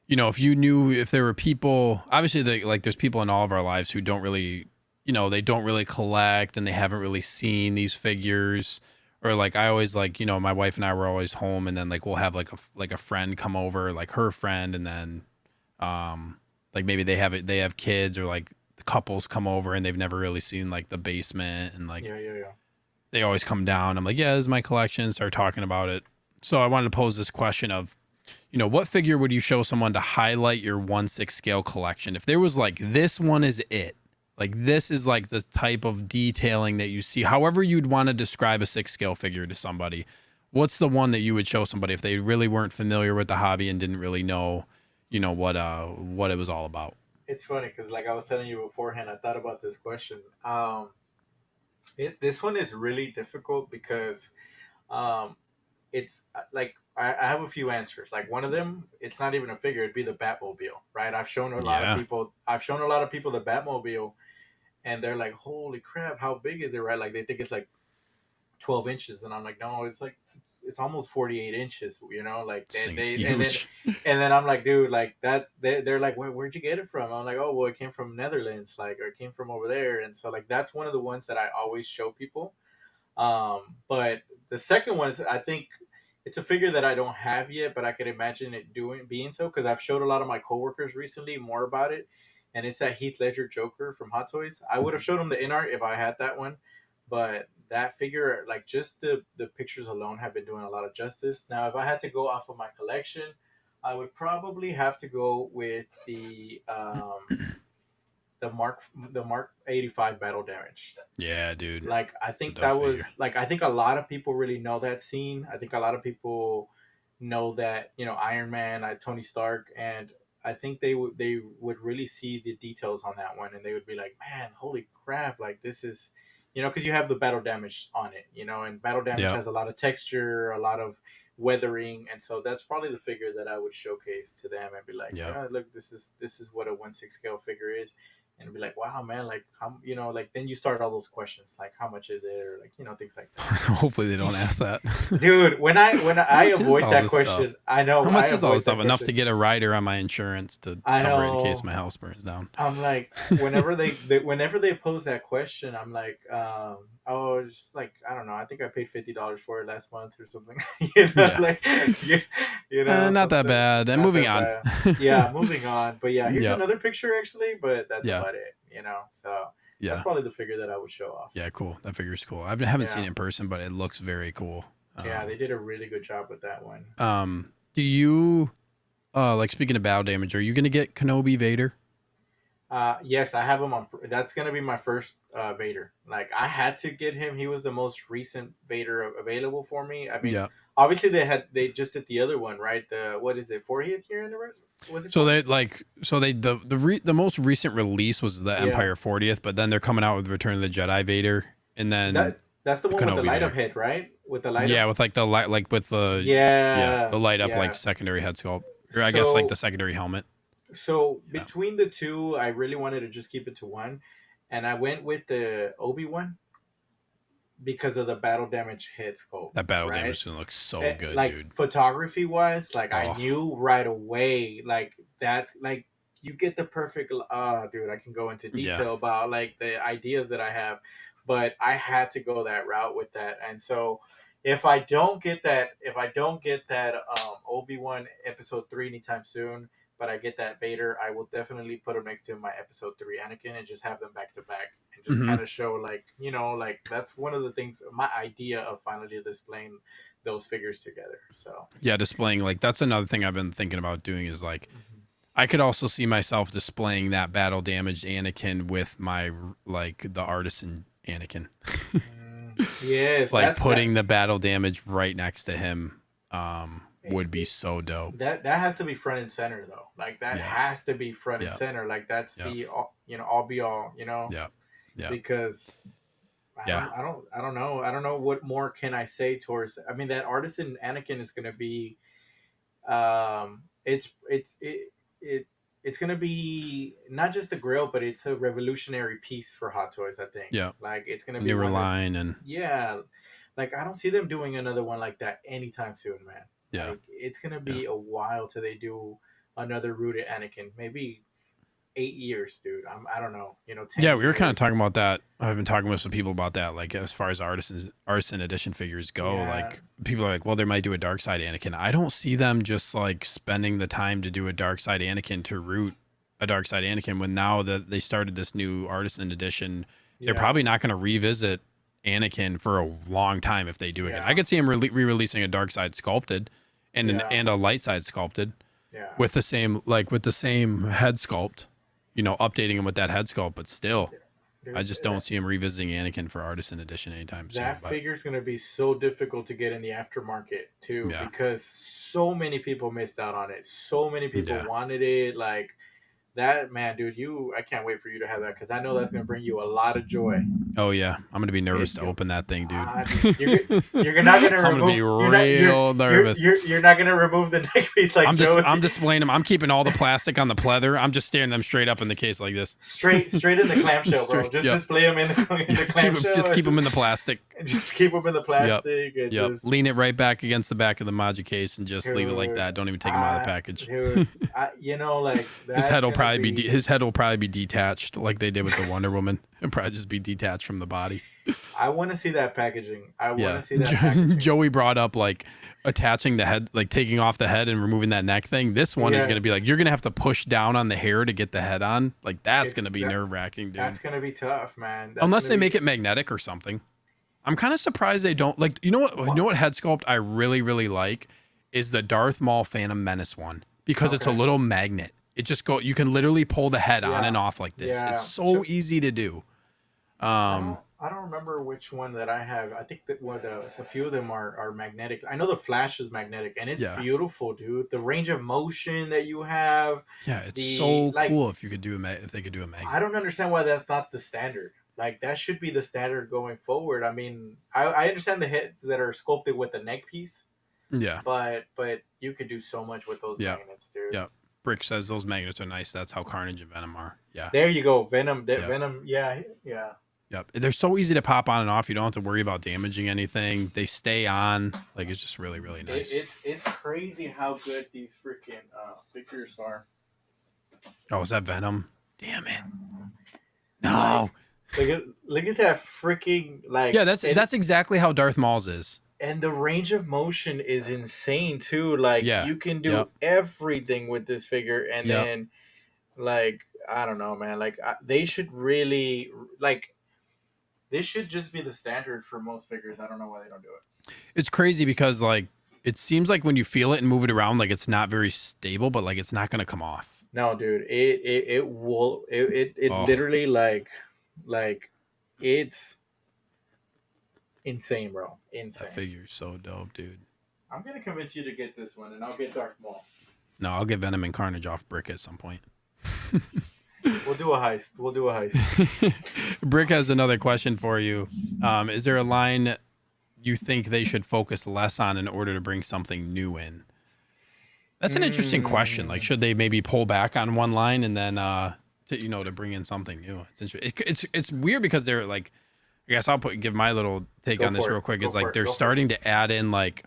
If you knew if there were people, obviously, there's people in all of our lives who don't really, they don't really collect and they haven't really seen these figures. Or like I always my wife and I were always home, and then like we'll have like a friend come over, like her friend, and then like maybe they have kids, or like the couples come over and they've never really seen like the basement, and like Yeah. they always come down. I'm like, yeah, this is my collection. Start talking about it. So I wanted to pose this question of, what figure would you show someone to highlight your 1/6 scale collection? If there was like, this one is it, like this is like the type of detailing that you see, however you'd want to describe a 6 scale figure to somebody, what's the one that you would show somebody if they really weren't familiar with the hobby and didn't really know, what it was all about? It's funny because, like I was telling you beforehand, I thought about this question. This one is really difficult because it's like I have a few answers. Like one of them, it's not even a figure; it'd be the Batmobile, right? I've shown a lot of people. I've shown a lot of people the Batmobile, and they're like, "Holy crap! How big is it?" Right? Like they think it's like 12 inches, and I'm like, no, it's like it's almost 48 inches. Like Huge. and then I'm like, dude, like that. They're like, where'd you get it from? I'm like, oh, well, it came from Netherlands, like, or it came from over there. And so like that's one of the ones that I always show people. But the second one is, I think it's a figure that I don't have yet, but I could imagine it being so, because I've showed a lot of my coworkers recently more about it, and it's that Heath Ledger Joker from Hot Toys. I would have showed them the in art if I had that one, but that figure, like just the pictures alone, have been doing a lot of justice. Now, if I had to go off of my collection, I would probably have to go with the Mark 85 battle damage. Yeah, dude. Like I It's a think dope that figure. was like I think a lot of people really know that scene. I think a lot of people know that Iron Man, Tony Stark, and I think they would really see the details on that one, and they would be like, man, holy crap! Like this is, because you have the battle damage on it, and battle damage Yeah. has a lot of texture, a lot of weathering, and so that's probably the figure that I would showcase to them and be like, Yeah. look, this is what a 1/6 scale figure is, and be like, wow, man, like how like then you start all those questions like how much is it, or like things like that. Hopefully they don't ask that. Dude, I How much is avoid all that this stuff? question. I How know I much is all this avoid stuff? that Enough to question. get a rider on my insurance to I cover it in case know. my house burns down. I'm like, whenever they pose that question, I'm like, oh, just like I don't know. I think I paid $50 for it last month or something. Yeah. Like you, Not that something bad. And not moving that on. bad. Yeah, moving on. But yeah, here's Yeah. another picture actually, but that's Yeah. about it. So that's Yeah. probably the figure that I would show off. Yeah, cool. That figure's cool. I haven't seen Yeah, it in person, but it looks very cool. yeah, they did a really good job with that one. Do you like speaking of battle damage, are you gonna get Kenobi Vader? Yes, I have him on. That's gonna be my first Vader. Like I had to get him. He was the most recent Vader available for me. I mean, Yeah. obviously they just did the other one, right? The what is it, 40th year anniversary? Was it? So 40th? the most recent release was the Yeah, Empire 40th, but then they're coming out with Return of the Jedi Vader, and then that's the one with the Kenobi light up Vader. head, right? With the light Yeah, up. with like the light, like with the Yeah, the light up like yeah. secondary head sculpt, or I guess like the So secondary helmet. Yeah. between the two, I really wanted to just keep it to one, and I went with the Obi-Wan because of the battle damage head sculpt, That battle right? damage is gonna look so good, Like dude. photography wise, like I Oh, knew right away, like that's like you get the perfect. Dude, I can go into yeah. detail about like the ideas that I have, but I had to go that route with that, and so if I don't get that Obi-Wan episode 3 anytime soon, but I get that Vader, I will definitely put him next to my episode 3 Anakin and just have them back to back and just Hmm. kind of show like like that's one of the things, my idea of finally displaying those figures together. So Yeah, displaying like that's another thing I've been thinking about doing is like mhm. I could also see myself displaying that battle damaged Anakin with my like the artisan Anakin. Yes, Like that's putting the battle damage right next to him would be it, so dope. that has to be front and center though. Like that Yeah. has to be front and Yeah. center. Like that's Yeah. the all be all. Yeah. Yeah. Because I Yeah. don't, I don't, I don't know. I don't know what more can I say towards. I mean, that artisan Anakin is going to be, it's going to be not just a grill, but it's a revolutionary piece for Hot Toys. I think. Yeah. Like it's going to be Newer one that's, line and yeah, like I don't see them doing another one like that anytime soon, man. yeah. Like it's going to Yeah. be a while till they do another rooted Anakin. Maybe 8 years, dude. I don't know. 10 Yeah, we were kind of years. talking about that. I've been talking with some people about that. Like as far as artisan edition figures go, Yeah. like people are like, well, they might do a dark side Anakin. I don't see them just like spending the time to do a dark side Anakin to root a dark side Anakin when now that they started this new artisan edition, they're Yeah. probably not going to revisit Anakin for a long time if they do again. Yeah. I could see him re-releasing a dark side sculpted and Yeah. and a light side sculpted Yeah. with the same head sculpt, updating him with that head sculpt, but still I just don't see him revisiting Anakin for Artisan Edition anytime soon. That But figure's going to be so difficult to get in the aftermarket too, Yeah. because so many people missed out on it. So many people Yeah. wanted it. Like that, man, dude. I can't wait for you to have that because I know that's going to bring you a lot of joy. oh yeah, I'm gonna be nervous It's to gonna- open that thing, dude. You're not going to I'm remove. gonna be real nervous. You're not going to remove the neck piece like I'm Joey. displaying them. I'm keeping all the plastic on the pleather. I'm just staring them straight up in the case like this. straight in the clamshell, bro. Straight- Just yep. display them in the clamshell. Just keep them in the plastic. and just keep them in the plastic. And Yep. just, Lean it right back against the back of the Maji case and just leave it like Dude, that. Don't even take them out of the package. Dude, like His that's head will gonna probably be his head will probably be detached like they did with the Wonder Woman. It'll probably just be detached from the body. I want to see that packaging. I want Yeah. to see that packaging. Joey brought up like attaching the head, like taking off the head and removing that neck thing. This one is Yeah. going to be like, you're going to have to push down on the hair to get the head on. Like that's It's- going to be that- nerve wracking, dude. That's gonna be tough, man. That's Unless gonna they be- make it magnetic or something. I'm kind of surprised they don't like, you know what head sculpt I really, really like is the Darth Maul Phantom Menace one because it's a Okay. little magnet. It just you can literally pull the head on Yeah. and off like this. Yeah. It's so easy to do. I don't remember which one that I have. I think that a few of them are magnetic. I know the Flash is magnetic, and it's Yeah. beautiful, dude. The range of motion that you have. Yeah, it's The so cool if you could do if they could do a magnet. I don't understand why that's not the standard. Like that should be the standard going forward. I mean, I understand the heads that are sculpted with the neck piece, Yeah. but you could do so much with those Yeah. magnets, dude. Yeah. Brick says those magnets are nice. That's how Carnage and Venom are. Yeah. There you go, Venom. Yep. Venom. Yeah, yeah. Yep. They're so easy to pop on and off. You don't have to worry about damaging anything. They stay on. Like it's just really, really nice. It's crazy how good these freaking figures are. Oh, is that Venom? Damn it. No. Look at that freaking like. Yeah, that's exactly how Darth Maul's is. And the range of motion is insane too. Like you can do everything with this figure, and then like I don't know, man. Like they should really like. This should just be the standard for most figures. I don't know why they don't do it. It's crazy because like it seems like when you feel it and move it around, like it's not very stable, but like it's not gonna come off. No, dude, it will literally like it's insane, bro. Insane. That figure's so dope, dude. I'm gonna convince you to get this one, and I'll get Darth Maul. No, I'll get Venom and Carnage off Brick at some point. We'll do a heist. Brick has another question for you. Is there a line you think they should focus less on in order to bring something new in? That's an interesting question. Like, should they maybe pull back on one line and then, to bring in something new? It's interesting. It's weird because they're like, I guess I'll give my little take on this real quick. Is like they're starting to add in like,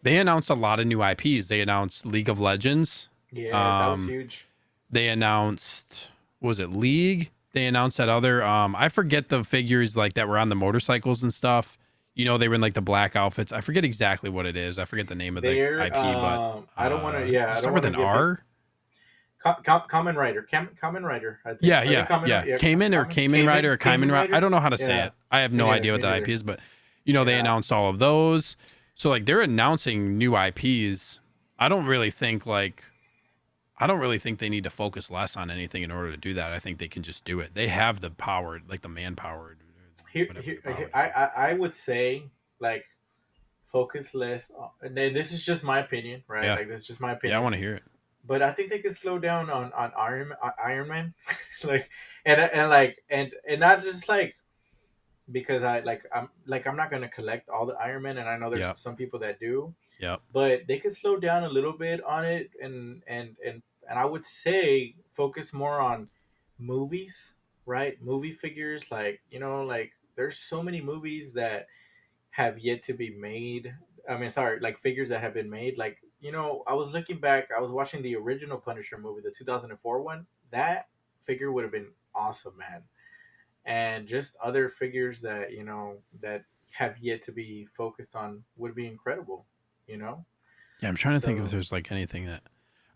they announced a lot of new IPs. They announced League of Legends. Yeah, that was huge. They announced. Was it League? They announced that other I forget the figures like that were on the motorcycles and stuff. They were in like the black outfits. I forget exactly what it is. I forget the name of the IP, but I don't want to. Yeah, start with an R. Kamen Rider. Kamen Rider. I think. Yeah. Kamen Rider or Kamen Rider. I don't know how to say it. I have no idea what that IP is, but they announced all of those. So like they're announcing new IPs. I don't really think they need to focus less on anything in order to do that. I think they can just do it. They have the power, like the manpower. I would say like focus less. And this is just my opinion, right? Yeah. Like this is just my opinion. Yeah, I want to hear it. But I think they could slow down on Iron Man, like and not just like because I'm not gonna collect all the Iron Man, and I know there's some people that do. Yeah. But they could slow down a little bit on it, and I would say focus more on movies, right? Movie figures, like there's so many movies that have yet to be made. I mean, sorry, like figures that have been made. Like I was looking back. I was watching the original Punisher movie, the 2004 one. That figure would have been awesome, man. And just other figures that that have yet to be focused on would be incredible. Yeah, I'm trying to think if there's like anything that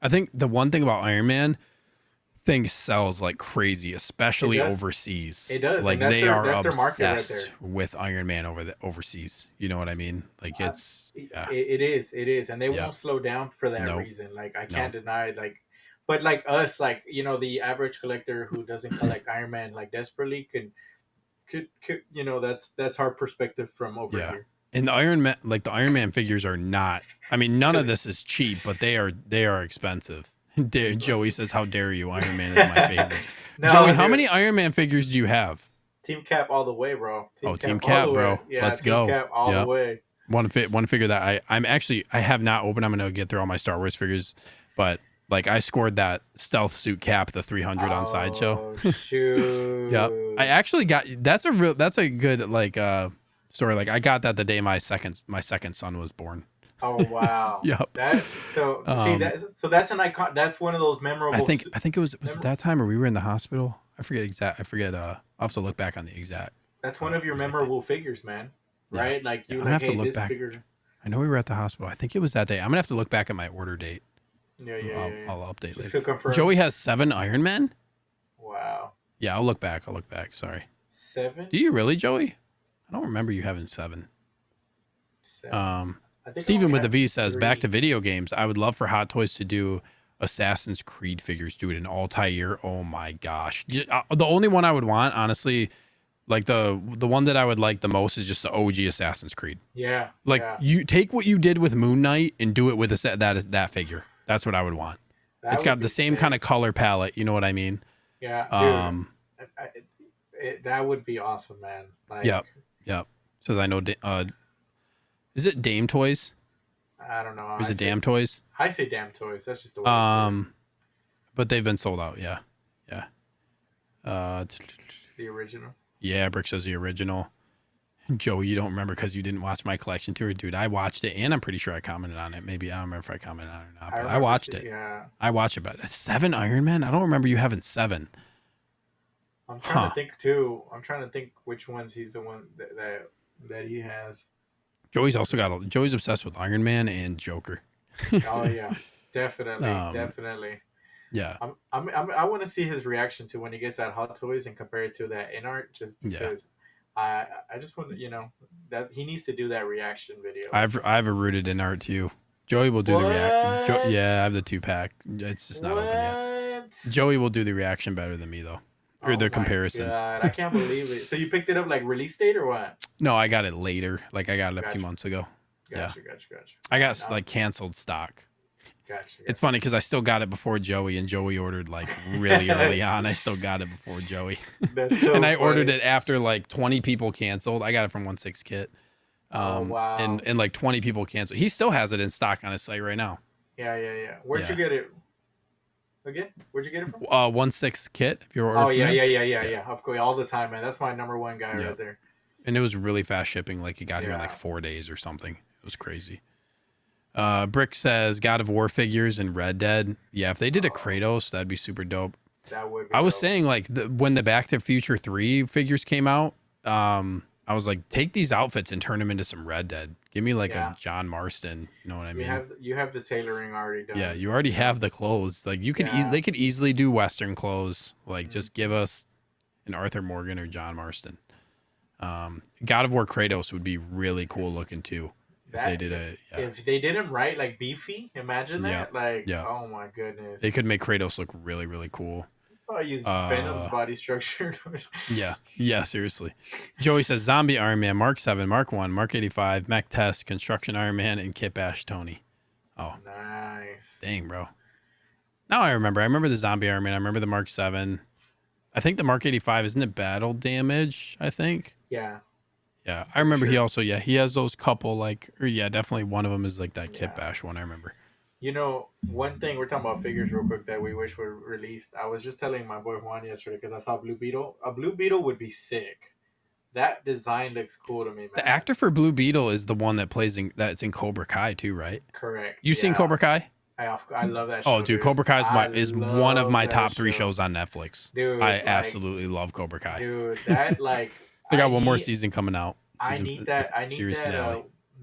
I think the one thing about Iron Man thing sells like crazy, especially overseas. It does. Like they are obsessed with Iron Man overseas. You know what I mean? Like it's it is, and they won't slow down for that reason. Like I can't deny like. But like us, like the average collector who doesn't collect Iron Man like desperately could that's our perspective from over here. And the Iron Man figures are not. I mean, none of this is cheap, but they are expensive. Joey says, "How dare you? Iron Man is my favorite." No, Joey, how many Iron Man figures do you have? Team Cap all the way, bro. Team Cap, bro. Yeah, let's go. Team Cap all the way. One figure that I have not opened. I'm gonna get through all my Star Wars figures, but. Like I scored that stealth suit Cap, the 300 on Sideshow. Shoot. Yep. I actually got that's a good like story. Like I got that the day my second son was born. Oh wow. Yep. That's an icon. That's one of those memorable. I think it was it that time or we were in the hospital. I forget. I'll have to look back on the exact. That's one of your memorable figures, man. Right? Yeah. Like you have to look back. Figure... I know we were at the hospital. I think it was that day. I'm gonna have to look back at my order date. Yeah. I'll update later. Confirm. Joey has 7 Iron Men. Wow. Yeah, I'll look back. Sorry. 7? Do you really, Joey? I don't remember you having 7. 7. Steven with the V says, 3. back to video games. I would love for Hot Toys to do Assassin's Creed figures, dude, in Altair. Oh my gosh. The only one I would want, honestly, like the one that I would like the most is just the OG Assassin's Creed. Yeah, Like yeah. you take what you did with Moon Knight and do it with that figure. That's what I would want. That It's would got be the same kind sick. of color palette. You know what I mean? Yeah, dude. Um, That would be awesome, man. Like, yep, yep. Says I know. Is it Dame Toys? I don't know. Or is it Damn Toys? I say damn toys. That's just the way I say it. But they've been sold out. Yeah, yeah. Uh, The original. yeah. Brick says the original. Joey, you don't remember because you didn't watch my collection tour, dude. I watched it, and I'm pretty sure I commented on it. Maybe I don't remember if I commented on it or not, but I watched it. Yeah. I watched it, but 7 Iron Man. I don't remember you having 7. I'm trying to think too. I'm trying to think which ones he's the one that he has. Joey's also got. Joey's obsessed with Iron Man and Joker. Oh yeah, definitely, definitely. Yeah. I want to see his reaction to when he gets that Hot Toys and compare it to that in art, just because. I just want to, that he needs to do that reaction video. I have a rooted in art too. Joey will do the reaction. Yeah, I have the 2-pack. It's just not open yet. Joey will do the reaction better than me though, or the comparison. God, I can't believe it. So you picked it up like release date or what? No, I got it later. Like I got it a few months ago. Gotcha. I got like canceled stock. Gotcha. It's funny because I still got it before Joey, and Joey ordered like really early on. I still got it before Joey. That's so and I funny. ordered it after like 20 people canceled. I got it from 1/6 Kit. Wow. And like 20 people canceled. He still has it in stock on his site right now. Yeah. Where'd you get it? Again? Where'd you get it from? 1/6 Kit. If you're ordering. Yeah. Of course, all the time, man. That's my number one guy right there. And it was really fast shipping. Like it got here in like 4 days or something. It was crazy. Brick says God of War figures and Red Dead. Yeah, if they did a Kratos, that'd be super dope. That would be I was dope. saying like when the Back to the Future 3 figures came out, I was like, take these outfits and turn them into some Red Dead. Give me like a John Marston. You know what I mean? You have the tailoring already done. Yeah, you already have the clothes. Like you could they could easily do Western clothes. Like just give us an Arthur Morgan or John Marston. God of War Kratos would be really cool looking too. If they did him right, like beefy, imagine that. Oh my goodness. They could make Kratos look really, really cool. Probably use Venom's body structure. Yeah, seriously. Joey says Zombie Iron Man, Mark 7, Mark 1, Mark 85, Mech Test, Construction Iron Man, and Kit Bash Tony. Oh. Nice. Dang, bro. Now I remember. I remember the Zombie Iron Man. I remember the Mark 7. I think the Mark 85, isn't it battle damage, I think? Yeah. Yeah, I remember he also, he has those couple definitely one of them is like that Kit Bash one, I remember. One thing, we're talking about figures real quick that we wish were released. I was just telling my boy Juan yesterday because I saw Blue Beetle. A Blue Beetle would be sick. That design looks cool to me, man. The actor for Blue Beetle is the one that that's in Cobra Kai too, right? Correct. You seen Cobra Kai? I love that show. Oh, dude, Cobra Kai is one of my top 3 shows on Netflix. Dude, I absolutely love Cobra Kai. Dude, that they got one more season coming out. I need that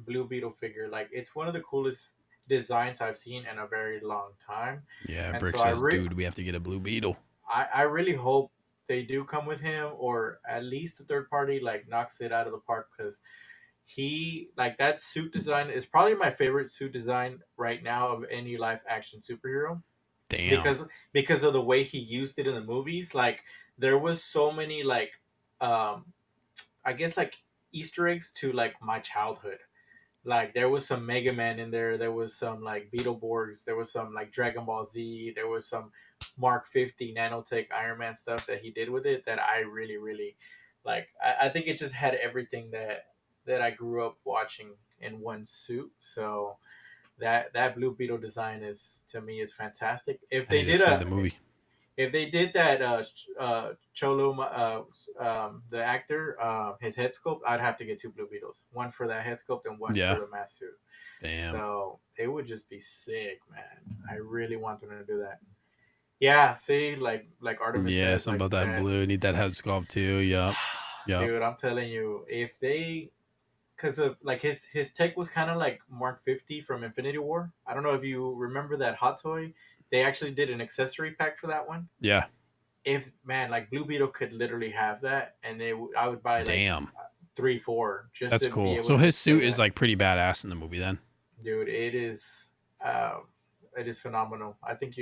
Blue Beetle figure. Like, it's one of the coolest designs I've seen in a very long time. Yeah, Brick says, dude, we have to get a Blue Beetle. I really hope they do come with him, or at least the third party like knocks it out of the park, because that suit design is probably my favorite suit design right now of any live action superhero. Damn. Because of the way he used it in the movies. Like, there was so many I guess like Easter eggs to like my childhood. Like, there was some Mega Man in there. There was some like Beetleborgs. There was some like Dragon Ball Z. There was some Mark 50 Nanotech Iron Man stuff that he did with it that I really, really like. I think it just had everything that I grew up watching in one suit. So that Blue Beetle design to me is fantastic. If they did the movie. If they did that, Cholo, the actor, his head sculpt, I'd have to get 2 Blue Beetles. One for that head sculpt and one for the mask suit. Damn. So it would just be sick, man. I really want them to do that. Yeah, see, like Artemis says, something about that blue. Need that head sculpt too. Yep. Dude, I'm telling you, if they, because of like his tech was kind of like Mark 50 from Infinity War. I don't know if you remember that hot toy. They actually did an accessory pack for that one. Yeah. If like Blue Beetle could literally have that, and I would buy like 3-4 just. That's cool. So his suit is like pretty badass in the movie then. Dude, it is. it is phenomenal. I think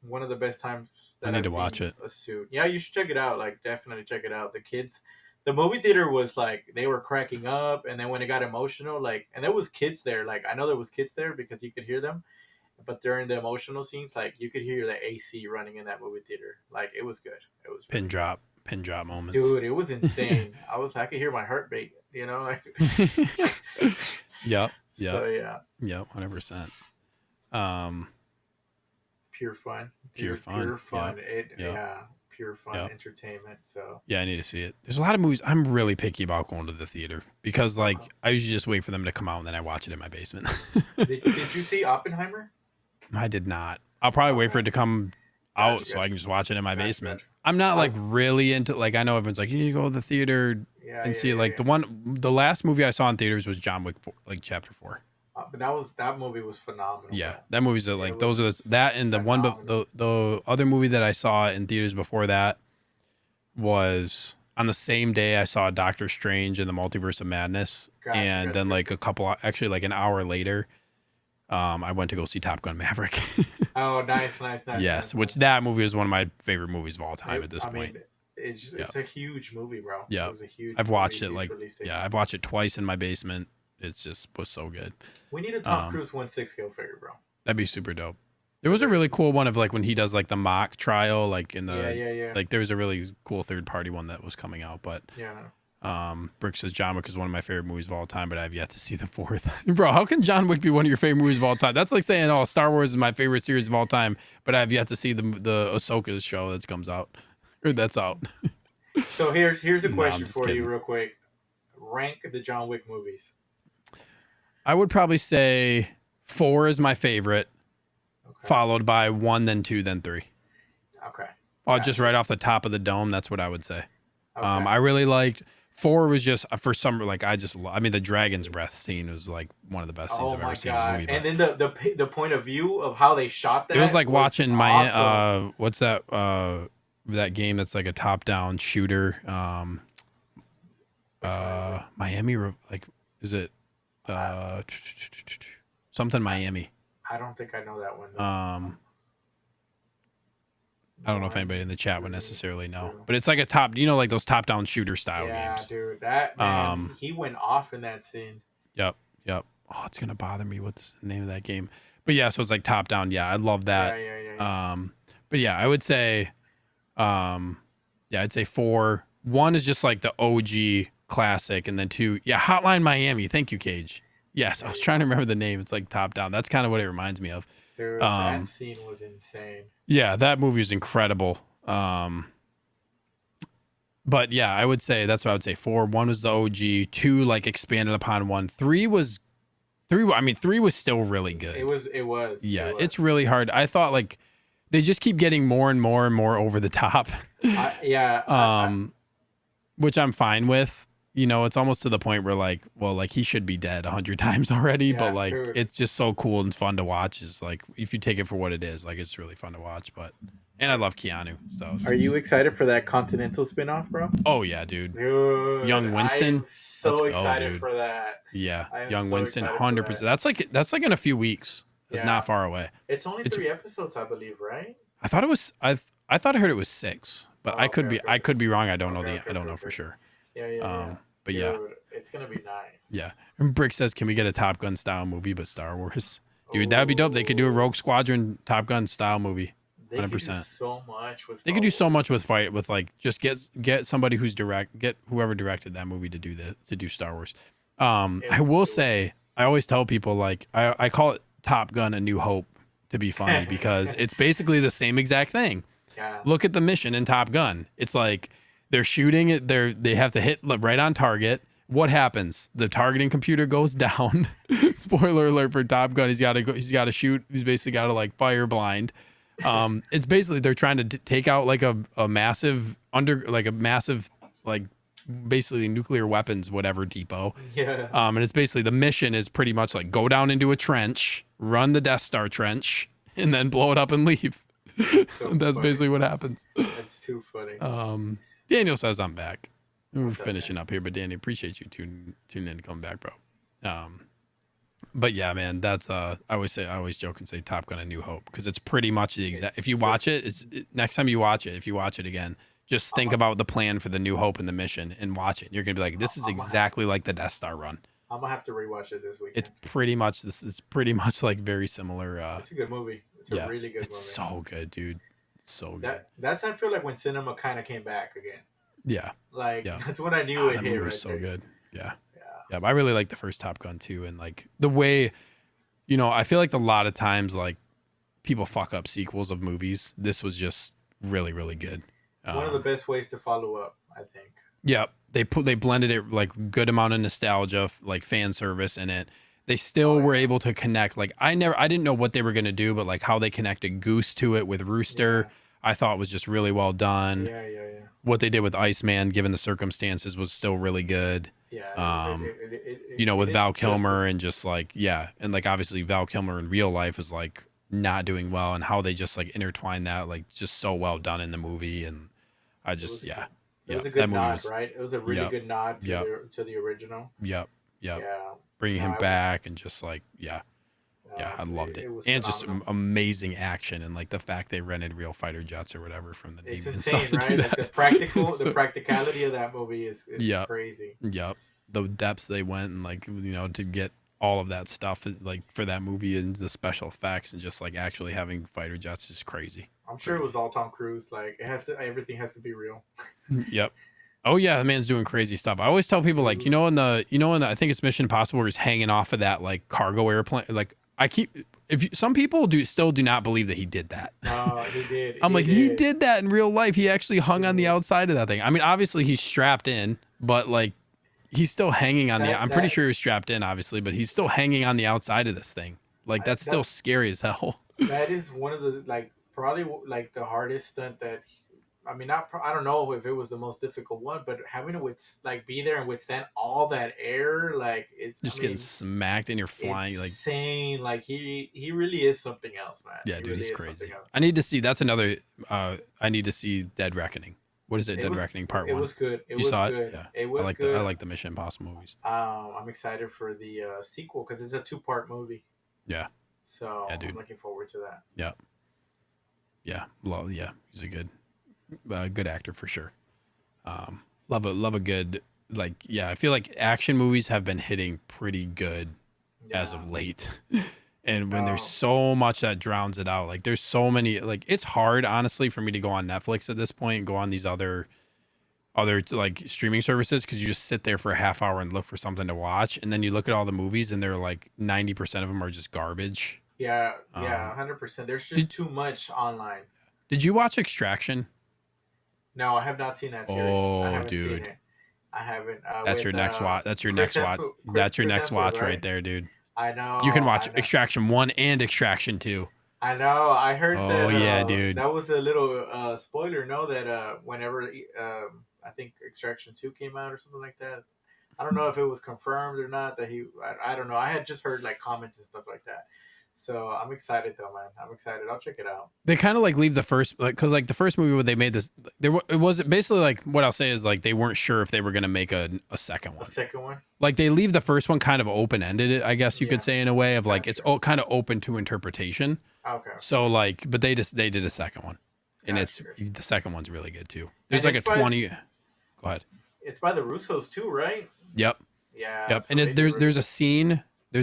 one of the best times I that need I've to watch seen it. a suit. Yeah, you should check it out. Like definitely check it out. The kids, the movie theater was like they were cracking up, and then when it got emotional, like, and there was kids there. Like I know there was kids there because you could hear them, but during the emotional scenes, like you could hear the AC running in that movie theater. Like it was good. It was really good. Pin drop moments. Dude, it was insane. I could hear my heartbeat. Like. Yep. So Yep. yeah, Yep. 100%. Um, pure fun, Pure dude. fun. Pure fun. Yep. Yeah, pure fun Yep. entertainment. So Yeah, I need to see it. There's a lot of movies. I'm really picky about going to the theater because, like, I usually just wait for them to come out and then I watch it in my basement. did you see Oppenheimer? I did not. I'll probably wait for it to come out so I can just watch it in my basement. I'm not like really into, like, I know everyone's like, you need to go to the theater and see it. Like the last movie I saw in theaters was John Wick 4, like Chapter 4. But that movie was phenomenal. Yeah, bro. that movie's like those are that and the one, but the other movie that I saw in theaters before that was on the same day I saw Doctor Strange and the Multiverse of Madness, and then like actually like an hour later, I went to go see Top Gun Maverick. Oh, nice. Yes, which that movie is one of my favorite movies of all time at this point. Mean, it's a huge movie, bro. Yeah, it was a huge. I've watched it I've watched it twice in my basement. It's just was so good. We need a Tom Cruise 1/6 scale figure, bro. That'd be super dope. There was a really cool one of like when he does like the mock trial, like in the yeah. Like there was a really cool third party one that was coming out, but Brick says John Wick is one of my favorite movies of all time, but I've yet to see the fourth. Bro, how can John Wick be one of your favorite movies of all time? That's like saying, oh, Star Wars is my favorite series of all time, but I've yet to see the Ahsoka show that comes out or that's out. So here's a question for you, real quick. Rank the John Wick movies. I would probably say 4 is my favorite, followed by 1, then 2, then 3. Okay. Oh, just right off the top of the dome. That's what I would say. Okay. I really liked 4 was just for some like I mean the dragon's breath scene was like one of the best scenes I've ever seen in a movie. And then the point of view of how they shot that. It was like watching awesome. What's that that game that's like a top down shooter Miami like is it something Miami. I don't think I know that one. I don't know if anybody in the chat would necessarily know, but it's like a top, like those top down shooter style games. Yeah, dude, that man, he went off in that scene. Yep. Oh, it's gonna bother me. What's the name of that game? But yeah, so it's like top down. Yeah, I love that. Yeah. But yeah, I would say, I'd say 4. 1 is just like the OG classic, and then 2, Hotline Miami. Thank you, Cage. Yes, I was trying to remember the name. It's like top down. That's kind of what it reminds me of. Dude, that scene was insane. Yeah, that movie is incredible. But yeah, I would say that's what I would say. 4, 1 was the OG. 2 like expanded upon 1. 3 was 3. I mean, 3 was still really good. It was. Yeah, it's really hard. I thought like they just keep getting more and more and more over the top. Which I'm fine with. It's almost to the point where like, well, like he should be dead 100 times already, but like it's just so cool and fun to watch. Is like if you take it for what it is, like it's really fun to watch. And I love Keanu. So are you excited for that Continental spinoff, bro? Oh yeah, dude. Young Winston. I'm so excited for that. Yeah, Young Winston, 100%. That's like in a few weeks. It's not far away. It's only 3 episodes, I believe, right? I thought it was. I thought I heard it was 6, but I could be wrong. I don't know I don't know for sure. Yeah. But dude, yeah, it's gonna be nice. Yeah. And Brick says, can we get a Top Gun style movie but Star Wars? Dude, that'd be dope. They could do a Rogue Squadron Top Gun style movie. 100%. They could do so much with. They could do so much with like just get somebody who's get whoever directed that movie to do Star Wars. I will say, I always tell people like I call it Top Gun: A New Hope to be funny because it's basically the same exact thing. Yeah. Look at the mission in Top Gun. It's like they're shooting it. They have to hit right on target. What happens? The targeting computer goes down. Spoiler alert for Top Gun. He's got to shoot. He's basically got to like fire blind. It's basically they're trying to take out like a massive basically nuclear weapons whatever depot. Yeah. And it's basically the mission is pretty much like go down into a trench, run the Death Star trench, and then blow it up and leave. That's basically what happens. That's too funny. Daniel says I'm back. We're finishing up here, but Danny, appreciate you tuning in to come back, bro. But yeah, man, that's I always joke and say Top Gun: A New Hope because it's pretty much the It, exact. If you watch this, it, next time you watch it, if you watch it again, just I'm think a, about the plan for the New Hope and the mission and watch it. You're gonna be like, this is I'm gonna have to exactly like the Death Star run. I'm gonna have to rewatch it this It's weekend. pretty much this. It's pretty much like very similar. It's a good movie. It's a Yeah, really good it's movie. so good, dude. It's so good. That's I feel like when cinema kind of came back again. Yeah, Like yeah. that's when I knew Ah, it that hit movie is right so there. good. Yeah, Yeah. yeah. But I really like the first Top Gun too, and like the way, I feel like a lot of times like people fuck up sequels of movies. This was just really, really good. One of the Um, best ways to follow up, I think. yeah, they blended it like good amount of nostalgia, like fan service in it. They Oh still were yeah. able to connect. Like I didn't know what they were gonna do, but like how they connected Goose to it with Rooster, Yeah. I thought was just really well done. Yeah. Yeah. Yeah. What they did with Iceman, given the circumstances, was still really good. Yeah. Um, It with did Val Kilmer justice. and just like and like obviously Val Kilmer in real life is like not doing well, and how they just like intertwine that like just so well done in the movie, and I It just was a good. It yeah, was a that good movie nod, was right? It was a really yep, good nod yep, to the original. yep, yep. Yeah. Bringing No, him back and just like I loved it, it was and just phenomenal. amazing action, and like the fact they rented real fighter jets or whatever from the It's Navy and stuff insane, to do right? Like that. the So, practicality of that movie is yep, crazy. yep. The depths they went and like to get all of that stuff like for that movie and the special effects and just like actually having fighter jets is crazy, I'm sure it was crazy. all Tom Cruise. Like it has to, everything has to be real. Yep. Oh yeah, the man's doing crazy stuff. I always tell people like, Dude, I think it's Mission Impossible where he's hanging off of that like cargo airplane. Like I keep if you, some people do not believe that he did that. no, he did. I'm He like, he did. did that in real life. He actually He hung on the did. outside of that thing. I mean, obviously he's strapped in, but like he's still hanging on the That I'm pretty that sure he's strapped in obviously, but he's still hanging on the outside of this thing. Like that's still that scary as hell. that is one of the like probably like the hardest stunt that. I mean, not. I don't know if it was the most difficult one, but having to like be there and withstand all that air, like it's. I Just getting mean, smacked and you're flying like insane. Like he really is something else, man. yeah, He dude, really he's is something crazy. else. I need to see that's another I need to see Dead Reckoning. What is it? It Dead was Reckoning Part it 1. was good. It You was saw it? good. Yeah. It I was like the good. Mission Impossible movies. I'm excited for the sequel because it's a two-part movie. Yeah. So Yeah, I'm dude. looking forward to that. Yeah. Yeah. Yeah. He's a good actor for sure. Love a good like yeah, I feel like action movies have been hitting pretty good as Yeah. of late. And when there's No. so much that drowns it out, like there's so many like it's hard honestly for me to go on Netflix at this point and go on these other like streaming services because you just sit there for a half hour and look for something to watch, and then you look at all the movies and they're like 90% of them are just garbage. Yeah. Yeah. Um, 100%. There's just did too much online. did you watch Extraction? No, I have not seen that series. I Oh, haven't seen dude, it. I haven't. that's your With next watch. That's your Chris next watch. Hemsworth. That's your Chris next Hemsworth, watch right right? there, dude. I know. You can watch I know. Extraction 1 and Extraction 2. I know. I heard Oh that. yeah, dude. That was a little spoiler. No, that whenever I think Extraction 2 came out or something like that. I don't know if it was confirmed or not that I don't know. I had just heard like comments and stuff like that. So I'm excited though, man. I'm excited. I'll check it out. They kind of like leave the first like because like the first movie when they made this it was basically like what I'll say is like they weren't sure if they were gonna make a second A one. second one. Like they leave the first one kind of open ended, I guess you Yeah. could say in a way of like Gotcha. it's kind of open to interpretation. Okay. So like, but they did a second one, and Gotcha. the second one's really good too. There's And like a it's by 20. Go ahead. it's by the Russos too, right? Yep. Yeah. Yep. So And they did there's really. there's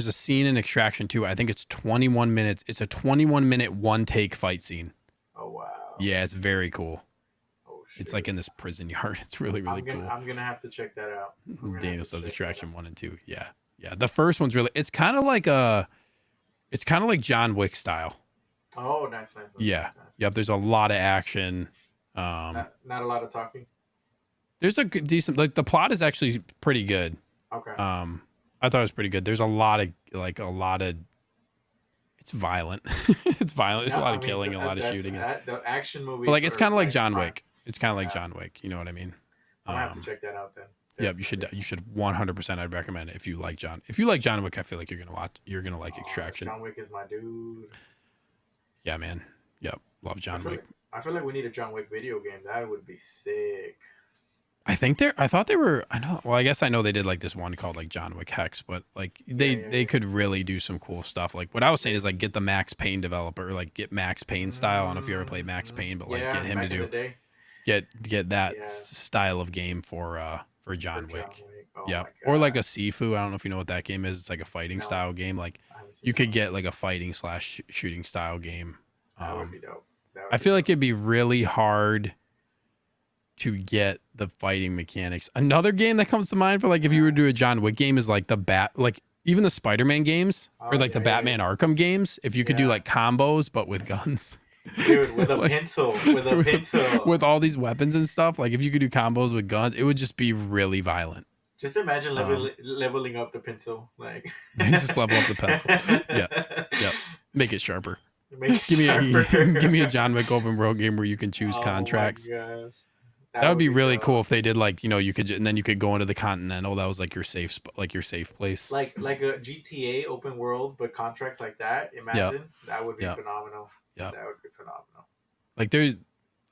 a scene in Extraction 2. I think it's 21 minutes. It's a 21-minute one take fight scene. Oh wow. Yeah, it's very cool. Oh shit. It's like in this prison yard. It's really cool. I'm gonna have to check that out. I'm gonna have Daniel to says check that Extraction out. 1 and 2. Yeah. Yeah. The first one's really it's kind of like John Wick style. Oh, nice. Yeah. Nice. Yep. There's a lot of action. Not a lot of talking. There's a decent like the plot is actually pretty good. Okay. I thought it was pretty good. There's a lot of it's violent. It's violent. There's a No, lot I of mean, killing, a lot of that's shooting. the action movies. But like it's are, kind of like like, John fine. Wick. It's kind of like Yeah. John Wick. You know what I mean? I'm gonna have to check that out then. Yep. You Definitely. should 100%. I'd recommend it if you like John Wick. I feel like you're gonna like Oh, Extraction. John Wick is my dude. Yeah, man. Yep. Love I John feel Wick. like, I feel like we need a John Wick video game. That would be sick. I thought they were. I know. Well, I guess I know they did like this one called like John Wick Hex, but like they could really do some cool stuff. Like what I was saying is like get the Max Payne developer, like get Max Payne style. I don't know if you ever played Max Payne, but like get him to do get that style of game for John Wick. Oh Yeah, my or like God. a Sifu. I don't know if you know what that game is. It's like a fighting No. style game. Like I haven't seen you could that. get like a fighting slash shooting style game. That would be dope. That would I be feel like dope. it'd be really hard to get the fighting mechanics. Another game that comes to mind for like if you were to do a John Wick game is like like even the Spider-Man games or Oh, like the yeah, Batman Arkham games. If you could do Yeah. like combos but with guns. Dude, with a Like, pencil, with a pencil. with all these weapons and stuff. Like if you could do combos with guns, it would just be really violent. Just imagine leveling up the pencil, like Just level up the pencil. Yeah. Make it sharper. Make it Give me sharper. give me a John Wick open world game where you can choose Oh my contracts. gosh. That would be really dope. cool if they did like, you know, you could and then you could go into the Continental. That was like your safe like your safe place. Like a GTA open world, but contracts like that. Imagine that would be Yep. phenomenal. Yep. That would be phenomenal. Like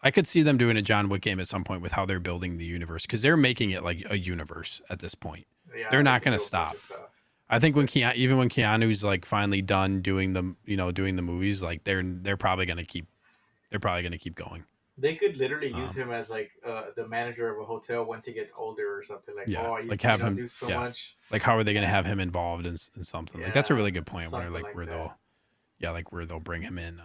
I could see them doing a John Wick game at some point with how they're building the universe because they're making it like a universe at this point. Yeah, They're not can going do to a bunch stop. of stuff. I think when Keanu's like finally done doing the movies, like they're probably going to keep going. They could literally use him as like the manager of a hotel once he gets older or something. Like, Yeah, oh, he's like have him do so yeah. much. Like how are they going to have him involved in something? Like that's a really good point where something like where that. they'll bring him in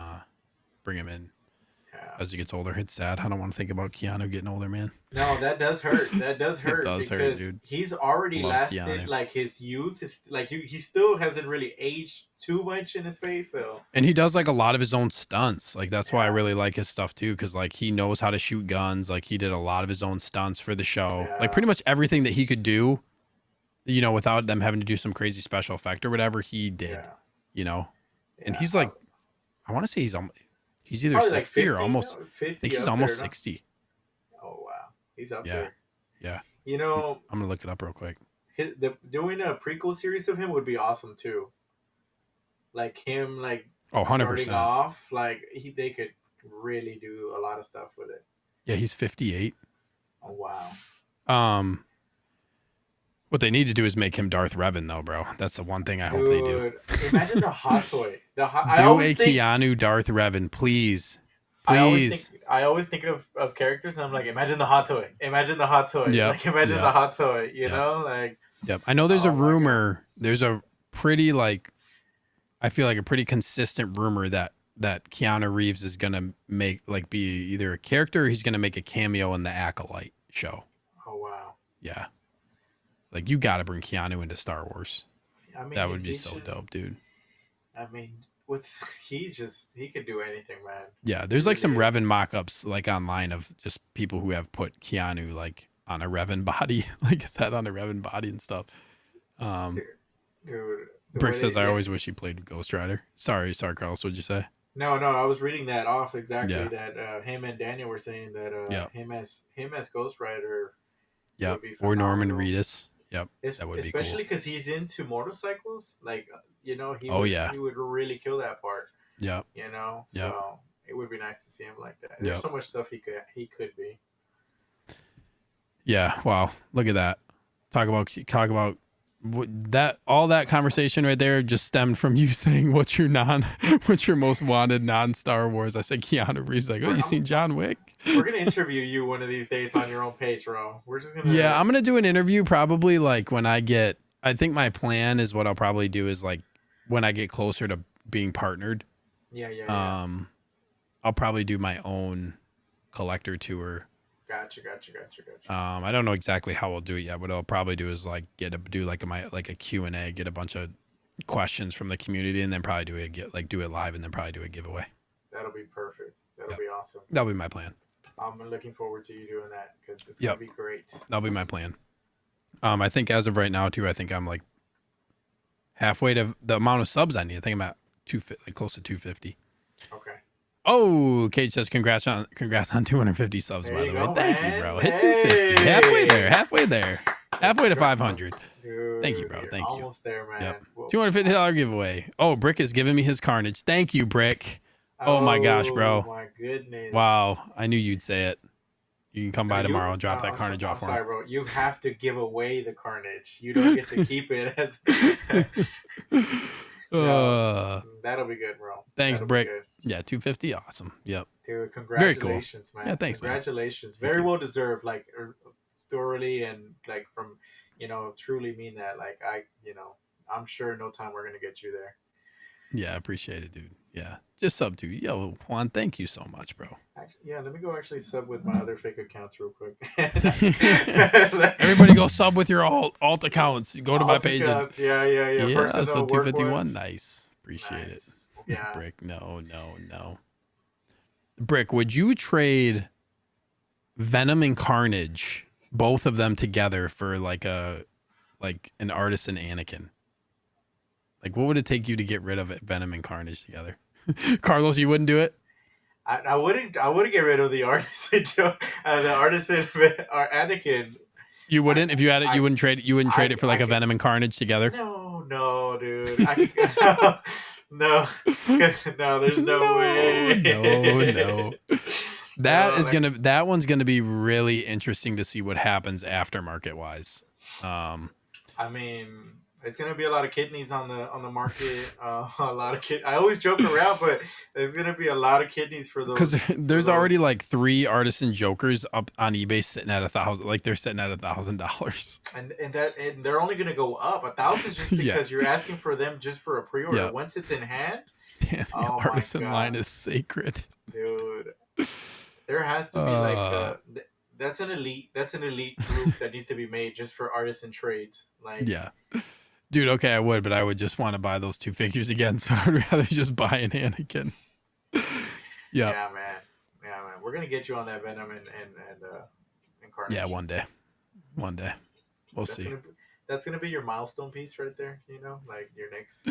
Yeah. as he gets older. It's sad. I don't want to think about Keanu getting older, man. No, that does hurt. That does hurt does hurt, because dude. he's already Love lasted Keanu. like his youth. Is like he still hasn't really aged too much in his face. So And he does like a lot of his own stunts. Like that's why I Yeah. really like his stuff too, because like he knows how to shoot guns. Like he did a lot of his own stunts for the show. Yeah. Like pretty much everything that he could do, you know, without them having to do some crazy special effect or whatever, he did. yeah. You know, and Yeah. he's like, I want to say he's either Probably 60 like or 50, almost. no? I 50 think he's up almost there, no? 60. Oh wow, he's up Yeah. there. Yeah. You know, I'm gonna look it up real quick. doing a prequel series of him would be awesome too. Like him, like Oh, 100%. starting off, like they could really do a lot of stuff with it. Yeah, he's 58. Oh wow. What they need to do is make him Darth Revan, though, bro. That's the one thing I hope they do. Imagine the hot toy. I Do a always think Keanu Darth Revan, please. I Please. always think of characters and I'm like, imagine the hot toy. Imagine the hot toy. Yep. Like imagine Yep. the hot toy, you Yep. know? Like Yep. I know there's a Oh my rumor. There's a pretty I feel like a pretty consistent rumor that Keanu Reeves is gonna be either a character or he's gonna make a cameo in the Acolyte show. oh wow. Yeah. Like you gotta bring Keanu into Star Wars. I mean That would be he's so just- dope, dude. I mean, he could do anything, man. Yeah, there's He like some really is. Revan mock-ups like online of just people who have put Keanu like on a Revan body, like his head on a Revan body and stuff. Dude. the Brick way says, they- "I always wish he played Ghost Rider." Sorry, Carlos. What'd you say? No, I was reading that off exactly. Yeah. That him and Daniel were saying that Yeah. him as Ghost Rider. Yeah, would be or Norman phenomenal. Reedus. Yep, that would be Especially cool. because he's into motorcycles. Like he Oh, would, yeah. he would really kill that part. Yeah, You know, so Yep. it would be nice to see him like that. There's Yep. so much stuff he could be. yeah. Wow, look at that. Talk about that. All that conversation right there just stemmed from you saying what's your most wanted non-Star Wars. I said Keanu Reeves. Like, oh, you seen John Wick? We're gonna interview you one of these days on your own page, bro. We're just gonna. Yeah, I'm gonna do an interview probably like when I get. I think my plan is what I'll probably do is like when I get closer to being partnered. Yeah. I'll probably do my own collector tour. Gotcha. I don't know exactly how I'll do it yet. What I'll probably do is like do a Q&A, get a bunch of questions from the community, and then probably do it live, and then probably do a giveaway. That'll be perfect. That'll Yep. be awesome. That'll be my plan. I'm looking forward to you doing that because it's Yep. gonna be great. That'll be my plan. I think as of right now too, I think I'm like halfway to the amount of subs I need. I think I'm at close to 250. Okay. Oh, Kate says congrats on 250 subs, There by you the way. go, Thank man. you, bro. Hit 250. Halfway there. Halfway to That's 500. Dude, Thank you, bro. you're Thank you. almost there, man. Yep. Well, $250 giveaway. Oh, Brick is giving me his carnage. Thank you, Brick. Oh my gosh, bro. Oh my goodness. Wow. I knew you'd say it. You can come No, by tomorrow and drop that I'm, Carnage I'm off for sorry, bro. You have to give away the Carnage. You don't get to keep it as. him. No, that'll be good, bro. Thanks, That'll be Brick. good. Yeah, 250. Awesome. Yep. Dude, Very cool. congratulations, man. Yeah, thanks, man. Congratulations. Thank Very you. well deserved. Like thoroughly and like from, truly mean that. Like I'm sure in no time we're gonna get you there. Yeah, I appreciate it, dude. Yeah. Just sub to. Yo, Juan, thank you so much, bro. Actually, yeah, let me go actually sub with my other fake accounts real quick. Everybody go sub with your alt accounts. Go to my page. Accounts. Yeah. Yeah, Personal sub work 251. ones. Nice. Appreciate it. Yeah. Brick, no. Brick, would you trade Venom and Carnage, both of them together, for like an artisan Anakin? Like, what would it take you to get rid of it, Venom and Carnage together? Carlos, you wouldn't do it? I wouldn't get rid of the artisan the artisan or Anakin. You wouldn't? If you had it, you wouldn't trade it for like a Venom and Carnage together? No, dude. No, there's no way. No. That one's gonna be really interesting to see what happens aftermarket wise. I mean, it's gonna be a lot of kidneys on the market. A lot of I always joke around, but there's gonna be a lot of kidneys for those. Because there's already like 3 artisan Jokers up on eBay sitting at $1,000. Like they're sitting at $1,000. And they're only gonna go up 1,000 just because you're asking for them just for a pre-order. Yeah. Once it's in hand, The artisan line is sacred, dude. There has to be like that's an elite group that needs to be made just for artisan trades. Like yeah. Dude, okay, I would, but I would just want to buy those 2 figures again, so I'd rather just buy an Anakin. Yeah, man. We're gonna get you on that Venom and Carnage. Yeah, one day. We'll see. That's gonna be your milestone piece right there. Like your next.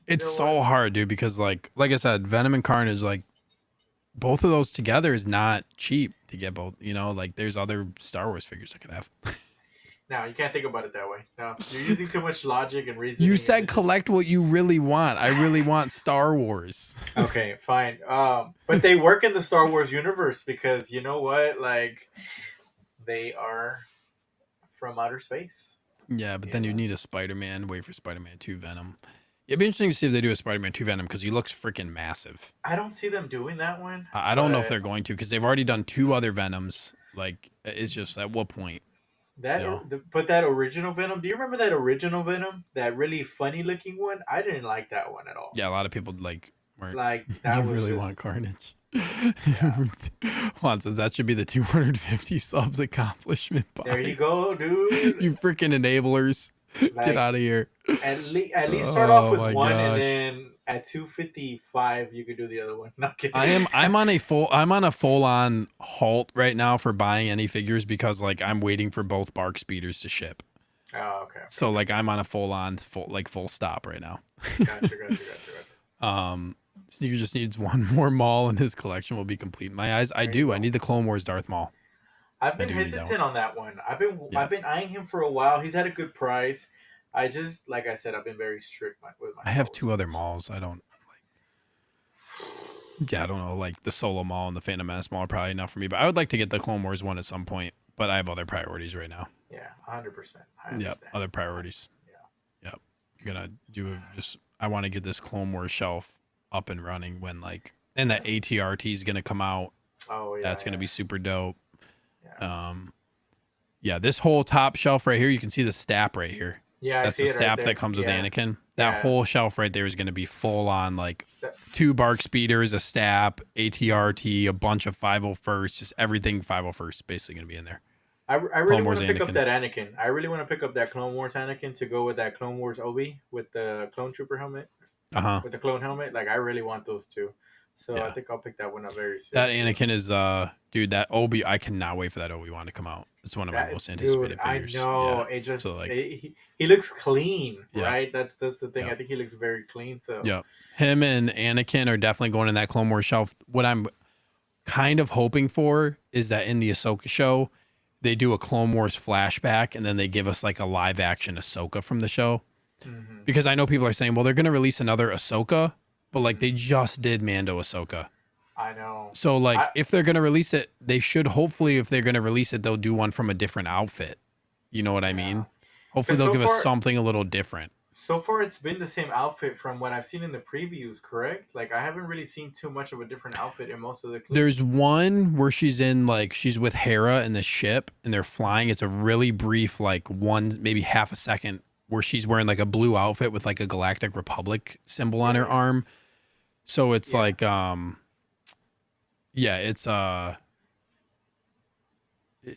It's so hard, dude, because like I said, Venom and Carnage, like both of those together is not cheap to get both. Like there's other Star Wars figures I could have. No, you can't think about it that way. No, you're using too much logic and reasoning. You said collect what you really want. I really want Star Wars. Okay, fine. But they work in the Star Wars universe because you know what? Like, they are from outer space. Yeah, but then you need a Spider-Man. Wait for Spider-Man 2 Venom. It'd be interesting to see if they do a Spider-Man 2 Venom because he looks freaking massive. I don't see them doing that one. I don't know if they're going to because they've already done 2 other Venoms. Like, it's just at what point? But that original Venom, do you remember that original Venom? That really funny looking one? I didn't like that one at all. Yeah, a lot of people weren't like that. You really want Carnage. Yeah. Juan says that should be the 250 subs accomplishment. There you go, dude. You freaking enablers. Get out of here. At least start off with one, and then at 255 you could do the other one. Not kidding. I'm on a full on halt right now for buying any figures because like I'm waiting for both Bark Speeders to ship. Oh, okay. So like I'm on a full stop right now. Gotcha. Sneaker just needs one more Maul and his collection will be complete. In my eyes, I need the Clone Wars Darth Maul. I've been hesitant on that one. I've been eyeing him for a while. He's at a good price. I just, like I said, I've been very strict with my. I have 2 other Mauls. I don't know. Like the Solo Maul and the Phantom Menace Maul are probably enough for me. But I would like to get the Clone Wars one at some point. But I have other priorities right now. Yeah, 100%. Yeah, other priorities. Yeah. I'm gonna I want to get this Clone Wars shelf up and running when and that ATRT is gonna come out. Oh yeah. That's gonna be super dope. Yeah. This whole top shelf right here, you can see the stap right here. Yeah, that's the stap that comes with Anakin. That whole shelf right there is going to be full on 2 Bark Speeders, a stap, ATRT, a bunch of 501st, just everything 501st basically going to be in there. I really want to pick up that Anakin. I really want to pick up that Clone Wars Anakin to go with that Clone Wars Obi with the Clone Trooper helmet. With the clone helmet. Like I really want those 2. So I think I'll pick that one up very soon. That Anakin is dude, that Obi, I cannot wait for that Obi-Wan to come out. It's one of my most anticipated figures. I know. Yeah. It just he looks clean, right? That's the thing. Yeah. I think he looks very clean. So yeah. Him and Anakin are definitely going in that Clone Wars shelf. What I'm kind of hoping for is that in the Ahsoka show, they do a Clone Wars flashback and then they give us a live action Ahsoka from the show. Mm-hmm. Because I know people are saying, well, they're going to release another Ahsoka, but they just did Mando Ahsoka. I know. So like I if they're gonna release it, they should hopefully if they're gonna release it, they'll do one from a different outfit. You know what I yeah. mean? Hopefully Because they'll give us something a little different. so far it's been the same outfit from what I've seen in the previews. Correct? Like I haven't really seen too much of a different outfit in most of the There's clips. one where she's with Hera in the ship and they're flying. It's a really brief, like one, maybe half a second where she's wearing like a blue outfit with like a Galactic Republic symbol on Yeah, her yeah, arm. So it's yeah. like, yeah, it's,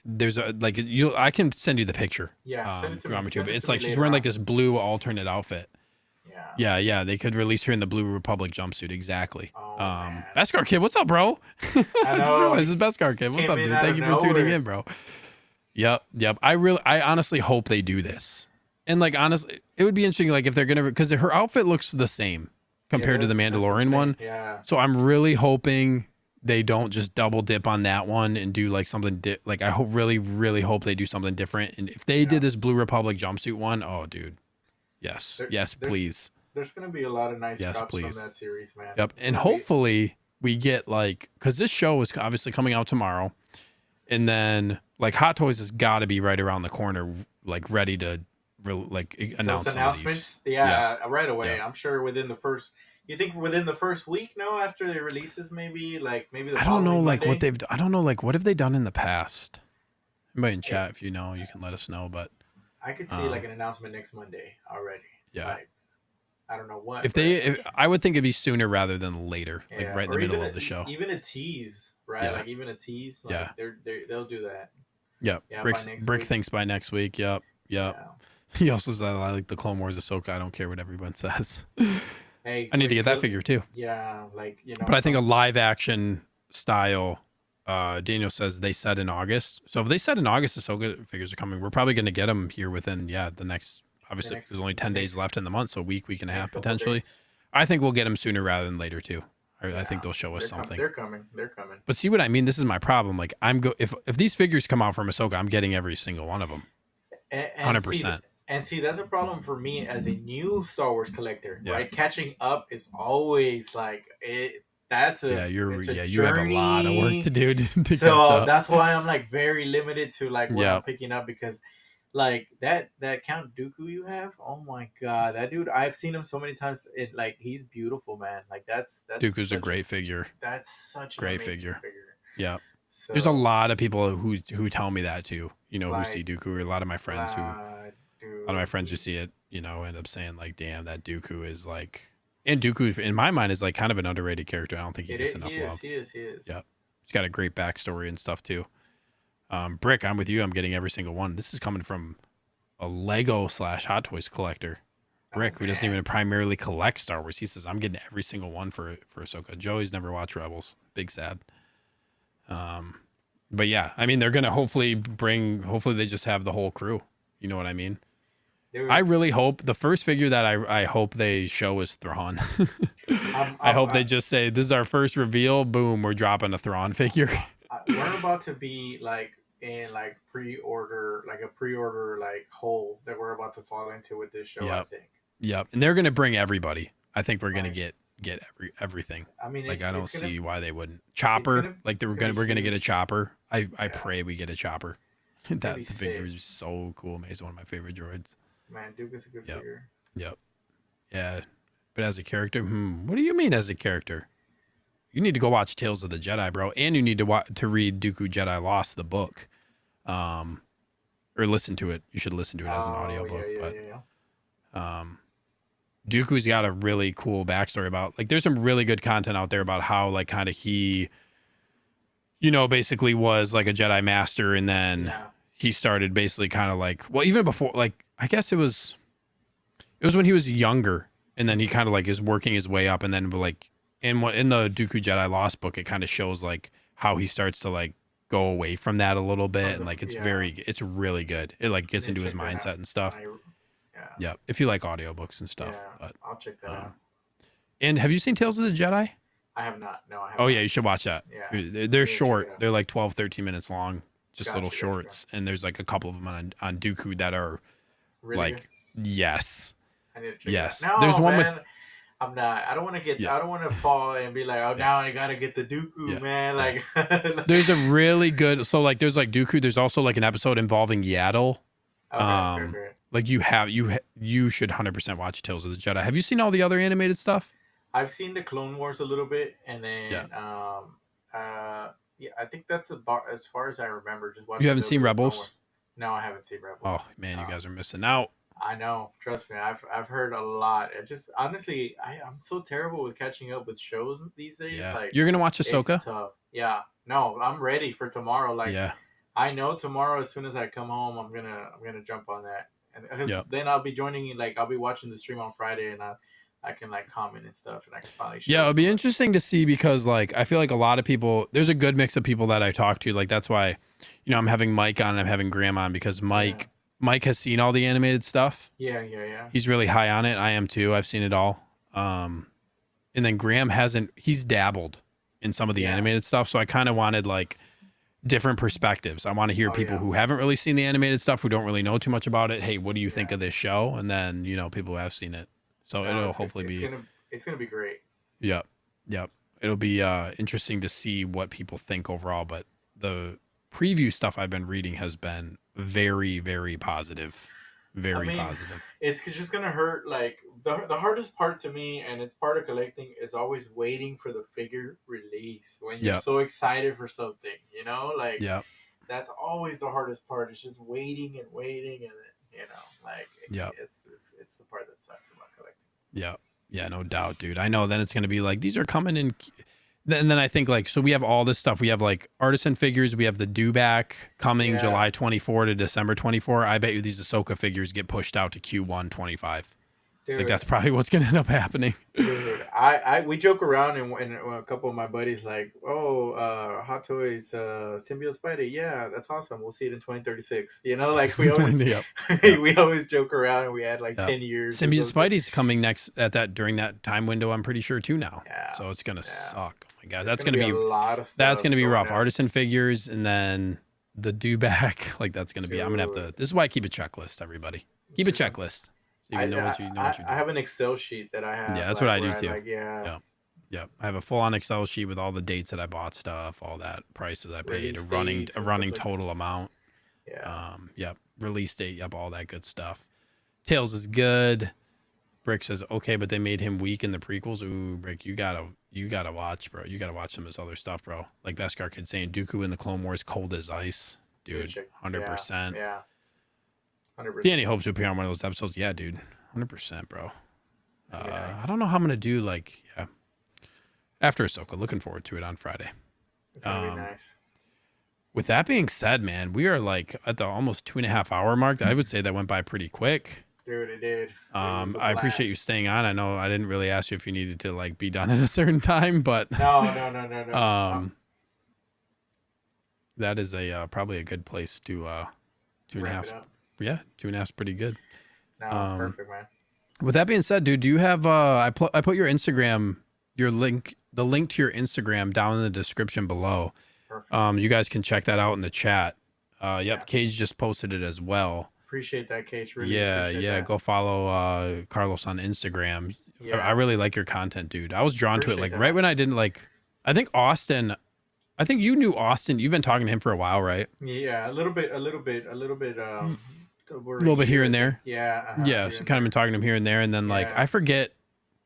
there's a, like, I can send you the picture, Yeah, send it to if you want me. me to, Send but it it's to me like she's later wearing like on. this blue alternate outfit. Yeah. Yeah, yeah, they could release her in the Blue Republic jumpsuit, exactly. Oh man. Beskar Kid, what's up, bro? I Just know realized he this is Beskar Kid. What's came up, in dude? out Thank of you for tuning nowhere. in, bro. Yep. I honestly hope they do this. And like honestly, it would be interesting, like if they're gonna, because her outfit looks the same Yeah, compared to the that's what I'm Mandalorian saying. one. Yeah. So I'm really hoping they don't just double dip on that one and do like something like I hope really hope they do something different. And if they Yeah. did this Blue Republic jumpsuit one, oh dude, yes, There, yes, there's please, there's gonna be a lot of nice yes, drops from please. that series, man. Yep. It's And gonna be hopefully we get like, because this show is obviously coming out tomorrow. And then like Hot Toys has got to be right around the corner, like ready to announce those some of these. announcements. Yeah, right away. Yeah. I'm sure within the first. You think within the first week? No, after the releases, maybe maybe the I don't know following like Monday. I don't know like what have they done in the past? Anybody in chat, if you know, you can let us know. But I could see like an announcement next Monday already. yeah. Like, I don't know what. I would think it'd be sooner rather than later, Yeah, like right in or the middle even of the show. even a tease, right? Yeah. Like even a tease. Like Yeah. they'll do that. Yep. Yeah, Brick by next Brick week. thinks by next week. Yep. Yeah. He also said I like the Clone Wars Ahsoka. I don't care what everyone says. Hey, I need to get that figure too. Yeah, like But I think a live action style. Daniel says they said in August. So if they said in August, Ahsoka figures are coming. We're probably going to get them here within the next. Obviously, there's only 10 days left in the month, so a week and a half potentially. I think we'll get them sooner rather than later too. I think they'll show us something. They're coming. But see what I mean? This is my problem. Like if these figures come out from Ahsoka, I'm getting every single one of them. 100%. And see, that's a problem for me as a new Star Wars collector, right? Catching up is always like it. That's a you have a lot of work to do to catch up. That's why I'm like very limited to like what I'm picking up, because like that Count Dooku you have, oh my god, that dude, I've seen him so many times. It like he's beautiful, man. Like that's Dooku's a great figure. That's such a great figure. Yeah. So, there's a lot of people who tell me that too. You know, who see Dooku. A lot of my friends who see it, you know, end up saying like, "Damn, that Dooku is like." And Dooku, in my mind, is like kind of an underrated character. I don't think he gets enough love. He is. Yeah, he's got a great backstory and stuff too. Brick, I'm with you. I'm getting every single one. This is coming from a Lego / Hot Toys collector. Brick, who doesn't even primarily collect Star Wars. He says I'm getting every single one for Ahsoka. Joey's never watched Rebels. Big sad. But yeah, I mean, they're gonna hopefully they just have the whole crew. You know what I mean? I really hope the first figure that I hope they show is Thrawn. I hope they just say this is our first reveal. Boom, we're dropping a Thrawn figure. We're about to be like in like pre-order like hole that we're about to fall into with this show. I think. Yep, and they're gonna bring everybody. I think we're gonna get everything. I mean, like I don't see why they wouldn't. Chopper, we're gonna get a chopper. I pray we get a chopper. That figure is so cool. He's one of my favorite droids. Man, Duke is a good figure. Yep. Yeah. But as a character, what do you mean as a character? You need to go watch Tales of the Jedi, bro, and you need to read Dooku Jedi Lost, the book, or listen to it. You should listen to it as an audiobook. Dooku's got a really cool backstory about, like, there's some really good content out there about how, like, kind of he, you know, basically was like a Jedi master, and then he started basically kind of like, well, even before, like, I guess it was when he was younger, and then he kind of like is working his way up, and then like in the Dooku Jedi Lost book, it kind of shows like how he starts to like go away from that a little bit, and like it's really good. It like gets into his mindset and stuff. Yeah, if you like audiobooks and stuff. But I'll check that out. And have you seen Tales of the Jedi? I have not. No, I haven't. Oh yeah, you should watch that. Yeah, they're short. They're like 12, 13 minutes long, just little shorts, and there's like a couple of them on Dooku that are. Really like good? Yes. I need to check no, there's one with I'm not. I don't want to get. Yeah, I don't want to fall and be like, oh, yeah, now I gotta get the Dooku, yeah, man. yeah. Like, There's a really good so like there's like Dooku. There's also like an episode involving Yaddle. okay, okay, okay. Like you should 100% watch Tales of the Jedi. Have you seen all the other animated stuff? I've seen the Clone Wars a little bit, and Yeah. then yeah, I think that's about as far as I remember. Just You watching a haven't little seen bit of Clone Wars. Rebels? No, I haven't seen Oh Rebels. man, you No. guys are missing out. I know. Trust me. I've heard a lot. It just honestly, I'm so terrible with catching up with shows these days. Yeah. Like You're gonna watch it's Ahsoka? tough. Yeah. No, I'm ready for tomorrow. Like Yeah. I know tomorrow as soon as I come home, I'm gonna jump on that, and because Yep. then I'll be joining. Like I'll be watching the stream on Friday, and I can like comment and stuff, and I can finally Yeah, show it'll be somebody. interesting to see because like I feel like a lot of people there's a good mix of people that I talk to. Like that's why, I'm having Mike on and I'm having Graham on because Yeah. Mike has seen all the animated stuff. Yeah. Yeah. Yeah. He's really high on it. I am too. I've seen it all. And then Graham hasn't he's dabbled in some of the Yeah. animated stuff. So I kind of wanted like different perspectives. I want to hear Oh people yeah. who haven't really seen the animated stuff, who don't really know too much about it. Hey, what do you think Yeah. of this show? And then, people who have seen it. So No, it'll hopefully be it's gonna be great. yep. Yep. It'll be interesting to see what people think overall, but the preview stuff I've been reading has been very, very positive. I Very mean, positive. it's just gonna hurt. Like the hardest part to me, and it's part of collecting, is always waiting for the figure release when you're Yep. so excited for something. You know, like Yep. that's always the hardest part. It's just waiting and waiting, and like Yep. it's the part that sucks about collecting. Yep. Yeah, no doubt, dude. I know then it's gonna be like these are coming in. Then I think like so we have all this stuff. We have like artisan figures. We have the dewback coming Yeah. July 24 to December 24. I bet you these Ahsoka figures get pushed out to Q1 25. Like Dude, that's probably what's gonna end up happening. dude, we joke around and a couple of my buddies like, oh, Hot Toys, Symbiote Spidey, yeah, that's awesome. We'll see it in 2036. You know, like we always Yep. we always joke around, and we had like Yep. 10 years. Symbiote Spidey's coming next during that time window. I'm pretty sure too now. Yeah, So it's gonna yeah. suck. Oh my god, There's that's gonna be a lot of stuff. that's gonna be going rough. down. Artisan figures and then the dewback. Like that's gonna be. I'm gonna have to. Dude. This is why I keep a checklist. Everybody, keep a Dude. checklist. So you know what you know what you're I doing. have an Excel sheet that I have. Yeah, that's like, what I do where too. Like, yeah. Yeah. Yeah, I have a full-on Excel sheet with all the dates that I bought stuff, all that prices I paid, Release a running dates a and running stuff like total amount. Yeah. Yep, release date, yep, all that good stuff. Tails is good. Brick says okay, but they made him weak in the prequels. Ooh, Brick, you gotta watch, bro. You gotta watch some of his other stuff, bro. Like Beskar Kid saying, Dooku in the Clone Wars, cold as ice, dude. check- 100%. Yeah. 100%. Danny hopes to appear on one of those episodes. Yeah, dude, 100%, bro. It's gonna be nice. I don't know how I'm gonna do like after Ahsoka. Looking forward to it on Friday. It's gonna be nice. With that being said, man, we are like at the almost 2.5 hour mark. I would say that went by pretty quick. Dude, it did. It was a I appreciate you blast. staying on. I know I didn't really ask you if you needed to like be done at a certain time, but No. that is a probably a good place to 2.5. Wrap it up. Yeah, 2.5 is pretty good. No, it's perfect, man. With that being said, dude, do you have I put your Instagram, the link to your Instagram down in the description below. Perfect. You guys can check that out in the chat. Yep, Yeah. Cage just posted it as well. Appreciate that, Cage. Really Yeah, appreciate yeah. that. Go follow Carlos on Instagram. Yeah. I really like your content, dude. I was drawn to it Appreciate like that. right when I didn't like. I think Austin. I think you knew Austin. You've been talking to him for a while, right? Yeah, a little bit. A little bit a little bit here here and there. Yeah. Yeah, so kind of been talking to him here and there, and then like Yeah. I forget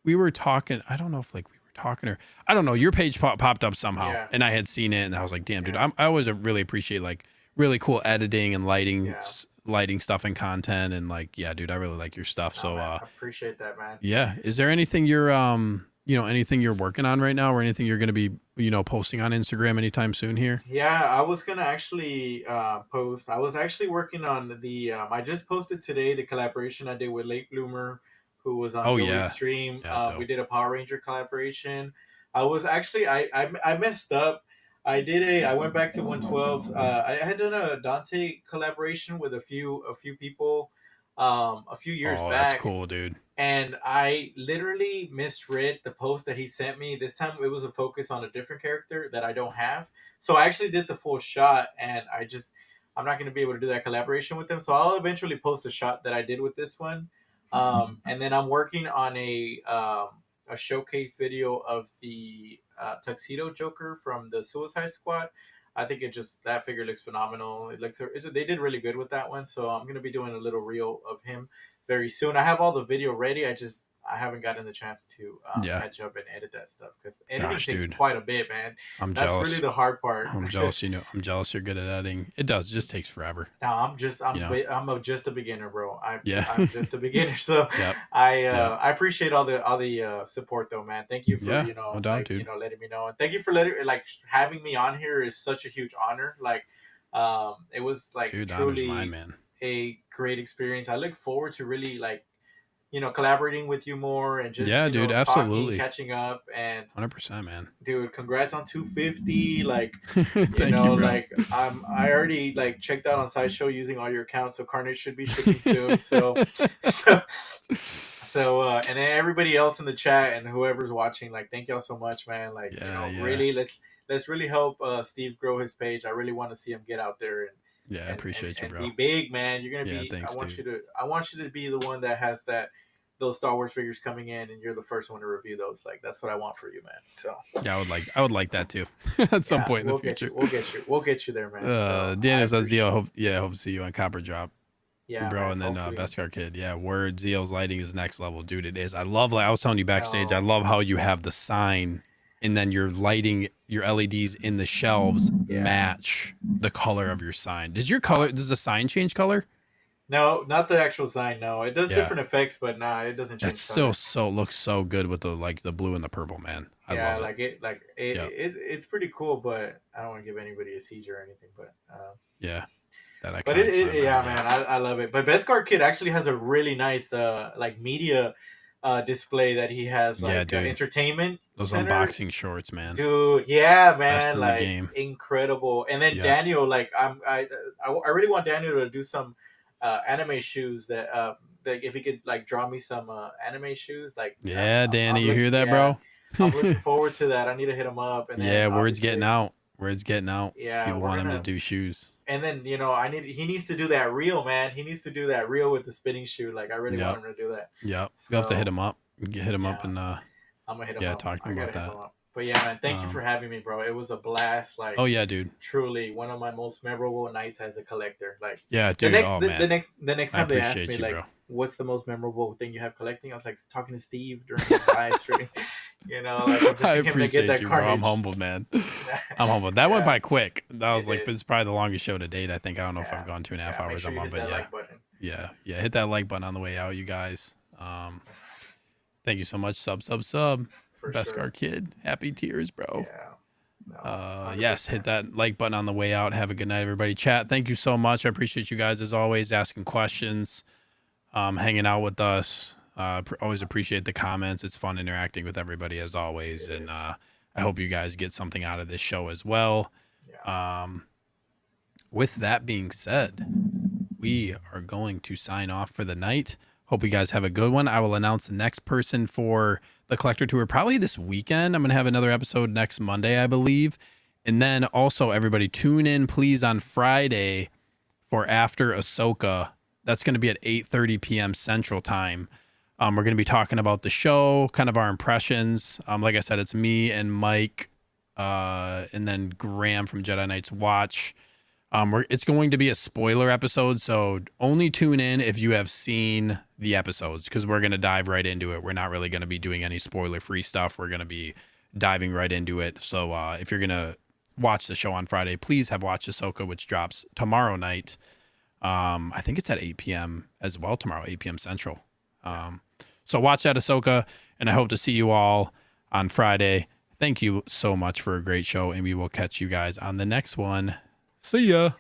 we were talking. I don't know if like we were talking or I don't know. Your page popped up somehow, Yeah. and I had seen it, and I was like, damn, dude. Yeah. I always really appreciate like really cool editing and lighting, Yeah. lighting stuff and content, and like yeah, dude, I really like your stuff. Oh, So man, I appreciate that, man. yeah, is there anything you're anything you're working on right now, or anything you're gonna be posting on Instagram anytime soon here? Yeah, I was gonna actually post. I was actually working on the. I just posted today the collaboration I did with Late Bloomer, who was on Oh, Joey's yeah. stream. Yeah, We dope. did a Power Ranger collaboration. I was actually I messed up. I went back to 112. I had done a Dante collaboration with a few people, a few years Oh, back. that's cool, dude. And I literally misread the post that he sent me. This time it was a focus on a different character that I don't have. So I actually did the full shot, and I'm not going to be able to do that collaboration with them. So I'll eventually post a shot that I did with this one. And then I'm working on a showcase video of the tuxedo Joker from the Suicide Squad. I think that figure looks phenomenal. They did really good with that one. So I'm gonna be doing a little reel of him very soon. I have all the video ready. I haven't gotten the chance to Yeah. catch up and edit that stuff because editing Gosh, takes dude. quite a bit, man. I'm That's jealous. really the hard part. I'm jealous. I'm jealous you're good at editing. It does. It just takes forever. No, I'm just a beginner, bro. I'm just a beginner. So Yep. I appreciate all the support though, man. Thank you for no doubt, dude. letting me know, and thank you for having me on here is such a huge honor. It was Dude, truly mine, man. a great experience. I look forward to really collaborating with you more and just dude, absolutely catching up, and 100%, man. Dude, congrats on 250. Thank you, bro. I already checked out on Sideshow using all your accounts, so Carnage should be shipping soon. And then everybody else in the chat and whoever's watching, thank y'all so much, man. Really, let's really help Steve grow his page. I really want to see him get out there I appreciate you, bro. Be big, man. You're gonna be. Thanks, I want you to be the one that has those Star Wars figures coming in, and you're the first one to review those. That's what I want for you, man. So yeah, I would like that too. At some point in the future, we'll get you there, man. Daniel says Zeo, hope to see you on Copper Drop. Yeah, bro, man, and then Beskar Kid. Yeah, word. Zeo's lighting is next level, dude. It is. I love. I was telling you backstage. I love how you have the sign, and then your lighting, your LEDs in the shelves match the color of your sign. Does the sign change color? No, not the actual sign. No, it does different effects, but nah, it doesn't change. It's still looks so good with the blue and the purple, man. I love it. It's pretty cool, but I don't want to give anybody a seizure or anything. But yeah. Man, I love it. But Beskar Kid actually has a really nice media display that he has entertainment. Those center. Unboxing shorts, man. Dude, yeah, man, best in the game. Incredible. And then Daniel, I really want Daniel to do some anime shoes that if he could draw me some anime shoes, Danny, you hear that, bro? I'm looking forward to that. I need to hit him up. And then, word's getting out. Yeah, people want him to do shoes. And then he needs to do that reel, man. He needs to do that reel with the spinning shoe. I really want him to do that. Yep. So, you'll have to hit him up. Hit him up and I'm gonna hit him up. Talking about that. But yeah, man, thank you for having me, bro. It was a blast. Oh yeah, dude. Truly one of my most memorable nights as a collector. Yeah, dude. The next time they asked me bro. what's the most memorable thing you have collecting, I was talking to Steve during his live stream. I appreciate you, bro. I'm humbled, man. I'm humbled. That went by quick. That was it's probably the longest show to date. I think. I don't know if I've gone 2.5 hours on one, but yeah. Hit that like button on the way out, you guys. Thank you so much. Sub. Beskar Kid. Happy tears, bro. Yeah. Yes, hit that like button on the way out. Have a good night, everybody. Chat, thank you so much. I appreciate you guys as always, asking questions, hanging out with us. Always appreciate the comments. It's fun interacting with everybody as always. I hope you guys get something out of this show as well. With that being said, we are going to sign off for the night. Hope you guys have a good one. I will announce the next person for the collector tour probably this weekend. I'm going to have another episode next Monday, I believe. And then also everybody tune in, please, on Friday for After Ahsoka. That's going to be at 8:30 p.m. Central Time. We're going to be talking about the show, kind of our impressions. Like I said, it's me and Mike, and then Graham from Jedi Knights Watch. It's going to be a spoiler episode, so only tune in if you have seen the episodes, because we're going to dive right into it. We're not really going to be doing any spoiler-free stuff. We're going to be diving right into it. So if you're going to watch the show on Friday, please have watched Ahsoka, which drops tomorrow night. I think it's at 8 p.m. as well tomorrow, 8 p.m. Central. So watch that Ahsoka, and I hope to see you all on Friday. Thank you so much for a great show, and we will catch you guys on the next one. See ya.